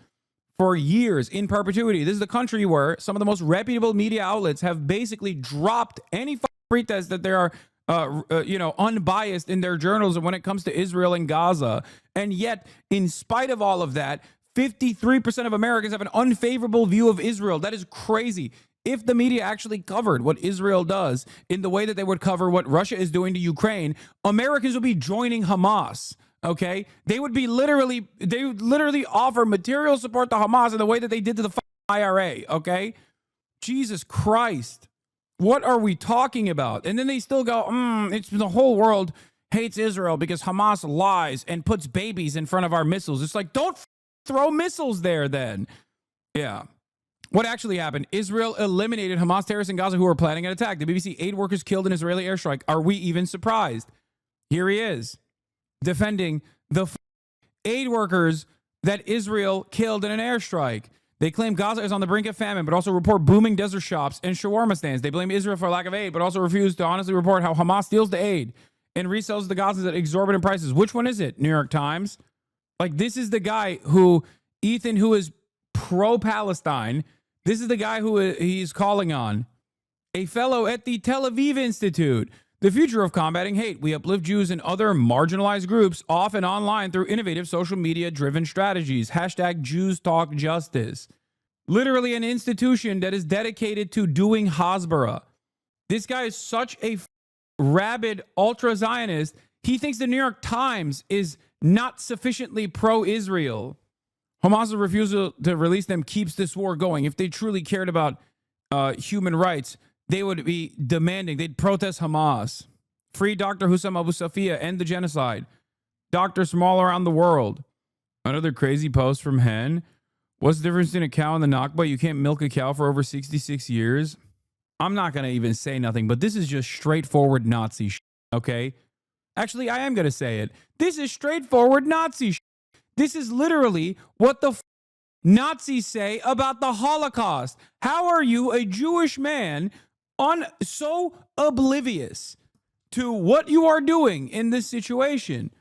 for years in perpetuity. This is the country where some of the most reputable media outlets have basically dropped any pretense that they are unbiased in their journalism when it comes to Israel and Gaza. And yet, in spite of all of that, 53% of Americans have an unfavorable view of Israel. That is crazy. If the media actually covered what Israel does in the way that they would cover what Russia is doing to Ukraine, Americans would be joining Hamas. Okay? They would literally offer material support to Hamas in the way that they did to the IRA. Okay? Jesus Christ. What are we talking about? And then they still go, it's the whole world hates Israel because Hamas lies and puts babies in front of our missiles. It's like, don't throw missiles there then. Yeah. What actually happened? Israel eliminated Hamas terrorists in Gaza who were planning an attack. The BBC, 8 workers killed in Israeli airstrike. Are we even surprised? Here he is, defending the aid workers that Israel killed in an airstrike. They claim Gaza is on the brink of famine, but also report booming desert shops and shawarma stands. They blame Israel for lack of aid, but also refuse to honestly report how Hamas steals the aid and resells the Gazans at exorbitant prices. Which one is it, New York Times? Like, this is the guy who, Ethan, who is pro-Palestine, this is the guy who he's calling on. A fellow at the Tel Aviv Institute. The future of combating hate. We uplift Jews and other marginalized groups off and online through innovative social media-driven strategies. Hashtag Jews Talk Justice. Literally an institution that is dedicated to doing Hasbara. This guy is such a rabid ultra-Zionist. He thinks the New York Times is not sufficiently pro-Israel. Hamas's refusal to release them keeps this war going. If they truly cared about human rights, they would be demanding, they'd protest Hamas. Free Dr. Hussam Abu Safia, end the genocide. Doctors from all around the world. Another crazy post from Hen. What's the difference in a cow and the Nakba? You can't milk a cow for over 66 years. I'm not going to even say nothing, but this is just straightforward Nazi shit, okay? Actually, I am going to say it. This is straightforward Nazi shit. This is literally what the Nazis say about the Holocaust. How are you, a Jewish man, so oblivious to what you are doing in this situation?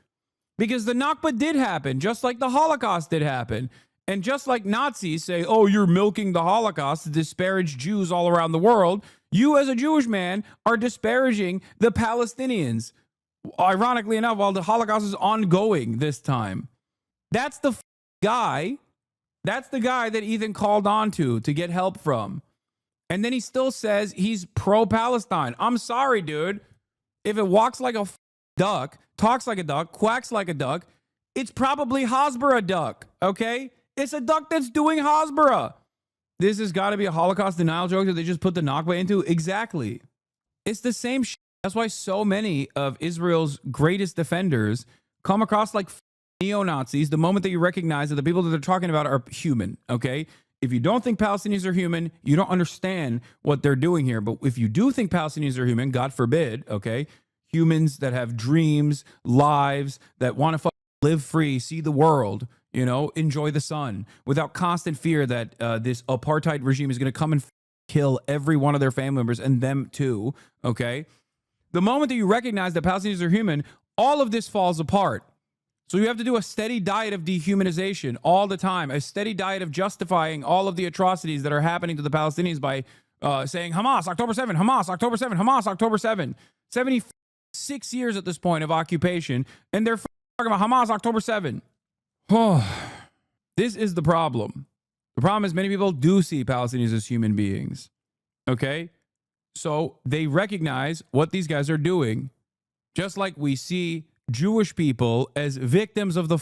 Because the Nakba did happen, just like the Holocaust did happen. And just like Nazis say, oh, you're milking the Holocaust to disparage Jews all around the world, you as a Jewish man are disparaging the Palestinians. Ironically enough, while the Holocaust is ongoing this time. That's the guy. That's the guy that Ethan called on to get help from. And then he still says he's pro-Palestine. I'm sorry, dude. If it walks like a duck, talks like a duck, quacks like a duck, it's probably Hasbara duck, okay? It's a duck that's doing Hasbara. This has got to be a Holocaust denial joke that they just put the Nakba into. Exactly. It's the same shit. That's why so many of Israel's greatest defenders come across like neo-Nazis the moment that you recognize that the people that they're talking about are human, okay? If you don't think Palestinians are human, you don't understand what they're doing here. But if you do think Palestinians are human, God forbid, okay? Humans that have dreams, lives, that want to live free, see the world, you know, enjoy the sun without constant fear that this apartheid regime is going to come and kill every one of their family members and them too, okay? The moment that you recognize that Palestinians are human, all of this falls apart. So you have to do a steady diet of dehumanization all the time, a steady diet of justifying all of the atrocities that are happening to the Palestinians by saying Hamas, October 7, Hamas, October 7, Hamas, October 7. 76 years at this point of occupation, and they're talking about Hamas, October 7. Oh, this is the problem. The problem is many people do see Palestinians as human beings, okay? So they recognize what these guys are doing, just like we see Jewish people as victims of the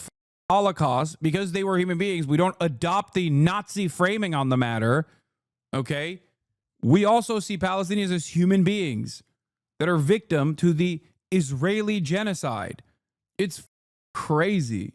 Holocaust because they were human beings. We don't adopt the Nazi framing on the matter, okay? We also see Palestinians as human beings that are victim to the Israeli genocide. It's crazy.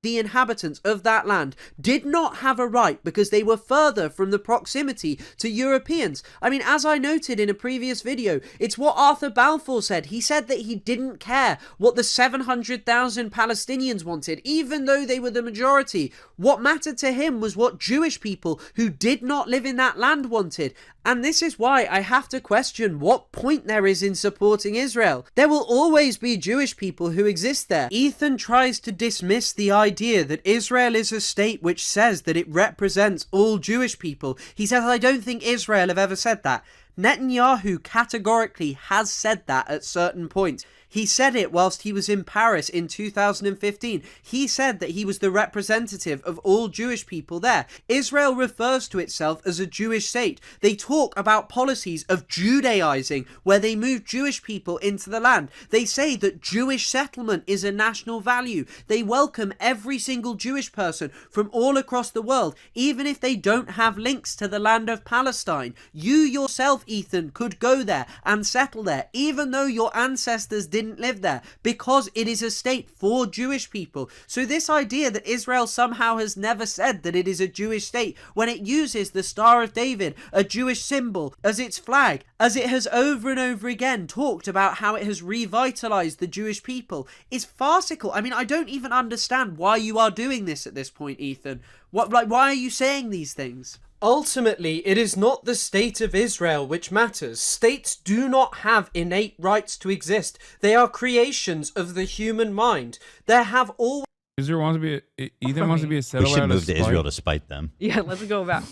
The inhabitants of that land did not have a right because they were further from the proximity to Europeans. I mean, as I noted in a previous video, it's what Arthur Balfour said. He said that he didn't care what the 700,000 Palestinians wanted, even though they were the majority. What mattered to him was what Jewish people who did not live in that land wanted. And this is why I have to question what point there is in supporting Israel. There will always be Jewish people who exist there. Ethan tries to dismiss the idea that Israel is a state which says that it represents all Jewish people. He says, I don't think Israel have ever said that. Netanyahu categorically has said that at certain points. He said it whilst he was in Paris in 2015. He said that he was the representative of all Jewish people there. Israel refers to itself as a Jewish state. They talk about policies of Judaizing, where they move Jewish people into the land. They say that Jewish settlement is a national value. They welcome every single Jewish person from all across the world, even if they don't have links to the land of Palestine. You yourself, Ethan, could go there and settle there, even though your ancestors didn't live there, because it is a state for Jewish people. So this idea that Israel somehow has never said that it is a Jewish state, when it uses the Star of David, a Jewish symbol, as its flag, as it has over and over again talked about how it has revitalized the Jewish people, is farcical. I mean, I don't even understand why you are doing this at this point, Ethan. Why are you saying these things? Ultimately, it is not the state of Israel which matters. States do not have innate rights to exist. They are creations of the human mind. There have always... Ethan wants to be a settler. We should move to Israel to spite them. Yeah, let's go back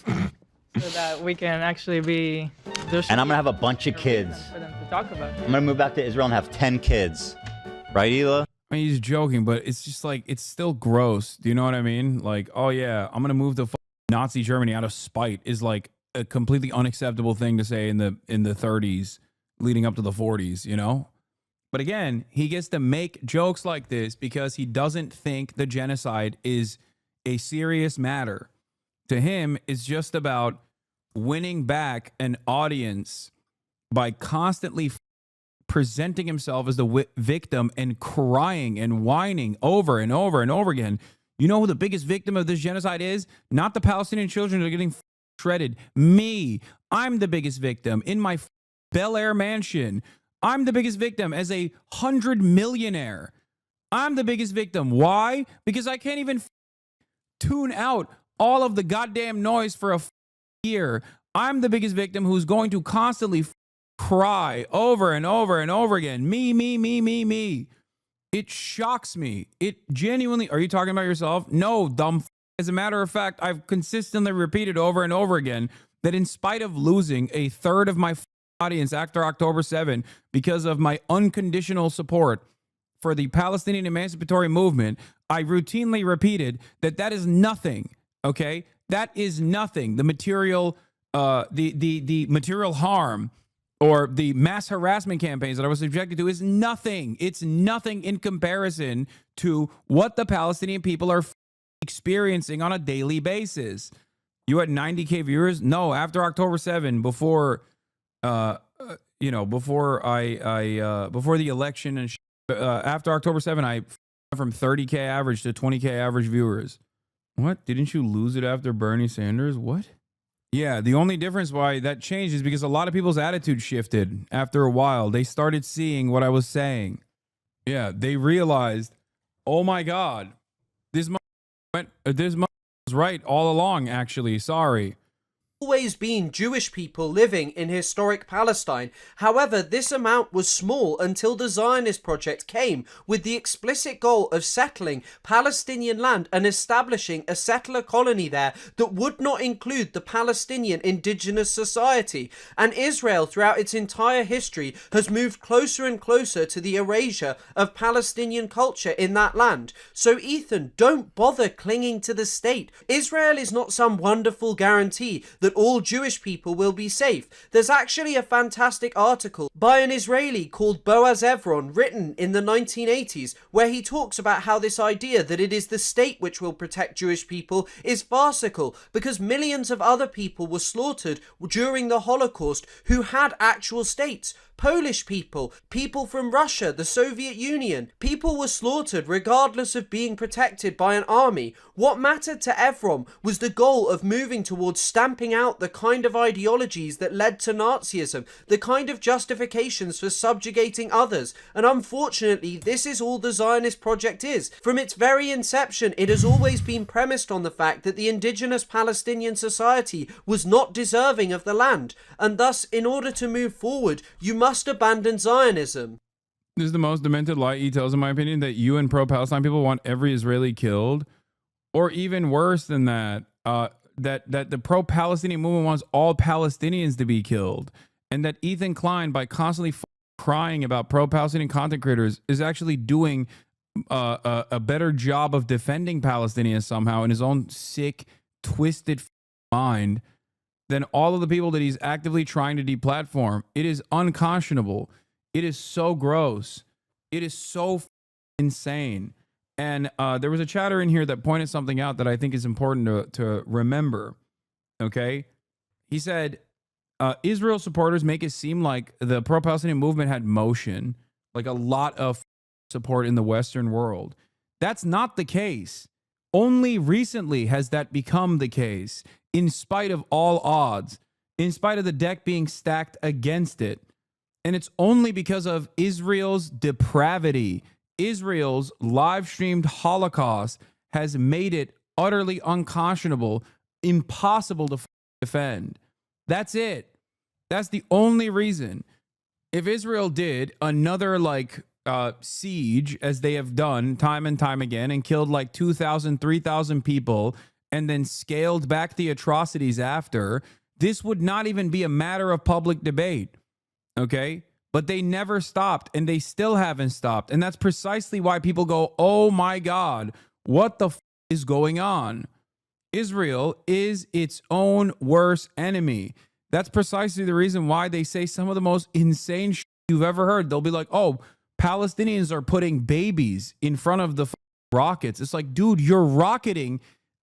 so that we can actually be... And I'm going to have a bunch of kids. For them to talk about. I'm going to move back to Israel and have 10 kids. Right, Hila? I mean, he's joking, but it's just like, it's still gross. Do you know what I mean? Like, oh yeah, I'm going to move to Nazi Germany out of spite is like a completely unacceptable thing to say in the 30s leading up to the 40s, you know? But again, he gets to make jokes like this because he doesn't think the genocide is a serious matter. To him, it's just about winning back an audience by constantly presenting himself as the victim and crying and whining over and over and over again. You know who the biggest victim of this genocide is? Not the Palestinian children who are getting shredded. Me. I'm the biggest victim in my Bel Air mansion. I'm the biggest victim as a 100 millionaire. I'm the biggest victim. Why? Because I can't even tune out all of the goddamn noise for a year. I'm the biggest victim who's going to constantly cry over and over and over again. Me, me, me, me, me. It shocks me. It genuinely... Are you talking about yourself? No, dumb. As a matter of fact, I've consistently repeated over and over again that in spite of losing a third of my audience after October 7 because of my unconditional support for the Palestinian emancipatory movement, I routinely repeated that that is nothing. Okay, that is nothing. The material, the material harm or the mass harassment campaigns that I was subjected to is nothing. It's nothing in comparison to what the Palestinian people are experiencing on a daily basis. You had 90K viewers? No, after October 7, before before the election and after October 7, I went from 30K average to 20K average viewers. What? Didn't you lose it after Bernie Sanders? What? Yeah, the only difference why that changed is because a lot of people's attitude shifted after a while. They started seeing what I was saying. Yeah, they realized, oh my God, this was right all along, actually. Sorry. always been Jewish people living in historic Palestine. However, this amount was small until the Zionist project came with the explicit goal of settling Palestinian land and establishing a settler colony there that would not include the Palestinian indigenous society. And Israel, throughout its entire history, has moved closer and closer to the erasure of Palestinian culture in that land. So Ethan, don't bother clinging to the state. Israel is not some wonderful guarantee that all Jewish people will be safe. There's actually a fantastic article by an Israeli called Boaz Evron written in the 1980s where he talks about how this idea that it is the state which will protect Jewish people is farcical because millions of other people were slaughtered during the Holocaust who had actual states. Polish people, people from Russia, the Soviet Union. People were slaughtered regardless of being protected by an army. What mattered to Evron was the goal of moving towards stamping out the kind of ideologies that led to Nazism, the kind of justifications for subjugating others. And unfortunately, this is all the Zionist project is. From its very inception, it has always been premised on the fact that the indigenous Palestinian society was not deserving of the land. And thus, in order to move forward, you must abandon Zionism. This is the most demented lie he tells, in my opinion, that you and pro-Palestine people want every Israeli killed, or even worse than that, that the pro-Palestinian movement wants all Palestinians to be killed, and that Ethan Klein, by constantly crying about pro-Palestinian content creators, is actually doing a better job of defending Palestinians somehow in his own sick, twisted mind than all of the people that he's actively trying to deplatform. It is unconscionable. It is so gross. It is so insane. And there was a chatter in here that pointed something out that I think is important to remember. Okay? He said, Israel supporters make it seem like the pro-Palestinian movement had motion, like a lot of support in the Western world. That's not the case. Only recently has that become the case, in spite of all odds, in spite of the deck being stacked against it. And it's only because of Israel's depravity. Israel's live-streamed Holocaust has made it utterly unconscionable, impossible to defend. That's it. That's the only reason. If Israel did another, siege, as they have done time and time again, and killed like 2,000, 3,000 people, and then scaled back the atrocities after, this would not even be a matter of public debate. Okay? But they never stopped, and they still haven't stopped. And that's precisely why people go, oh my God, what the is going on? Israel is its own worst enemy. That's precisely the reason why they say some of the most insane shit you've ever heard. They'll be like, oh, Palestinians are putting babies in front of the rockets. It's like, dude, you're rocketing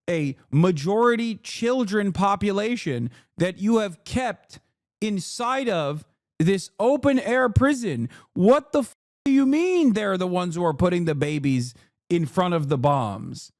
a majority children population that you have kept inside of this open air prison. What the do you mean they're the ones who are putting the babies in front of the bombs?